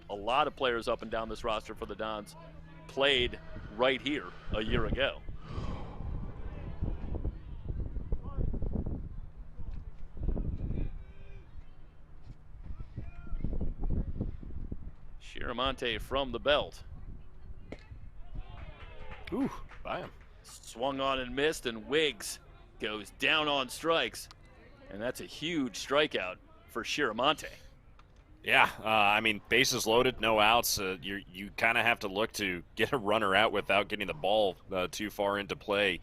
a lot of players up and down this roster for the Dons played right here a year ago. Shiramonte from the belt. Ooh, by him. Swung on and missed, and Wiggs goes down on strikes. And that's a huge strikeout for Shiramonte. Yeah, I mean, bases loaded, no outs. You kind of have to look to get a runner out without getting the ball too far into play.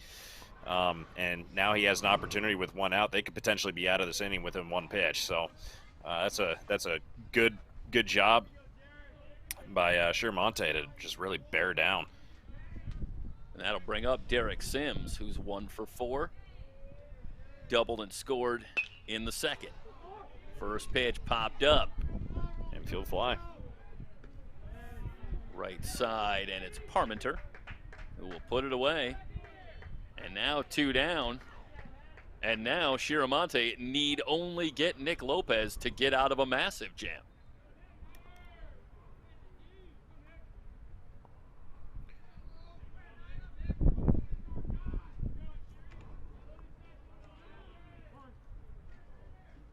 And now he has an opportunity with one out. They could potentially be out of this inning within one pitch. So that's a good job by Shiramonte to just really bear down. And that'll bring up Derek Sims, who's 1 for 4. Doubled and scored in the second. First pitch popped up. Infield fly. Right side, and it's Parmenter who will put it away. And now 2 down. And now Shiramonte need only get Nick Lopez to get out of a massive jam.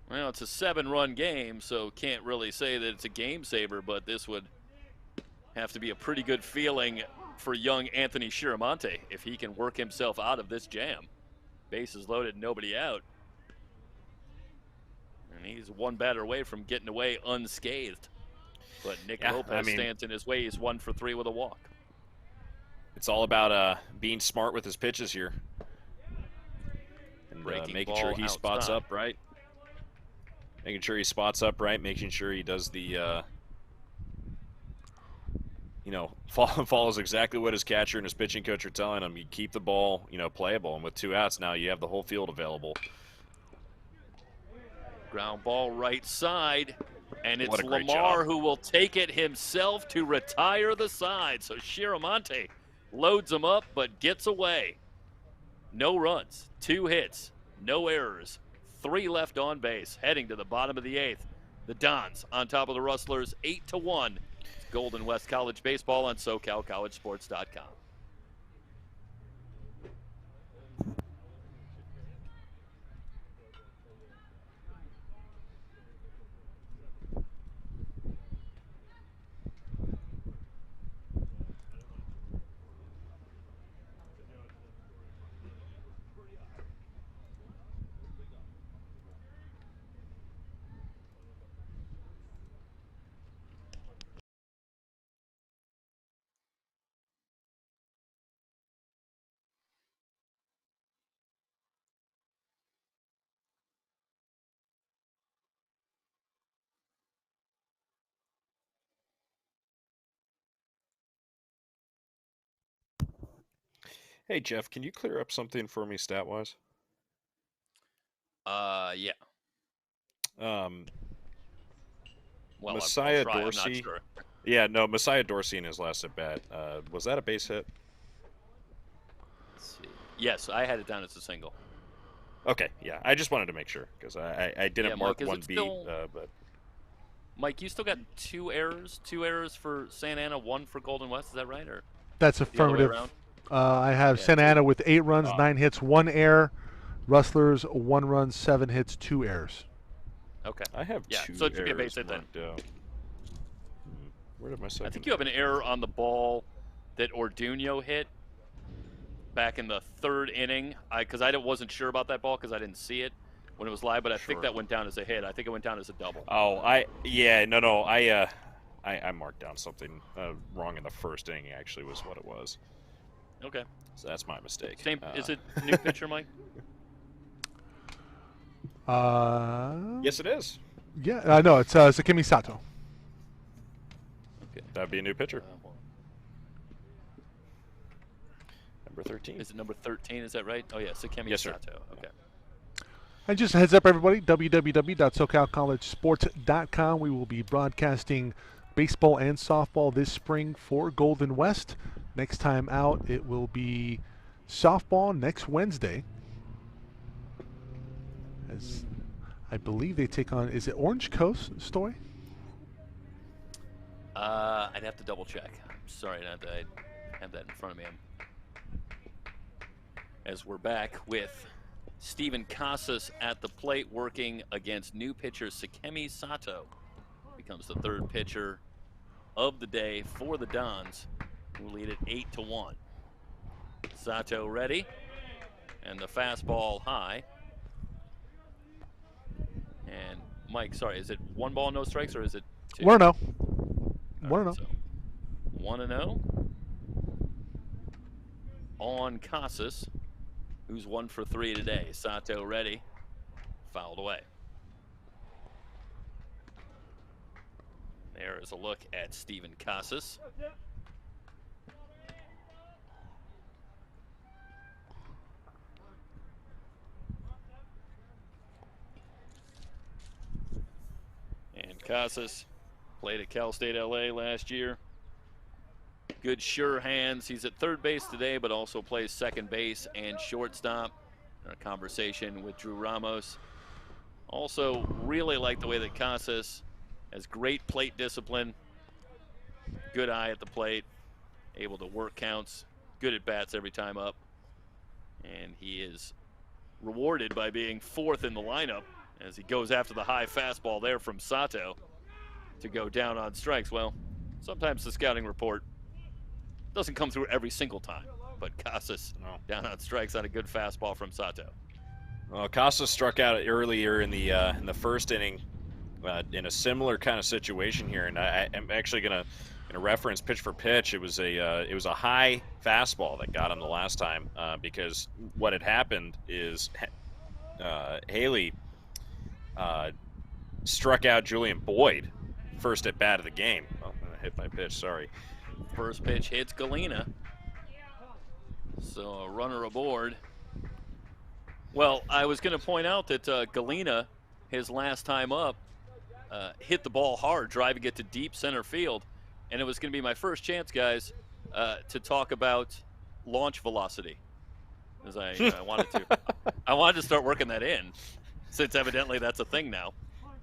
Well, it's a 7-run game, so can't really say that it's a game saver, but this would have to be a pretty good feeling for young Anthony Shiramonte if he can work himself out of this jam. Bases loaded, nobody out. And he's one batter away from getting away unscathed. But Nick Lopez stands in his way. He's 1 for 3 with a walk. It's all about being smart with his pitches here. And making sure he spots up right. Making sure he spots up right, making sure he does the, follows exactly what his catcher and his pitching coach are telling him. You keep the ball, playable. And with 2 outs now, you have the whole field available. Ground ball right side. And it's job. Lamar who will take it himself to retire the side. So Shiramonte loads him up but gets away. No runs, 2 hits, no errors. 3 left on base, heading to the bottom of the 8th. The Dons on top of the Rustlers, 8-1. Golden West College baseball on SoCalCollegeSports.com. Hey, Jeff, can you clear up something for me stat-wise? Yeah. Well, Messiah I'll try. Dorsey. I'm not sure. Yeah, no, Messiah Dorsey in his last at bat. Was that a base hit? Let's see. Yes, I had it down as a single. Okay, yeah. I just wanted to make sure because I didn't Yeah, mark Mike, is one it beat, still- but Mike, you still got 2 errors. 2 errors for Santa Ana, 1 for Golden West. Is that right? Or That's the other way affirmative. around? I have Yeah, Santa 2. Ana with 8 runs, Oh. 9 hits, 1 error. Rustlers 1 run, 7 hits, 2 errors. Okay. I have Yeah, 2 so it should be a errors base hit then. marked down. Where did my second? I think you have an error on the ball that Orduno hit back in the 3rd inning. Because I wasn't sure about that ball because I didn't see it when it was live, but I think Sure. that went down as a hit. I think it went down as a double. Oh, no, I marked down something wrong in the 1st inning. Actually, was what it was. Okay. So that's my mistake. Same. Is it new pitcher, Mike? Yes, it is. Yeah, no, it's Sakimi Sato. Okay. That'd be a new pitcher. Well, Number 13. is it number 13? Is that right? Oh yeah, Sakemi Yes, sir. Sato. Okay. And just a heads up, everybody, www.socalcollege.sports.com. We will be broadcasting baseball and softball this spring for Golden West. Next time out, it will be softball next Wednesday. As I believe they take on, is it Orange Coast, Stoy? I'd have to double check. I'm sorry, not that I have that in front of me. As we're back with Steven Casas at the plate working against new pitcher Sakemi Sato. Becomes the 3rd pitcher of the day for the Dons, who lead it 8-1. Sato ready, and the fastball high. And Mike, sorry, is it 1 ball, no strikes, or is it 2? 1-0. All 1-0. right, so 1-0 on Casas, who's 1 for 3 today. Sato ready, fouled away. There is a look at Steven Casas. And Casas played at Cal State LA last year. Good sure hands. He's at 3rd base today, but also plays 2nd base and shortstop. In a conversation with Drew Ramos. Also, really like the way that Casas has great plate discipline, good eye at the plate, able to work counts, good at bats every time up. And he is rewarded by being 4th in the lineup as he goes after the high fastball there from Sato to go down on strikes. Well, sometimes the scouting report doesn't come through every single time, but Casas down on strikes on a good fastball from Sato. Well, Casas struck out earlier in the 1st inning in a similar kind of situation here, and I'm actually gonna reference pitch for pitch. It was a high fastball that got him the last time because what had happened is Haley struck out Julian Boyd first at bat of the game. Oh, hit my pitch. Sorry. First pitch hits Galena. So a runner aboard. Well, I was going to point out that Galena, his last time up, hit the ball hard, driving it to deep center field. And it was going to be my first chance, guys, to talk about launch velocity. As I wanted to start working that in, since evidently that's a thing now.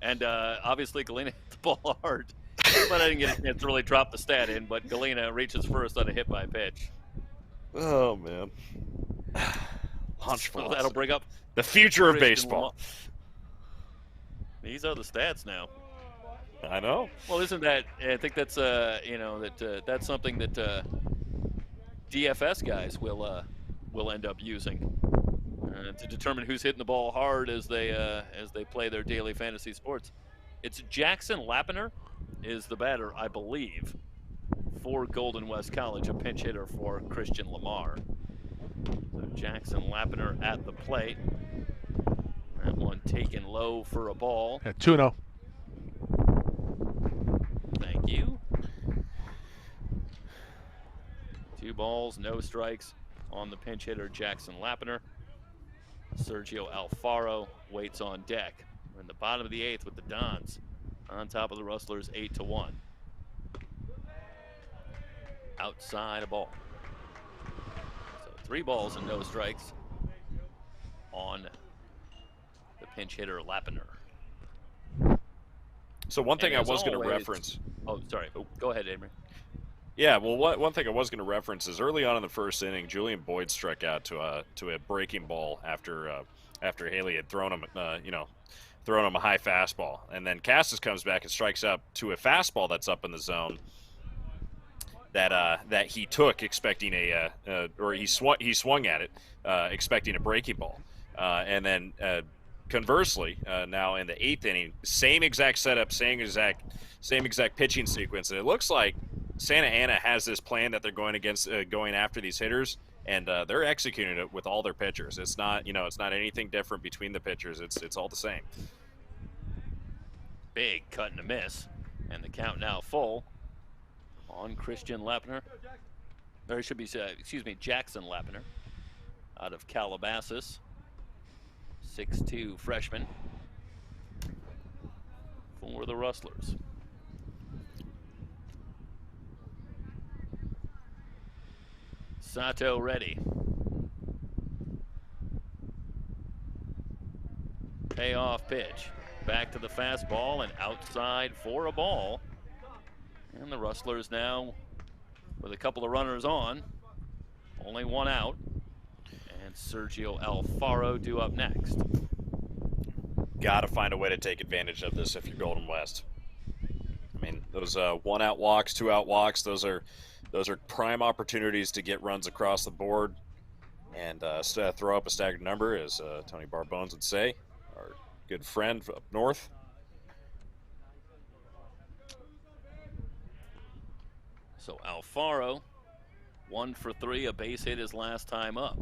And obviously Galena hit the ball hard. But I didn't get a chance to really drop the stat in, but Galena reaches first on a hit by pitch. Oh, man. Launch So velocity. that'll bring up The future of Christian baseball. Lamar. These are the stats now. I know. Well, isn't that? I think that's that's something that DFS guys will end up using to determine who's hitting the ball hard as they play their daily fantasy sports. It's Jackson Lappiner is the batter, I believe, for Golden West College, a pinch hitter for Christian Lamar. So Jackson Lappiner at the plate. That one taken low for a ball. Yeah, 2-0. Thank you. 2 balls, no strikes on the pinch hitter Jackson Lappiner. Sergio Alfaro waits on deck. We're in the bottom of the 8th with the Dons on top of the Rustlers 8-1. Outside a ball. So 3 balls and no strikes on the pinch hitter Lappiner. So one thing I as was going to always- reference. Oh, sorry. Go ahead, Amory. Yeah, well, one thing I was going to reference is early on in the first inning, Julian Boyd struck out to a breaking ball after Haley had thrown him, thrown him a high fastball, and then Casas comes back and strikes out to a fastball that's up in the zone that he took expecting he swung at it expecting a breaking ball, and then conversely, now in the 8th inning, same exact setup, same exact pitching sequence, and it looks like Santa Ana has this plan that they're going after these hitters, and they're executing it with all their pitchers. It's not anything different between the pitchers. It's all the same. Big cut and a miss, and the count now full on Christian Lappiner. Or it should be, Jackson Lappiner out of Calabasas. 6'2" freshman for the Rustlers. Sato ready. Payoff pitch. Back to the fastball and outside for a ball. And the Rustlers now with a couple of runners on. Only 1 out. And Sergio Alfaro due up next. Got to find a way to take advantage of this if you're Golden West. I mean, those 1-out walks, 2-out walks, those are prime opportunities to get runs across the board and throw up a staggered number, as Tony Barbones would say, our good friend up north. So Alfaro, 1 for 3, a base hit his last time up.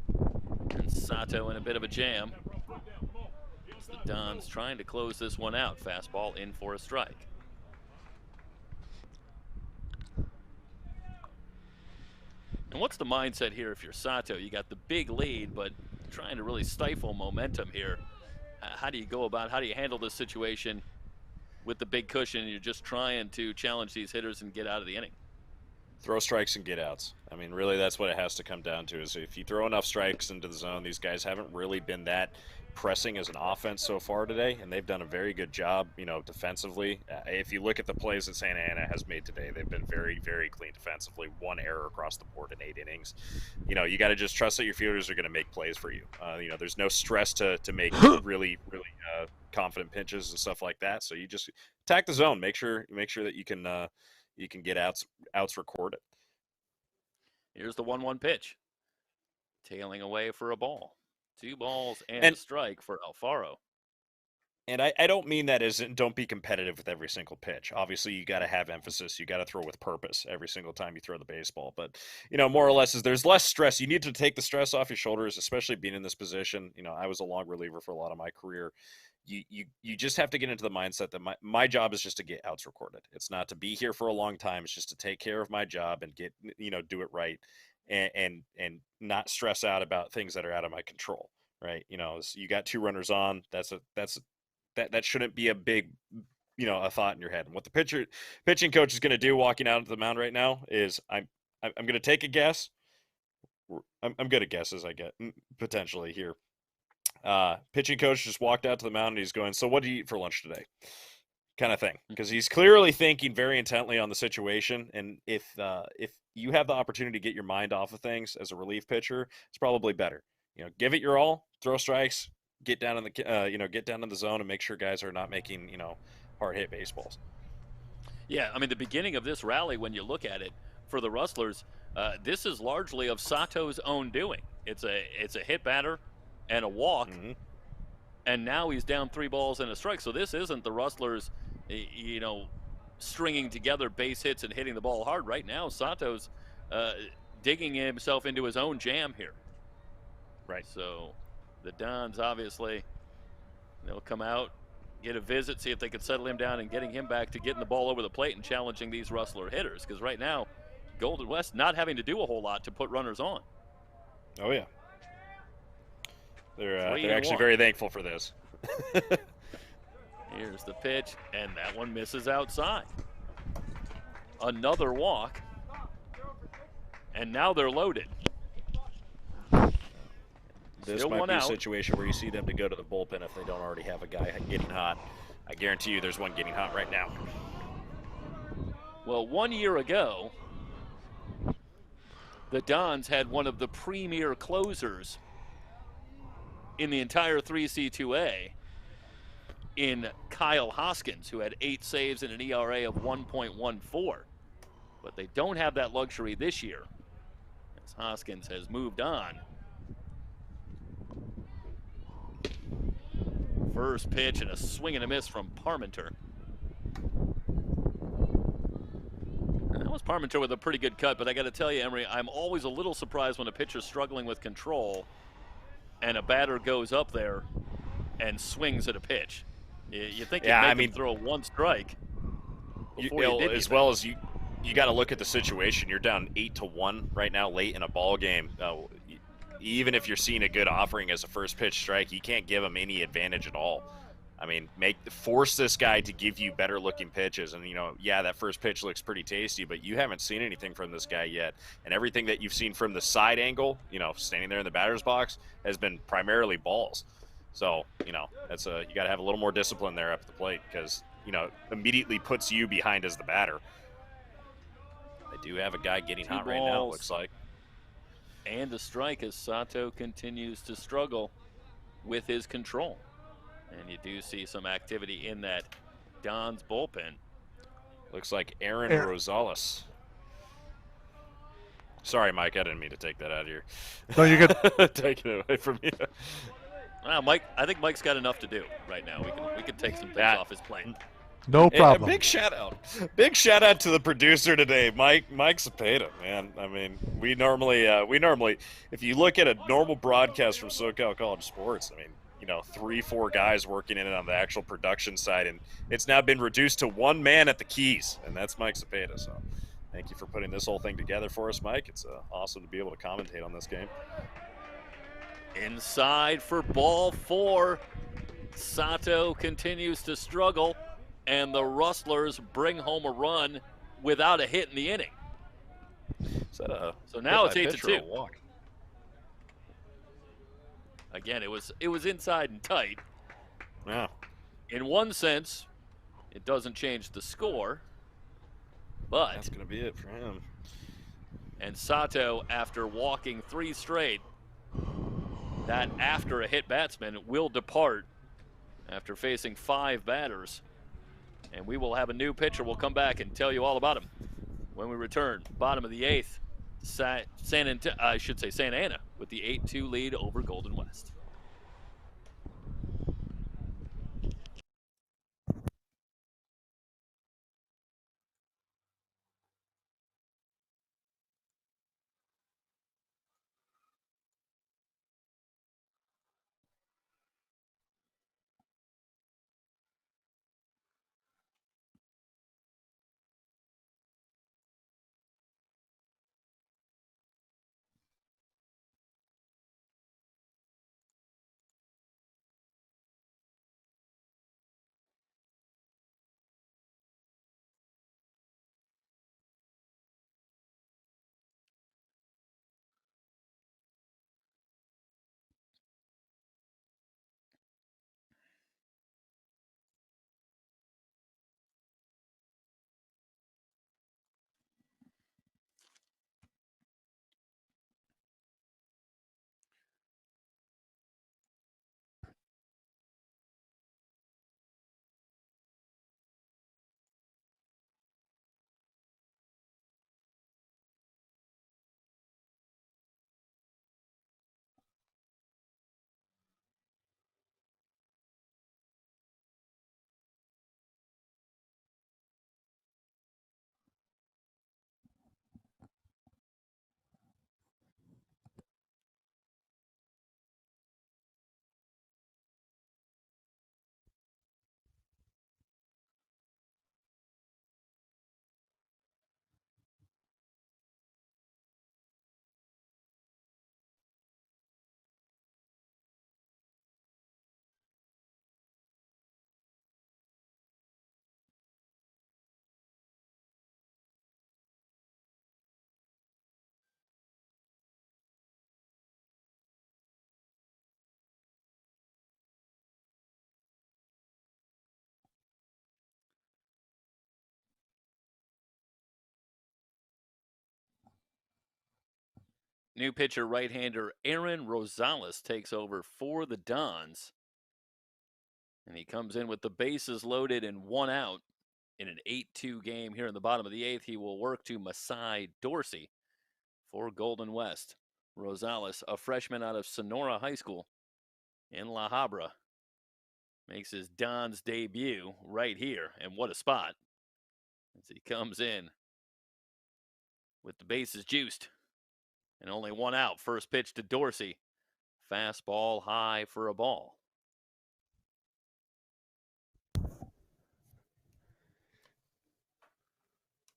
And Sato in a bit of a jam. As the Dons trying to close this one out. Fastball in for a strike. And what's the mindset here if you're Sato? You got the big lead, but trying to really stifle momentum here. How do you handle this situation with the big cushion? You're just trying to challenge these hitters and get out of the inning. Throw strikes and get outs. I mean, really, that's what it has to come down to, is if you throw enough strikes into the zone, these guys haven't really been that pressing as an offense so far today, and they've done a very good job, defensively. If you look at the plays that Santa Ana has made today, they've been very, very clean defensively. 1 error across the board in 8 innings. You got to just trust that your fielders are going to make plays for you. There's no stress to make really, really confident pitches and stuff like that. So you just attack the zone. Make sure that you can get outs recorded. Here's the 1-1 pitch. Tailing away for a ball. 2 balls and a strike for Alfaro. And I don't mean that as in don't be competitive with every single pitch. Obviously, you got to have emphasis. You got to throw with purpose every single time you throw the baseball. But, more or less, there's less stress. You need to take the stress off your shoulders, especially being in this position. I was a long reliever for a lot of my career. You just have to get into the mindset that my job is just to get outs recorded. It's not to be here for a long time. It's just to take care of my job and get, do it right and not stress out about things that are out of my control. Right. You got 2 runners on. That shouldn't be a big, a thought in your head. And what the pitching coach is going to do walking out of the mound right now is I'm going to take a guess. I'm good at guesses, I get potentially here. Pitching coach just walked out to the mound and he's going, "So what did you eat for lunch today?" Kind of thing. Because he's clearly thinking very intently on the situation. And if you have the opportunity to get your mind off of things as a relief pitcher, it's probably better. Give it your all, throw strikes, get down in the zone and make sure guys are not making, hard hit baseballs. Yeah, I mean, the beginning of this rally, when you look at it for the Rustlers, this is largely of Sato's own doing. It's a hit batter and a walk, and now he's down 3 balls and a strike. So this isn't the Rustlers, stringing together base hits and hitting the ball hard. Right now, Sato's digging himself into his own jam here. Right. So the Dons, obviously, they'll come out, get a visit, see if they can settle him down and getting him back to getting the ball over the plate and challenging these Rustler hitters. Because right now, Golden West not having to do a whole lot to put runners on. Oh, yeah. They're actually very thankful for this. Here's the pitch, and that one misses outside. Another walk, and now they're loaded. This Still might one be a out. situation where you see them to go to the bullpen if they don't already have a guy getting hot. I guarantee you there's one getting hot right now. Well, 1 year ago, the Dons had one of the premier closers in the entire 3C2A in Kyle Hoskins, who had 8 saves and an ERA of 1.14. But they don't have that luxury this year, as Hoskins has moved on. First pitch and a swing and a miss from Parmenter. That was Parmenter with a pretty good cut, but I got to tell you, Emery, I'm always a little surprised when a pitcher's struggling with control and a batter goes up there and swings at a pitch. You think you'd make him throw one strike before you did as well as you got to look at the situation. You're down 8-1 right now, late in a ball game. Even if you're seeing a good offering as a first pitch strike, you can't give him any advantage at all. I mean, force this guy to give you better looking pitches. And, yeah, that first pitch looks pretty tasty, but you haven't seen anything from this guy yet. And everything that you've seen from the side angle, standing there in the batter's box, has been primarily balls. So, that's you got to have a little more discipline there up at the plate because, immediately puts you behind as the batter. They do have a guy getting hot right now, it looks like. And a strike as Sato continues to struggle with his control. And you do see some activity in that Don's bullpen. Looks like Aaron Rosales. Sorry, Mike, I didn't mean to take that out of here. No, you're good. Taking it away from you. Mike, I think Mike's got enough to do right now. We can take some things off his plate. No problem. Big shout out to the producer today, Mike Cepeda, man. I mean, we normally, if you look at a normal broadcast from SoCal College Sports, I mean, 3-4 guys working in it on the actual production side, and it's now been reduced to one man at the keys, and that's Mike Cepeda. So, thank you for putting this whole thing together for us, Mike. It's awesome to be able to commentate on this game. Inside for ball 4. Sato continues to struggle, and the Rustlers bring home a run without a hit in the inning. So now it's 8-2. Again, it was inside and tight. Yeah. In one sense, it doesn't change the score, but that's going to be it for him. And Sato, after walking 3 straight, that after a hit batsman will depart after facing 5 batters. And we will have a new pitcher. We'll come back and tell you all about him when we return. Bottom of the 8th, Santa Ana with the 8-2 lead over Golden West. New pitcher, right-hander Aaron Rosales takes over for the Dons. And he comes in with the bases loaded and 1 out in an 8-2 game here in the bottom of the 8th. He will work to Masai Dorsey for Golden West. Rosales, a freshman out of Sonora High School in La Habra, makes his Dons debut right here. And what a spot as he comes in with the bases juiced. And only 1 out. First pitch to Dorsey. Fastball high for a ball.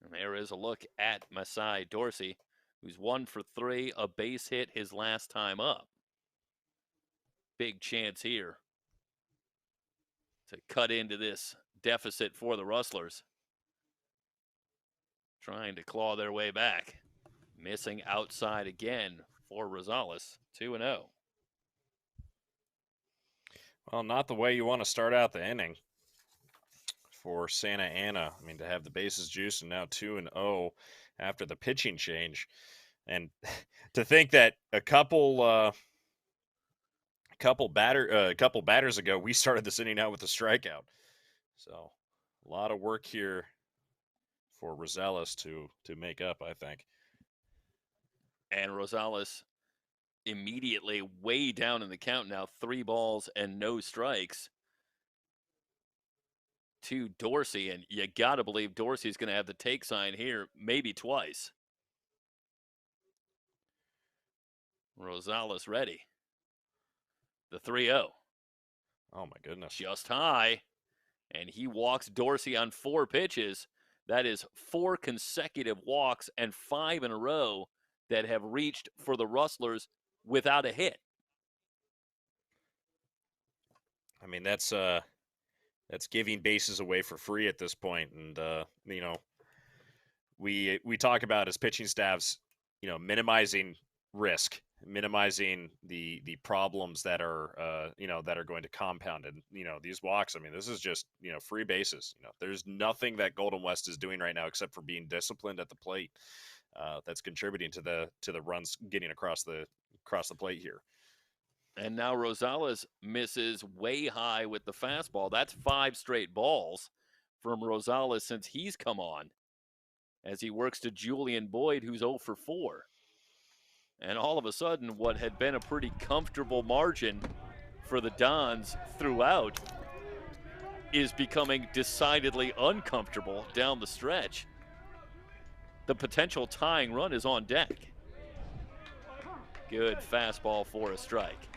And there is a look at Masai Dorsey, who's 1 for 3, a base hit his last time up. Big chance here to cut into this deficit for the Rustlers. Trying to claw their way back. Missing outside again for Rosales, 2-0. Well, not the way you want to start out the inning for Santa Ana. I mean, to have the bases juiced and now 2-0 after the pitching change. And to think that a couple batters ago, we started this inning out with a strikeout. So a lot of work here for Rosales to make up, I think. And Rosales immediately way down in the count now, 3 balls and no strikes to Dorsey. And you got to believe Dorsey's going to have the take sign here, maybe twice. Rosales ready. The 3-0. Oh, my goodness. Just high. And he walks Dorsey on 4 pitches. That is 4 consecutive walks and 5 in a row that have reached for the Rustlers without a hit. I mean, that's giving bases away for free at this point. And, you know, we talk about as pitching staffs, you know, minimizing risk, minimizing the problems that are, you know, that are going to compound. And, you know, these walks, I mean, this is just, you know, free bases. You know, there's nothing that Golden West is doing right now except for being disciplined at the plate. That's contributing to the runs getting across the plate here. And now Rosales misses way high with the fastball. That's 5 straight balls from Rosales since he's come on, as he works to Julian Boyd, who's 0 for 4. And all of a sudden, what had been a pretty comfortable margin for the Dons throughout is becoming decidedly uncomfortable down the stretch. The potential tying run is on deck. Good fastball for a strike.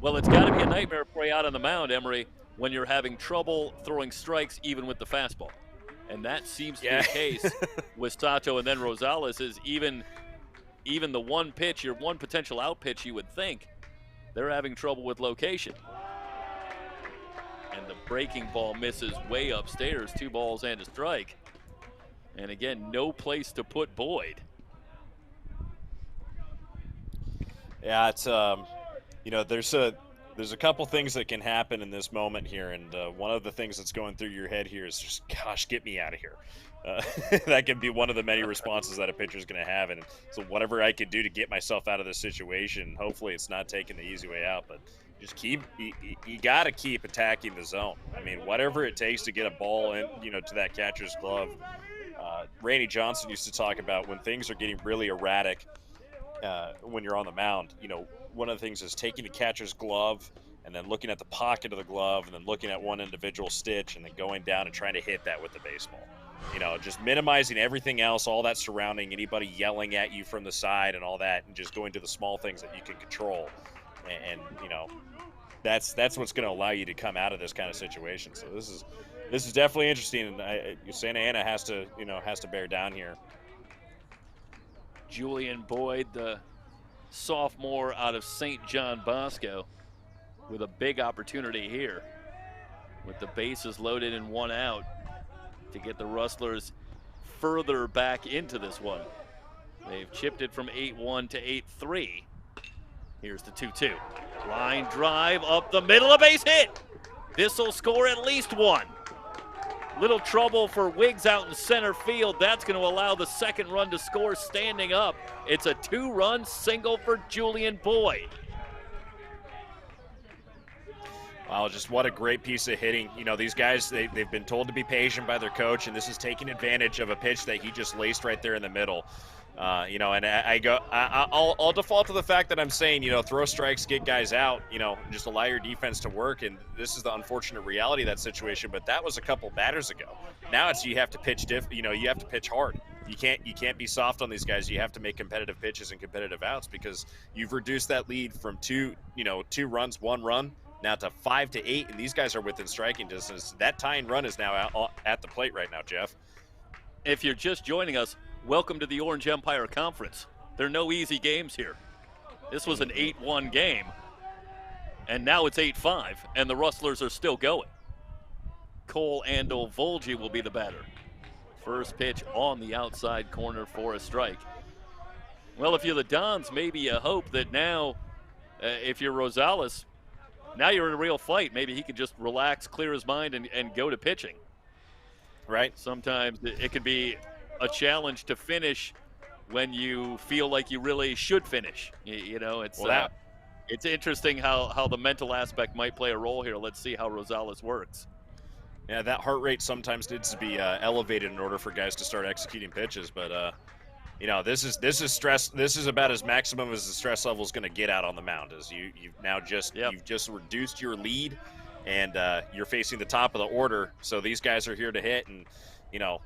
Well, it's got to be a nightmare for you out on the mound, Emery, when you're having trouble throwing strikes even with the fastball. And that seems to be the case with Sato and then Rosales. Is even the one pitch, your one potential out pitch, you would think they're having trouble with location. And the breaking ball misses way upstairs, 2 balls and a strike. And again, no place to put Boyd. Yeah, it's you know, there's a couple things that can happen in this moment here, and one of the things that's going through your head here is just, gosh, get me out of here. That can be one of the many responses that a pitcher's going to have, and so whatever I can do to get myself out of this situation, hopefully it's not taking the easy way out, but just you got to keep attacking the zone. I mean, whatever it takes to get a ball in, you know, to that catcher's glove. Randy Johnson used to talk about when things are getting really erratic when you're on the mound, you know, one of the things is taking the catcher's glove and then looking at the pocket of the glove and then looking at one individual stitch and then going down and trying to hit that with the baseball. You know, just minimizing everything else, all that surrounding, anybody yelling at you from the side and all that, and just going to the small things that you can control. And you know, that's what's going to allow you to come out of this kind of situation. So this is definitely interesting, and Santa Ana has to bear down here. Julian Boyd, the sophomore out of St. John Bosco, with a big opportunity here with the bases loaded and 1 out to get the Rustlers further back into this one. They've chipped it from 8-1 to 8-3. Here's the 2-2. Line drive up the middle, a base hit. This will score at least 1. Little trouble for Wiggs out in center field. That's going to allow the second run to score standing up. It's a 2-run single for Julian Boyd. Wow, just what a great piece of hitting. You know, these guys, they've been told to be patient by their coach, and this is taking advantage of a pitch that he just laced right there in the middle. You know, and I'll default to the fact that I'm saying, you know, throw strikes, get guys out, you know, just allow your defense to work. And this is the unfortunate reality of that situation. But that was a couple batters ago. Now it's you have to pitch you know, you have to pitch hard. You can't be soft on these guys. You have to make competitive pitches and competitive outs because you've reduced that lead from 2 runs, 1 run now to 5 to 8, and these guys are within striking distance. That tying run is now at the plate right now, Jeff. If you're just joining us, welcome to the Orange Empire Conference. There are no easy games here. This was an 8-1 game, and now it's 8-5, and the Rustlers are still going. Cole Andel-Volge will be the batter. First pitch on the outside corner for a strike. Well, if you're the Dons, maybe you hope that now, if you're Rosales, now you're in a real fight. Maybe he can just relax, clear his mind, and go to pitching. Right. Sometimes it can be a challenge to finish when you feel like you really should finish. You know, it's interesting how the mental aspect might play a role here. Let's see how Rosales works. Yeah, that heart rate sometimes needs to be elevated in order for guys to start executing pitches. But you know, this is stress. This is about as maximum as the stress level is going to get out on the mound. As you've now just you've just reduced your lead, and you're facing the top of the order. So these guys are here to hit, and you know,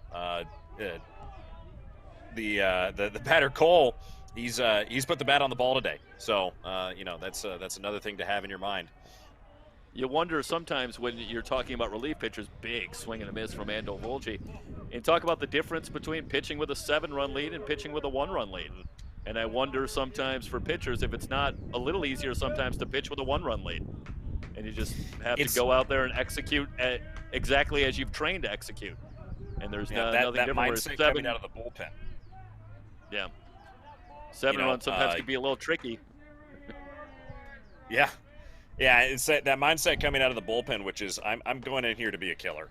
the batter Cole, he's put the bat on the ball today. So you know, that's another thing to have in your mind. You wonder sometimes when you're talking about relief pitchers, big swing and a miss from Andel-Volge, and talk about the difference between pitching with a 7-run lead and pitching with a 1-run lead. And I wonder sometimes for pitchers if it's not a little easier sometimes to pitch with a 1-run lead. And you just have to go out there and execute exactly as you've trained to execute. And there's nothing that different. mindset coming out of the bullpen. Yeah. 7 runs sometimes can be a little tricky. Yeah. Yeah, it's that mindset coming out of the bullpen, which is I'm going in here to be a killer,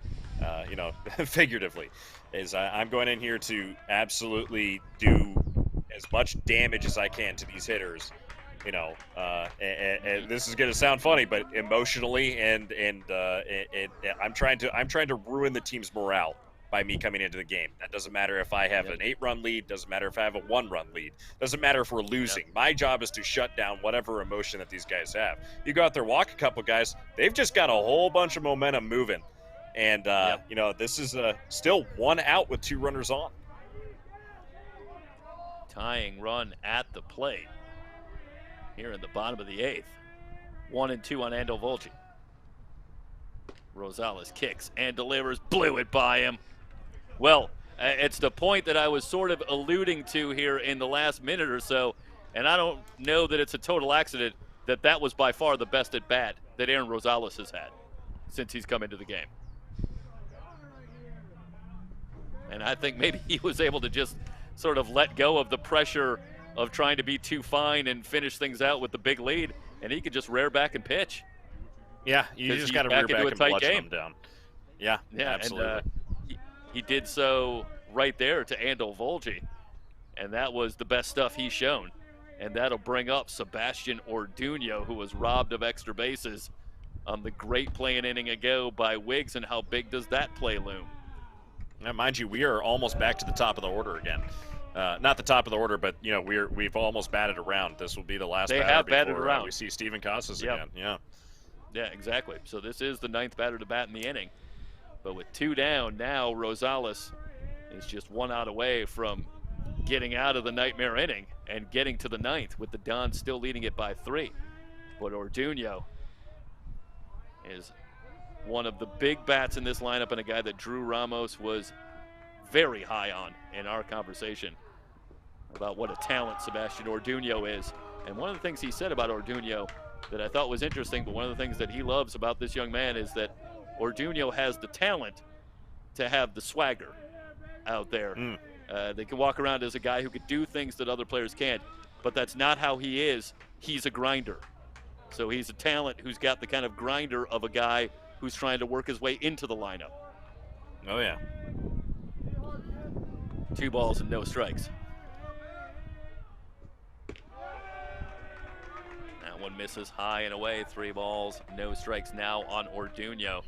you know, figuratively, is I'm going in here to absolutely do as much damage as I can to these hitters, you know, and this is going to sound funny, but emotionally and I'm trying to ruin the team's morale by me coming into the game. That doesn't matter if I have an 8-run lead, doesn't matter if I have a 1-run lead, doesn't matter if we're losing. My job is to shut down whatever emotion that these guys have. You go out there, walk a couple guys, they've just got a whole bunch of momentum moving. And, you know, this is still 1 out with 2 runners on. Tying run at the plate here in the bottom of the 8th. 1-2 on Andel-Volge. Rosales kicks and delivers, blew it by him. Well, it's the point that I was sort of alluding to here in the last minute or so, and I don't know that it's a total accident that was by far the best at bat that Aaron Rosales has had since he's come into the game. And I think maybe he was able to just sort of let go of the pressure of trying to be too fine and finish things out with the big lead, and he could just rear back and pitch. Yeah, you just got to rear back and bludgeon them down. Yeah, absolutely. And he did so right there to Andel-Volge, and that was the best stuff he's shown. And that'll bring up Sebastian Orduño, who was robbed of extra bases on the great play an inning ago by Wiggs, and how big does that play loom? Now, mind you, we are almost back to the top of the order again. Not the top of the order, but you know we've almost batted around. This will be the last. They batter have batted before, around. We see Steven Casas again. Yeah. Yeah, exactly. So this is the 9th batter to bat in the inning. But with 2 down, now Rosales is just 1 out away from getting out of the nightmare inning and getting to the 9th, with the Dons still leading it by 3. But Orduño is one of the big bats in this lineup, and a guy that Drew Ramos was very high on in our conversation about what a talent Sebastian Orduño is. And one of the things he said about Orduño that I thought was interesting, but one of the things that he loves about this young man is that Orduño has the talent to have the swagger out there. They can walk around as a guy who could do things that other players can't, but that's not how he is. He's a grinder. So he's a talent who's got the kind of grinder of a guy who's trying to work his way into the lineup. Oh, yeah. 2 balls and no strikes. That one misses high and away. 3 balls, no strikes now on Orduño.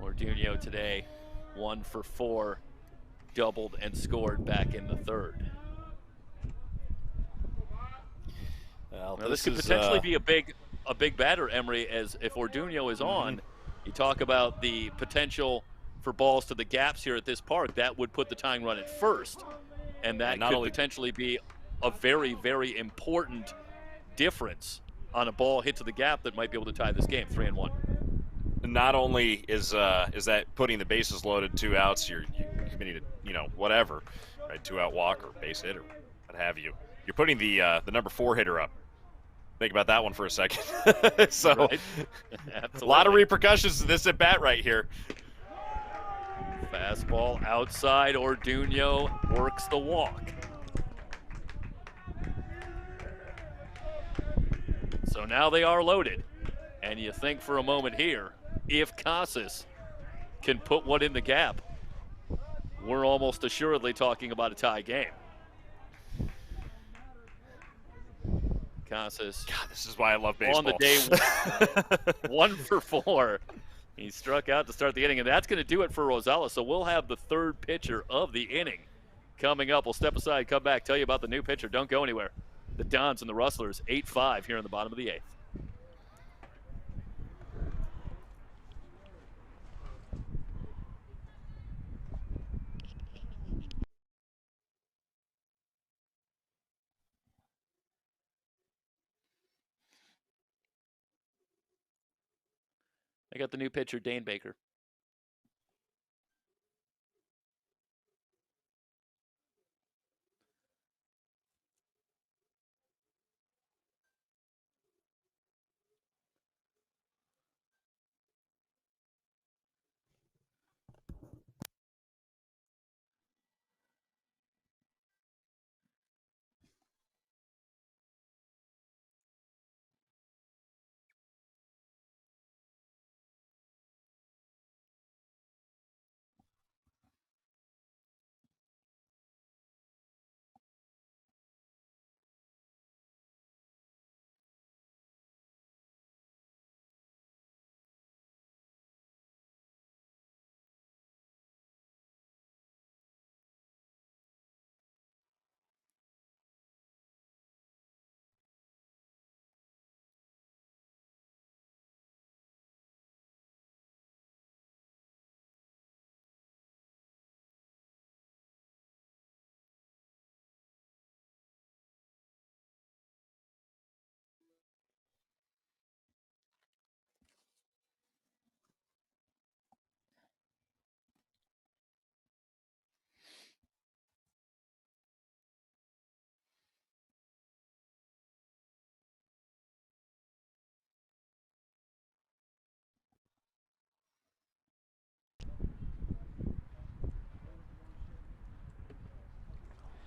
Orduño today, 1 for 4, doubled and scored back in the 3rd. Well, Now, this could potentially be a big batter, Emery, as if Orduño is on, you talk about the potential for balls to the gaps here at this park. That would put the tying run at first, and that could potentially be a very, very important difference on a ball hit to the gap that might be able to tie this game, 3-1. Not only is that putting the bases loaded, 2 outs, you're committing to, whatever, right, 2-out walk or base hit or what have you. You're putting the number 4 hitter up. Think about that one for a second. So, right. A lot of repercussions to this at bat right here. Fastball outside. Orduño works the walk. So now they are loaded. And you think for a moment here, if Casas can put one in the gap, we're almost assuredly talking about a tie game. Casas. God, this is why I love baseball. On the day 1 for 4. He struck out to start the inning, and that's going to do it for Rosales. So we'll have the 3rd pitcher of the inning coming up. We'll step aside, come back, tell you about the new pitcher. Don't go anywhere. The Dons and the Rustlers, 8-5 here in the bottom of the 8th. I got the new pitcher, Dane Baker.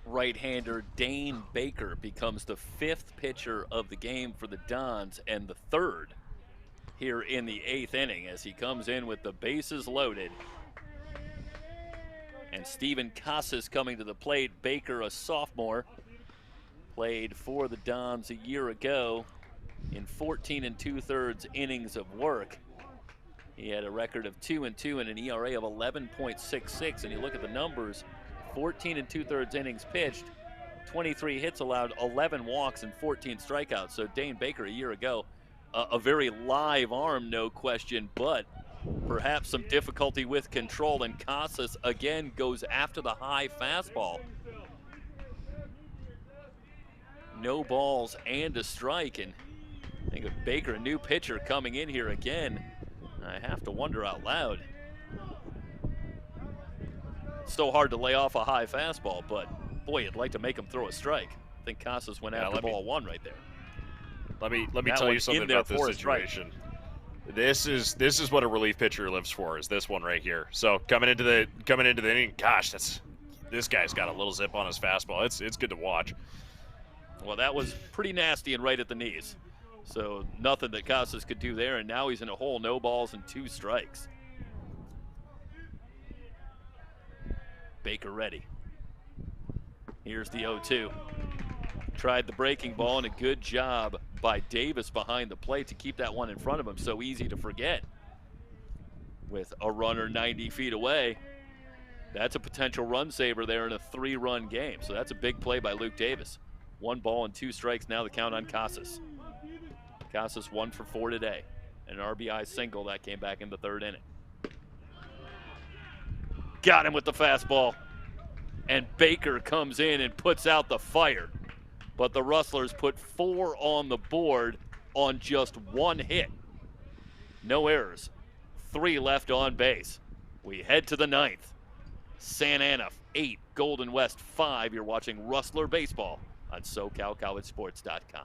Right-hander Dane Baker becomes the 5th pitcher of the game for the Dons and the 3rd here in the 8th inning as he comes in with the bases loaded. And Steven Casas coming to the plate. Baker, a sophomore, played for the Dons a year ago in 14 2/3 innings of work. He had a record of 2-2 and an ERA of 11.66, and you look at the numbers, 14 2/3 innings pitched, 23 hits allowed, 11 walks, and 14 strikeouts. So Dane Baker a year ago, a very live arm, no question, but perhaps some difficulty with control, and Casas again goes after the high fastball. No balls and a strike, and I think of Baker, a new pitcher coming in here again. I have to wonder out loud. It's so hard to lay off a high fastball, but boy, you'd like to make him throw a strike. I think Casas went after ball 1 right there. Let me tell you something about this situation. This is what a relief pitcher lives for, is this one right here. So coming into the inning, gosh, this guy's got a little zip on his fastball. It's good to watch. Well, that was pretty nasty and right at the knees. So nothing that Casas could do there, and now he's in a hole, no balls and 2 strikes. Baker ready. Here's the 0-2. Tried the breaking ball, and a good job by Davis behind the plate to keep that one in front of him. So easy to forget. With a runner 90 feet away, that's a potential run saver there in a 3-run game. So that's a big play by Luke Davis. 1 ball and 2 strikes now the count on Casas. Casas 1 for 4 today. An RBI single that came back in the 3rd inning. Got him with the fastball. And Baker comes in and puts out the fire. But the Rustlers put 4 on the board on just 1 hit. No errors. 3 left on base. We head to the 9th. Santa Ana 8, Golden West 5. You're watching Rustler Baseball on SoCalCollegeSports.com.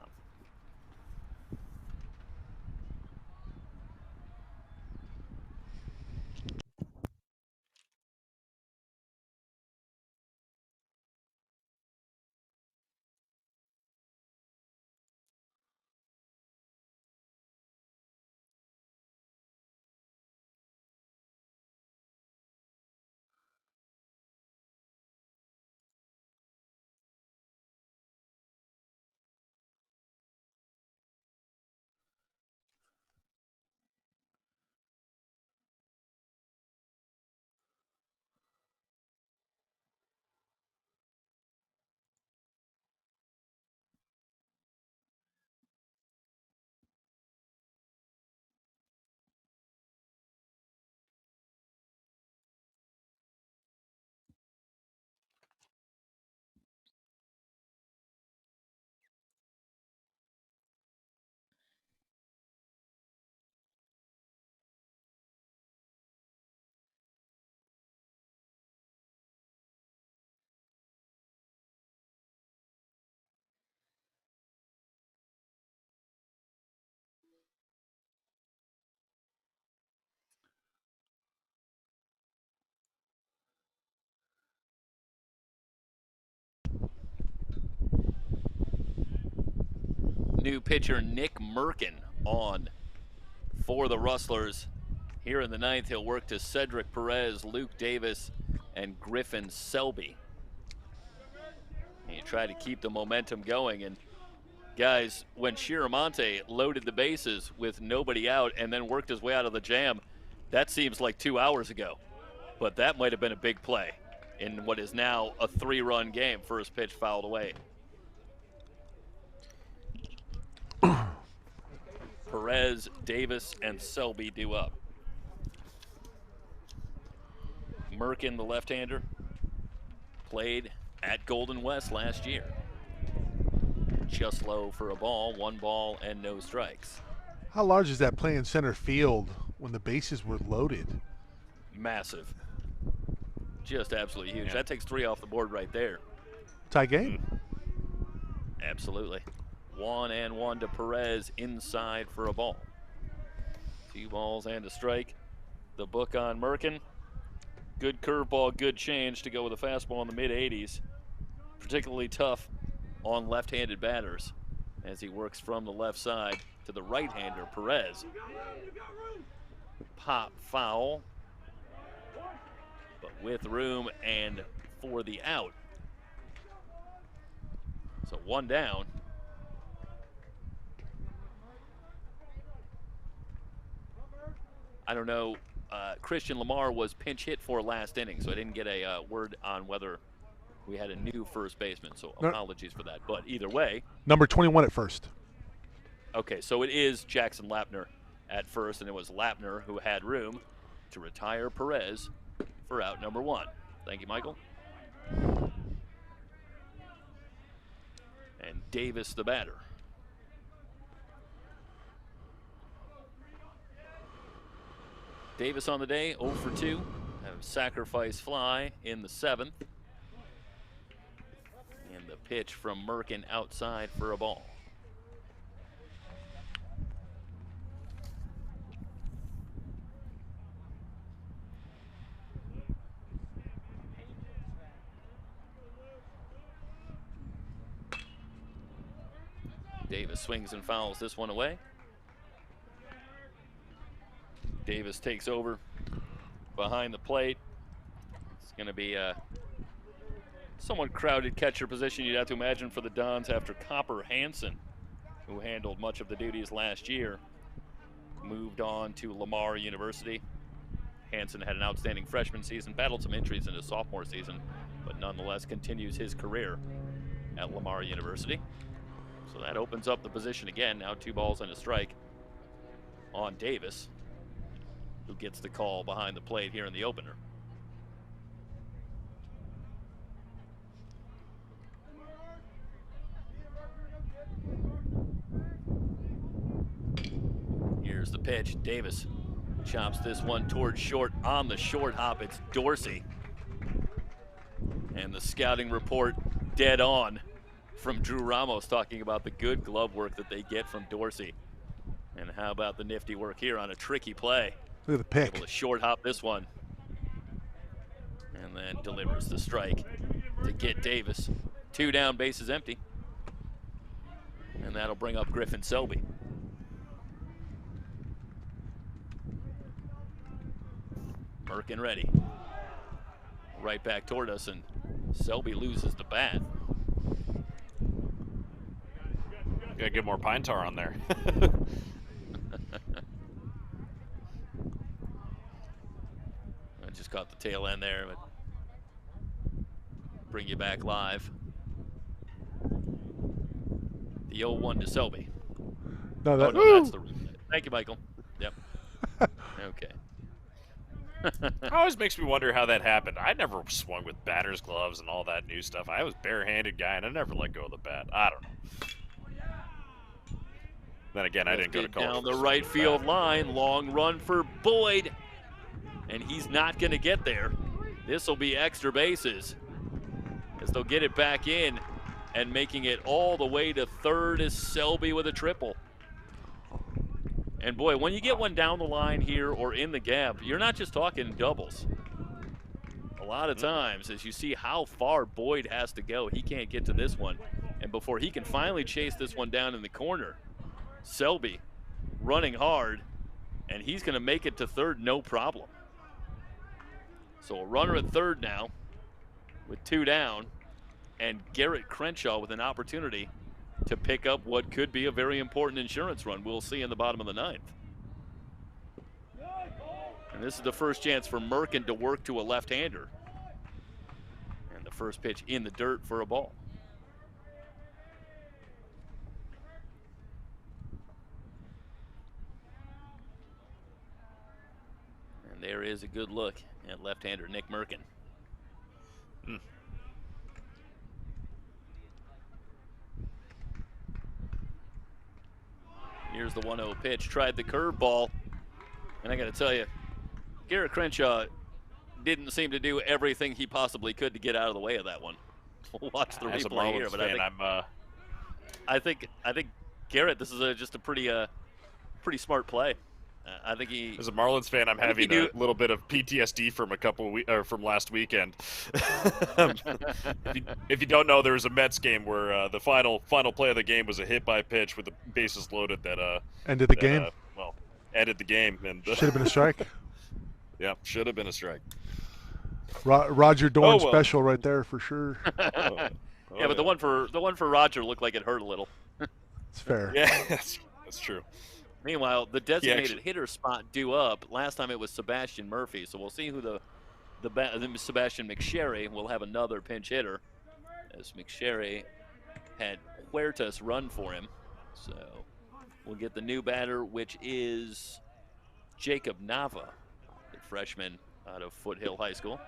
New pitcher Nick Merkin on for the Rustlers. Here in the 9th, he'll work to Cedric Perez, Luke Davis, and Griffin Selby. He tried to keep the momentum going. And guys, when Shiramonte loaded the bases with nobody out and then worked his way out of the jam, that seems like 2 hours ago. But that might have been a big play in what is now a 3-run game. First pitch fouled away. Perez, Davis, and Selby due up. Merkin, the left-hander, played at Golden West last year. Just low for a ball, 1 ball and no strikes. How large is that play in center field when the bases were loaded? Massive. Just absolutely huge. Yeah. That takes 3 off the board right there. Tie game. Absolutely. 1-1 to Perez inside for a ball. 2 balls and a strike. The book on Merkin. Good curveball, good change to go with a fastball in the mid-80s. Particularly tough on left-handed batters as he works from the left side to the right-hander, Perez. Pop foul, but with room and for the out. So 1 down. I don't know, Christian Lamar was pinch hit for last inning, so I didn't get a word on whether we had a new first baseman, so apologies for that. But either way. Number 21 at first. Okay, so it is Jackson Lappner at first, and it was Lappner who had room to retire Perez for out number 1. Thank you, Michael. And Davis the batter. Davis on the day, 0 for 2. Have a sacrifice fly in the 7th. And the pitch from Merkin outside for a ball. Davis swings and fouls this one away. Davis takes over behind the plate. It's going to be a somewhat crowded catcher position, you'd have to imagine, for the Dons after Copper Hansen, who handled much of the duties last year, moved on to Lamar University. Hansen had an outstanding freshman season, battled some injuries in his sophomore season, but nonetheless continues his career at Lamar University. So that opens up the position again. Now 2 balls and a strike on Davis, who gets the call behind the plate here in the opener. Here's the pitch. Davis chops this one towards short. On the short hop, it's Dorsey. And the scouting report dead on from Drew Ramos, talking about the good glove work that they get from Dorsey. And how about the nifty work here on a tricky play? Look at the pick. Able to short hop this one. And then delivers the strike to get Davis. 2 down, bases empty. And that'll bring up Griffin Selby. Merkin ready. Right back toward us, and Selby loses the bat. Gotta get more pine tar on there. I just caught the tail end there, but bring you back live. The 0-1 to Selby. No, that, no, that's the replay. Thank you, Michael. Yep. Okay. It always makes me wonder how that happened. I never swung with batter's gloves and all that new stuff. I was a barehanded guy, and I never let go of the bat. I don't know. Then again, I didn't go to college. Down the right field line, long run for Boyd, and he's not going to get there. This will be extra bases, as they'll get it back in, and making it all the way to third is Selby with a triple. And boy, when you get one down the line here or in the gap, you're not just talking doubles. A lot of times, as you see how far Boyd has to go, he can't get to this one. And before he can finally chase this one down in the corner, Selby running hard, and he's going to make it to third no problem. So a runner at third now with 2 down, and Garrett Crenshaw with an opportunity to pick up what could be a very important insurance run. We'll see in the bottom of the 9th. And this is the first chance for Merkin to work to a left-hander. And the first pitch in the dirt for a ball. And there is a good look at left-hander Nick Merkin. Here's the 1-0 pitch. Tried the curveball. And I got to tell you, Garrett Crenshaw didn't seem to do everything he possibly could to get out of the way of that one. We'll watch the replay here, but I think Garrett, this is just a pretty smart play. I think he. As a Marlins fan, I'm having a little bit of PTSD from from last weekend. If you don't know, there was a Mets game where the final play of the game was a hit by pitch with the bases loaded that ended the game. Ended the game, and should have been a strike. Yeah, should have been a strike. Roger Dorn special right there for sure. Yeah, but the one for Roger looked like it hurt a little. It's fair. Yeah, that's true. Meanwhile, the designated hitter spot due up. Last time it was Sebastian Murphy, so we'll see who the Sebastian McSherry will have another pinch hitter, as McSherry had Huertas run for him. So we'll get the new batter, which is Jacob Nava, the freshman out of Foothill High School.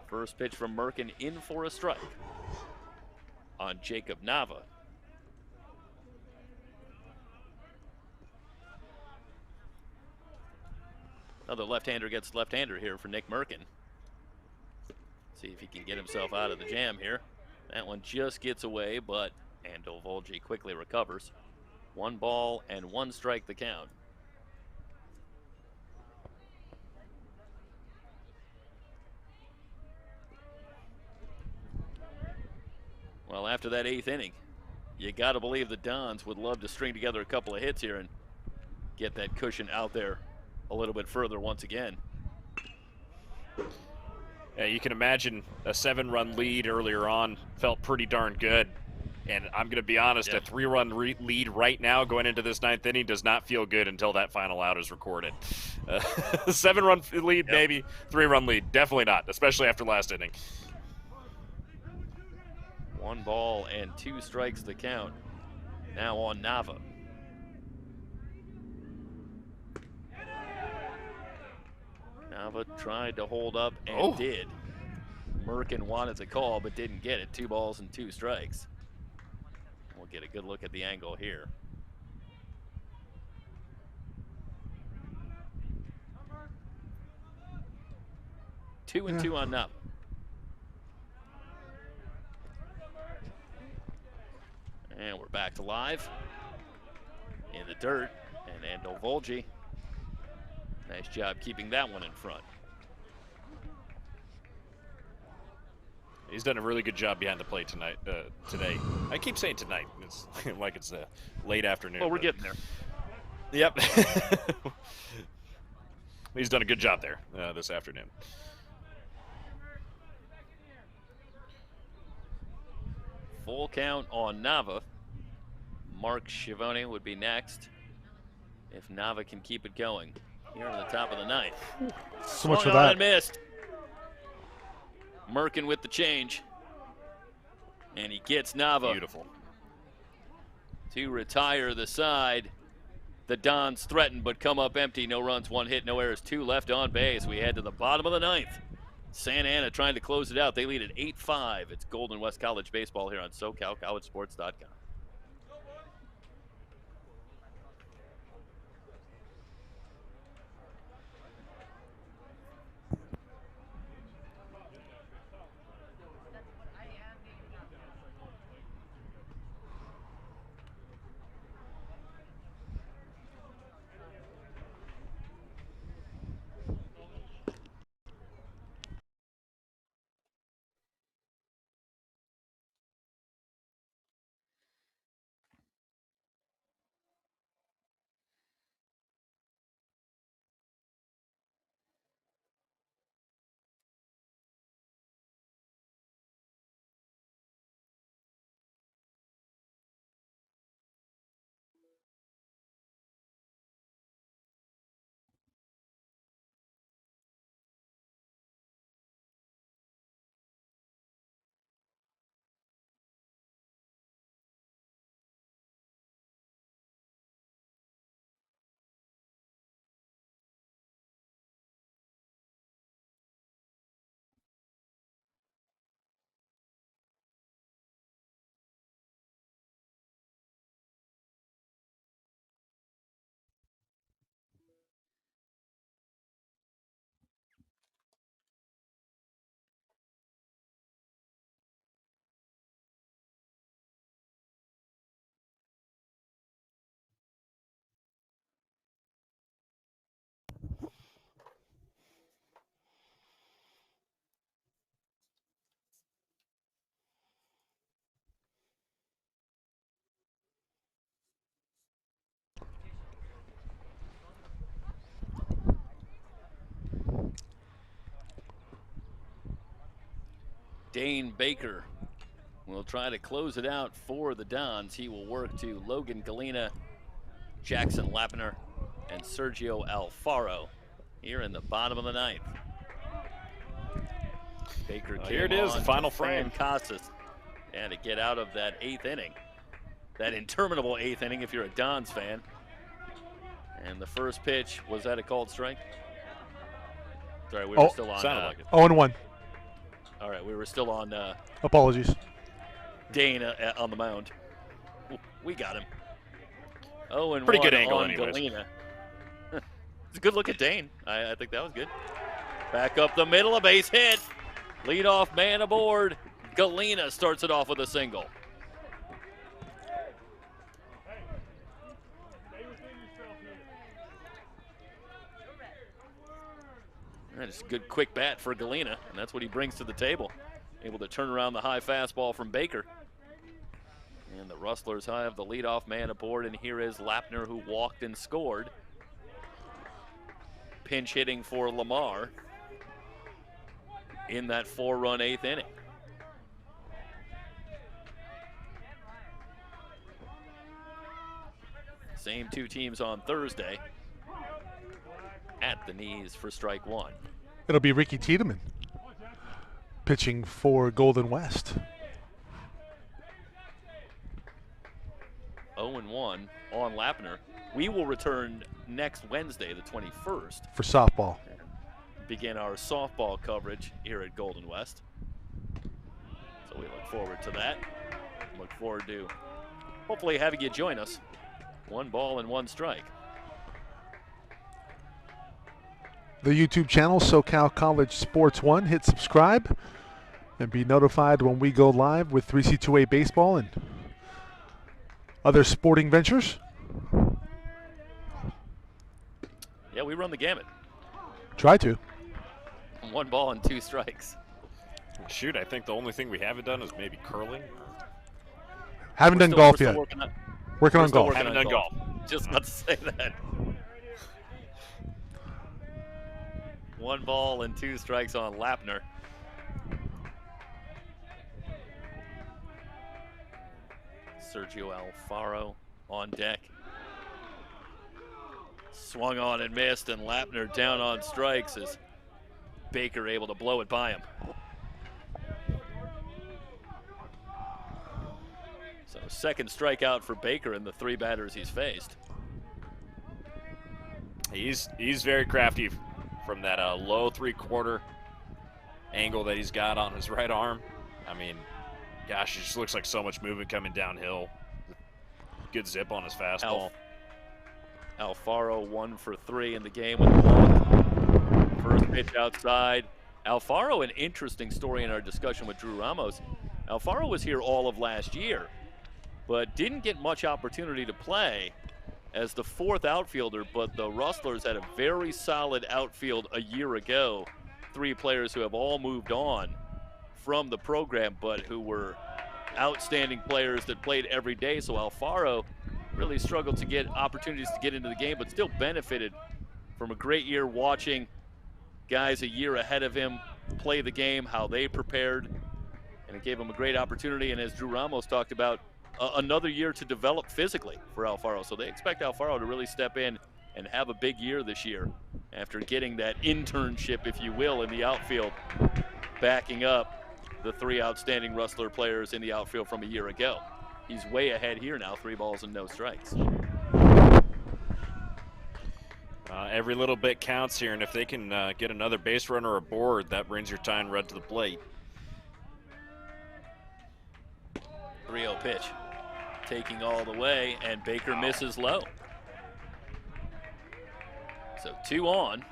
First pitch from Merkin in for a strike on Jacob Nava. Another left-hander gets left-hander here for Nick Merkin. See if he can get himself out of the jam here. That one just gets away, but Ando Volgi quickly recovers. 1 ball and 1 strike the count. Well, after that 8th inning, you got to believe the Dons would love to string together a couple of hits here and get that cushion out there a little bit further once again. You can imagine a 7-run lead earlier on felt pretty darn good. And I'm going to be honest, a 3-run lead right now going into this 9th inning does not feel good until that final out is recorded. 7-run lead, maybe. 3-run lead, definitely not, especially after last inning. 1 ball and 2 strikes to count. Now on Nava. Nava tried to hold up and did. Merkin wanted the call but didn't get it. 2 balls and 2 strikes. We'll get a good look at the angle here. Two and 2 on Nava. And we're back to live in the dirt. And Ando Volgi, nice job keeping that one in front. He's done a really good job behind the plate tonight. Today, I keep saying tonight. It's like it's late afternoon. Well, we're getting there. Yep. He's done a good job there this afternoon. Full count on Nava. Mark Schiavone would be next if Nava can keep it going here in the top of the 9th. So much for Swung on that. and missed. Merkin with the change. And he gets Nava. Beautiful. To retire the side. The Dons threaten but come up empty. No runs, 1 hit, no errors, 2 left on base. We head to the bottom of the 9th. Santa Ana trying to close it out. They lead at 8-5. It's Golden West College baseball here on SoCalCollegeSports.com. Dane Baker will try to close it out for the Dons. He will work to Logan Galena, Jackson Lappner, and Sergio Alfaro here in the bottom of the 9th. Baker came here it is, on the final to frame. Casas, and to get out of that 8th inning, that interminable 8th inning if you're a Dons fan. And the first pitch, was that a called strike? Sorry, we were still on. Sounded like it. 0-1. All right, we were still on Apologies. Dane on the mound. We got him. 0-1 Pretty good angle on anyways. Galena. It's a good look at Dane. I think that was good. Back up the middle, a base hit. Leadoff man aboard. Galena starts it off with a single. Just a good quick bat for Galena, and that's what he brings to the table. Able to turn around the high fastball from Baker. And the Rustlers have the leadoff man aboard, and here is Lappner, who walked and scored. Pinch hitting for Lamar. in that 4-run 8th inning. Same two teams on Thursday at the knees for strike one. It'll be Ricky Tiedemann pitching for Golden West. 0-1 on Lappner. We will return next Wednesday, the 21st. For softball. Begin our softball coverage here at Golden West. So we look forward to that. Look forward to hopefully having you join us. 1 ball and 1 strike. The YouTube channel, SoCal College Sports 1. Hit subscribe and be notified when we go live with 3C2A baseball and other sporting ventures. Yeah, we run the gamut. Try to. 1 ball and 2 strikes. Shoot, I think the only thing we haven't done is maybe curling. Haven't done golf yet. Working on golf. Haven't done golf. Just about to say that. 1 ball and 2 strikes on Lappner. Sergio Alfaro on deck. Swung on and missed, and Lappner down on strikes as Baker able to blow it by him. So 2nd strikeout for Baker in the 3 batters he's faced. He's very crafty from that low 3/4 angle that he's got on his right arm. I mean, gosh, it just looks like so much movement coming downhill. Good zip on his fastball. Alfaro 1 for 3 in the game with the walk. First pitch outside. Alfaro, an interesting story in our discussion with Drew Ramos. Alfaro was here all of last year, but didn't get much opportunity to play as the 4th outfielder, but the Rustlers had a very solid outfield a year ago. 3 players who have all moved on from the program, but who were outstanding players that played every day. So Alfaro really struggled to get opportunities to get into the game, but still benefited from a great year watching guys a year ahead of him play the game, how they prepared, and it gave him a great opportunity. And as Drew Ramos talked about, another year to develop physically for Alfaro. So they expect Alfaro to really step in and have a big year this year after getting that internship, if you will, in the outfield, backing up the 3 outstanding Rustler players in the outfield from a year ago. He's way ahead here now, 3 balls and no strikes. Every little bit counts here, and if they can get another base runner aboard, that brings your tying run to the plate. 3-0 pitch. Taking all the way, and Baker misses low. So 2 on,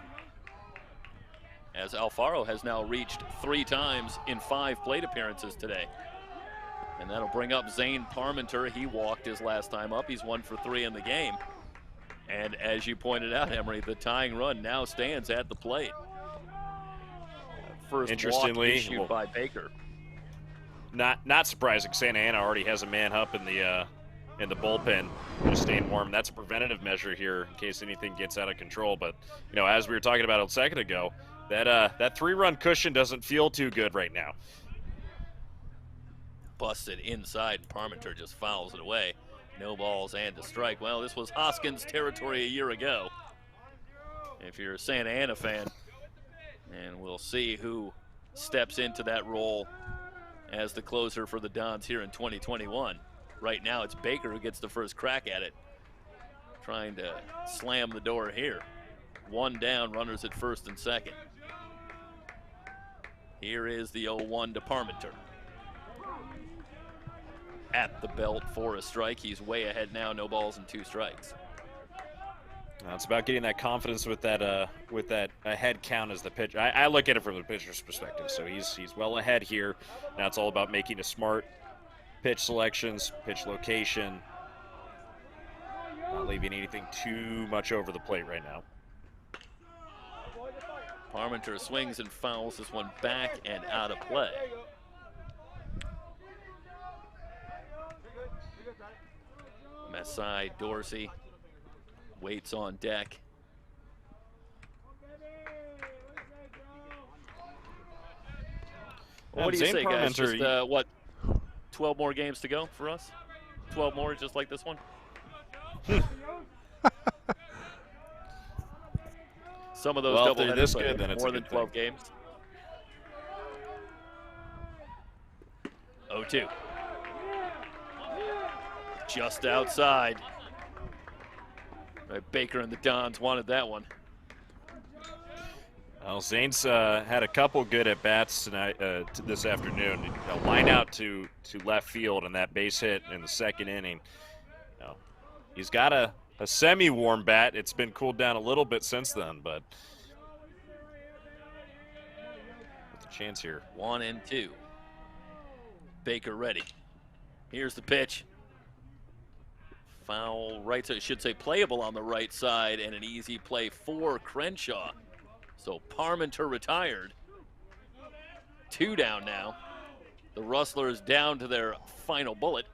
as Alfaro has now reached 3 times in 5 plate appearances today. And that'll bring up Zane Parmenter. He walked his last time up. He's 1 for 3 in the game. And as you pointed out, Emery, the tying run now stands at the plate. First walk issued by Baker. Not surprising. Santa Ana already has a man up in the bullpen, just staying warm. That's a preventative measure here in case anything gets out of control. But you know, as we were talking about a second ago, that 3-run cushion doesn't feel too good right now. Busted inside. Parmenter just fouls it away. No balls and a strike. Well, this was Hoskins' territory a year ago, if you're a Santa Ana fan. And we'll see who steps into that role as the closer for the Dons here in 2021. Right now, it's Baker who gets the first crack at it, trying to slam the door here. 1 down, runners at 1st and 2nd. Here is the 0-1 to Parmenter. At the belt for a strike. He's way ahead now, no balls and 2 strikes. It's about getting that confidence with that ahead count as the pitch. I look at it from the pitcher's perspective, so he's well ahead here. Now it's all about making a smart pitch selections, pitch location, not leaving anything too much over the plate right now. Parmenter swings and fouls this one back and out of play. Masai Dorsey waits on deck. Well, what do you Zane say, guys? Parmenter, Just, what, 12 more games to go for us? 12 more, just like this one? Some of those Well, if they're doubleheaders, this but good, then it's a more than good 12 thing. games. 0-2. Just outside. Right, Baker and the Dons wanted that one. Well, Zane's had a couple good at-bats tonight, this afternoon. A line out to left field and that base hit in the second inning. You know, he's got a semi-warm bat. It's been cooled down a little bit since then, but with a chance here. 1-2. Baker ready. Here's the pitch. Foul right side, should say playable on the right side, and an easy play for Crenshaw. So Parmenter retired. 2 down now. The Rustlers down to their final bullet.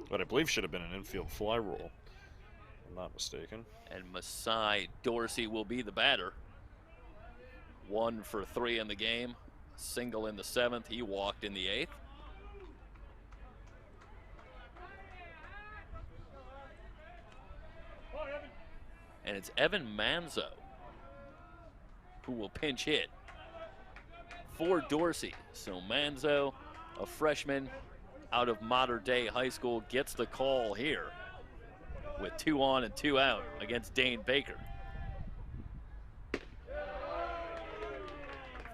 What I believe should have been an infield fly roll, if I'm not mistaken. And Masai Dorsey will be the batter. 1 for 3 in the game. Single in the 7th. He walked in the 8th. And it's Evan Manzo who will pinch hit for Dorsey. So Manzo, a freshman out of Mater Dei High School, gets the call here with 2 on and 2 out against Dane Baker.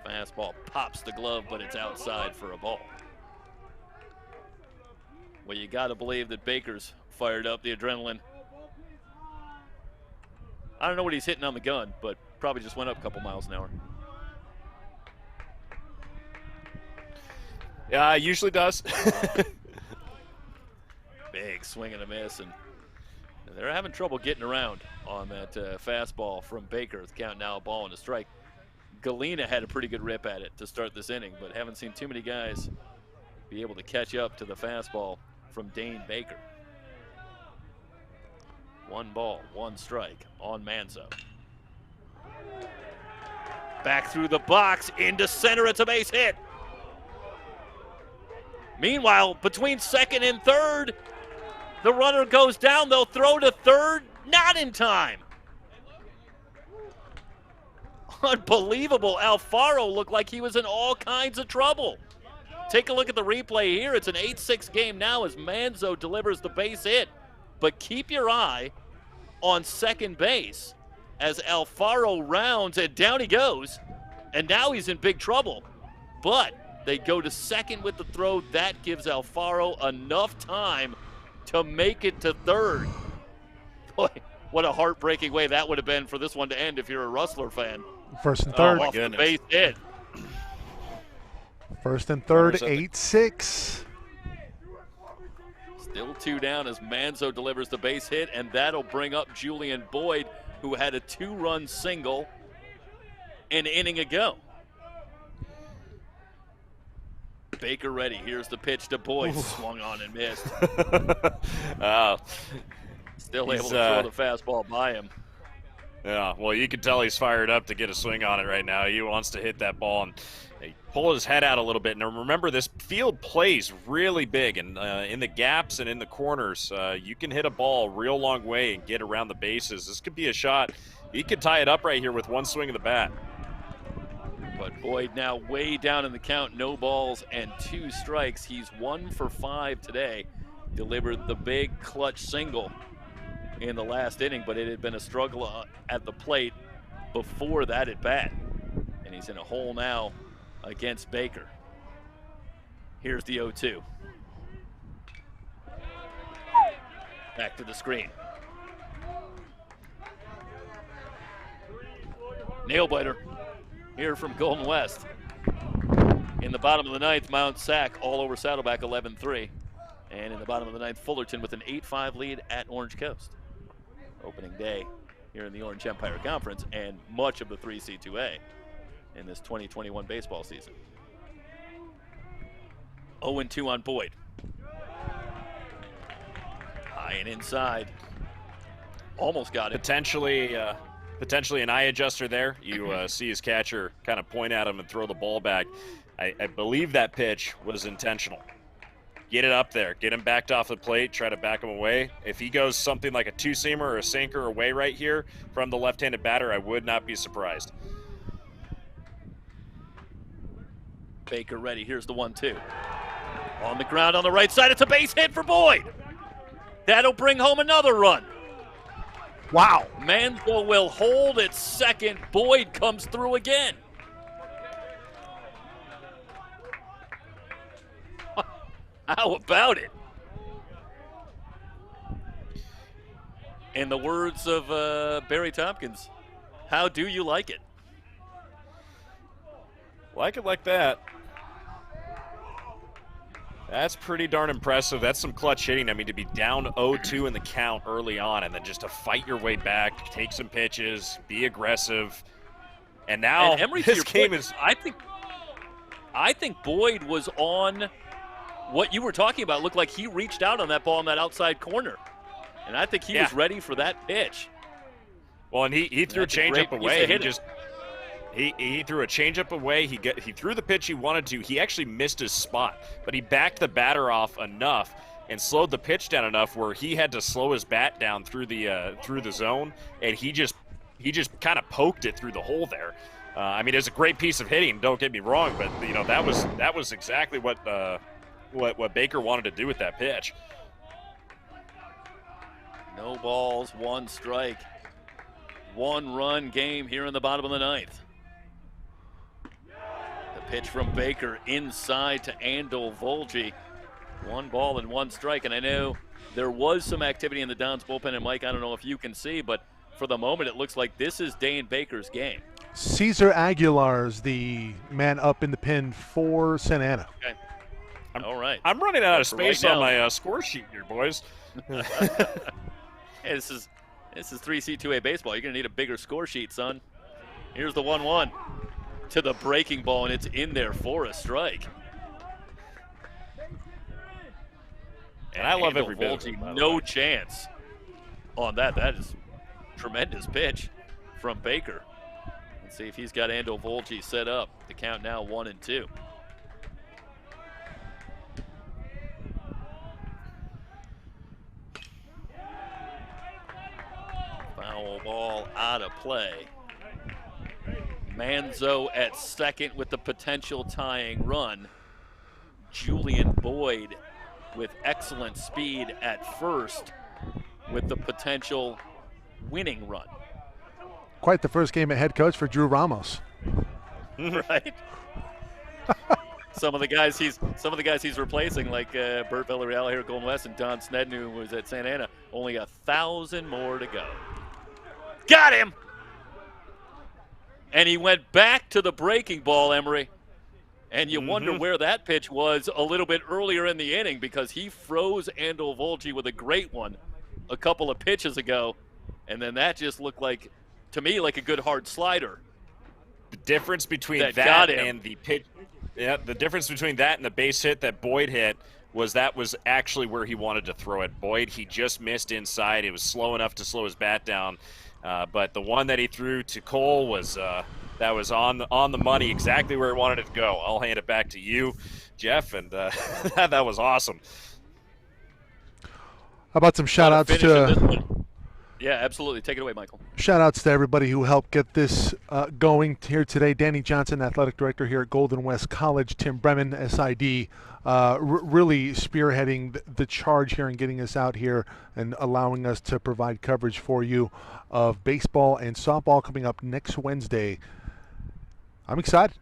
Fastball pops the glove, but it's outside for a ball. Well, you got to believe that Baker's fired up, the adrenaline. I don't know what he's hitting on the gun, but probably just went up a couple miles an hour. Yeah, it usually does. Big swing and a miss, and they're having trouble getting around on that fastball from Baker. The count now, a ball and a strike. Galena had a pretty good rip at it to start this inning, but haven't seen too many guys be able to catch up to the fastball from Dane Baker. 1 ball, 1 strike on Manzo. Back through the box, into center, it's a base hit. Meanwhile, between second and third, the runner goes down. They'll throw to third, not in time. Unbelievable. Alfaro looked like he was in all kinds of trouble. Take a look at the replay here. It's an 8-6 game now as Manzo delivers the base hit. But keep your eye on second base as Alfaro rounds, and down he goes. And now he's in big trouble. But they go to second with the throw. That gives Alfaro enough time to make it to third. Boy, what a heartbreaking way that would have been for this one to end if you're a Rustler fan. First and third. Oh, off the base hit. First and third, 8-6. Still 2 down as Manzo delivers the base hit, and that'll bring up Julian Boyd, who had a 2-run single an inning ago. Baker ready. Here's the pitch to Boyd. Swung on and missed. Still able to throw the fastball by him. Yeah, well, you can tell he's fired up to get a swing on it right now. He wants to hit that ball and pull his head out a little bit. Now, remember, this field plays really big, and in the gaps and in the corners, you can hit a ball a real long way and get around the bases. This could be a shot. He could tie it up right here with 1 swing of the bat. But Boyd now way down in the count, no balls and 2 strikes. He's 1 for 5 today. Delivered the big clutch single in the last inning, but it had been a struggle at the plate before that at bat. And he's in a hole now against Baker. Here's the 0-2. Back to the screen. Nail biter here from Golden West. In the bottom of the 9th, Mount Sac all over Saddleback 11-3. And in the bottom of the 9th, Fullerton with an 8-5 lead at Orange Coast. Opening day here in the Orange Empire Conference and much of the 3C2A in this 2021 baseball season. 0-2 on Boyd. High and inside. Almost got it. Potentially an eye adjuster there. You see his catcher kind of point at him and throw the ball back. I believe that pitch was intentional. Get it up there. Get him backed off the plate. Try to back him away. If he goes something like a two-seamer or a sinker away right here from the left-handed batter, I would not be surprised. Baker ready. Here's the 1-2. On the ground on the right side. It's a base hit for Boyd. That'll bring home another run. Wow. Manzo will hold at second. Boyd comes through again. How about it? In the words of Barry Tompkins, how do you like it? Like it like that. That's pretty darn impressive. That's some clutch hitting. I mean, to be down 0-2 in the count early on and then just to fight your way back, take some pitches, be aggressive. And now Emery, this game is... I think Boyd was on what you were talking about. Looked like he reached out on that ball in that outside corner. And I think he was ready for that pitch. Well, and he threw a changeup away. He threw a changeup away. He threw the pitch he wanted to. He actually missed his spot, but he backed the batter off enough and slowed the pitch down enough where he had to slow his bat down through the zone, and he just kind of poked it through the hole there. I mean, it's a great piece of hitting. Don't get me wrong, but you know that was exactly what Baker wanted to do with that pitch. No balls, one strike. 1-run game here in the bottom of the ninth. The pitch from Baker inside to Andel Volge. 1 ball and 1 strike. And I know there was some activity in the Dons bullpen. And Mike, I don't know if you can see, but for the moment it looks like this is Dane Baker's game. Cesar Aguilar's the man up in the pen for Santa Ana. Okay. All right. I'm running out of space on my score sheet here, boys. Hey, this is 3C2A baseball. You're going to need a bigger score sheet, son. Here's the 1-1 to the breaking ball, and it's in there for a strike. And I love every bit of it, no chance on that. That is tremendous pitch from Baker. Let's see if he's got Andel Volge set up. The count now 1-2. Foul ball out of play. Manzo at second with the potential tying run. Julian Boyd with excellent speed at first with the potential winning run. Quite the first game at head coach for Drew Ramos. Right? Some of the guys he's replacing, like Bert Villarreal here at Golden West and Don Snedden, who was at Santa Ana, only 1,000 more to go. Got him! And he went back to the breaking ball, Emery. And you wonder where that pitch was a little bit earlier in the inning, because he froze Andel Volge with a great one a couple of pitches ago. And then that just looked like, to me, like a good hard slider. The difference between that and the pitch, the difference between that and the base hit that Boyd hit was actually where he wanted to throw it. Boyd, he just missed inside. It was slow enough to slow his bat down. But the one that he threw to Cole was that was on the money, exactly where he wanted it to go. I'll hand it back to you, Jeff, and that was awesome. How about some shout-outs to... Yeah, absolutely. Take it away, Michael. Shout-outs to everybody who helped get this going here today. Danny Johnson, Athletic Director here at Golden West College. Tim Bremen, SID, really spearheading the charge here and getting us out here and allowing us to provide coverage for you of baseball and softball coming up next Wednesday. I'm excited.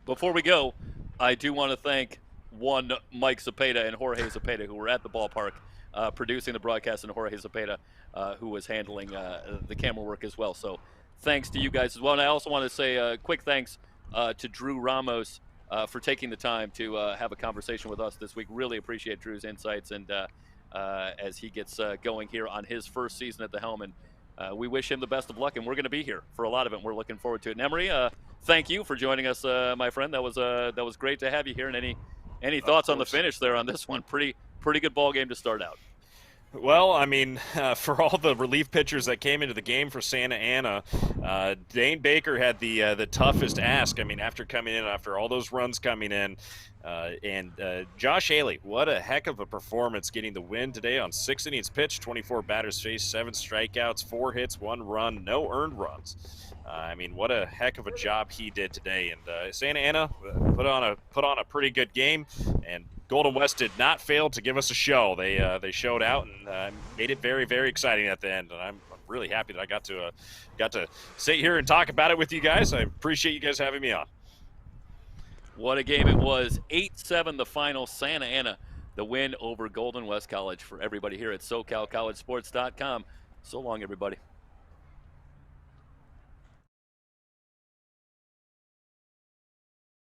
Before we go, I do want to thank Mike Zepeda and Jorge Zepeda, who were at the ballpark producing the broadcast, and Jorge Zepeda, who was handling the camera work as well. So thanks to you guys as well. And I also want to say a quick thanks to Drew Ramos for taking the time to have a conversation with us this week. Really appreciate Drew's insights, and as he gets going here on his first season at the helm. And we wish him the best of luck, and we're going to be here for a lot of it. And we're looking forward to it. And Emery, thank you for joining us, my friend. That was great to have you here. And any thoughts on the finish there on this one? Pretty good ball game to start out. Well, I mean, for all the relief pitchers that came into the game for Santa Ana, Dane Baker had the toughest ask. I mean, after coming in, after all those runs coming in, and Josh Haley, what a heck of a performance getting the win today on 6 innings pitched, 24 batters faced, 7 strikeouts, 4 hits, 1 run, no earned runs. I mean, what a heck of a job he did today. And Santa Ana put on a pretty good game, and Golden West did not fail to give us a show. They showed out and made it very, very exciting at the end. And I'm really happy that I got to sit here and talk about it with you guys. I appreciate you guys having me on. What a game it was. 8-7 the final. Santa Ana the win over Golden West College. For everybody here at SoCalCollegeSports.com. So long, everybody.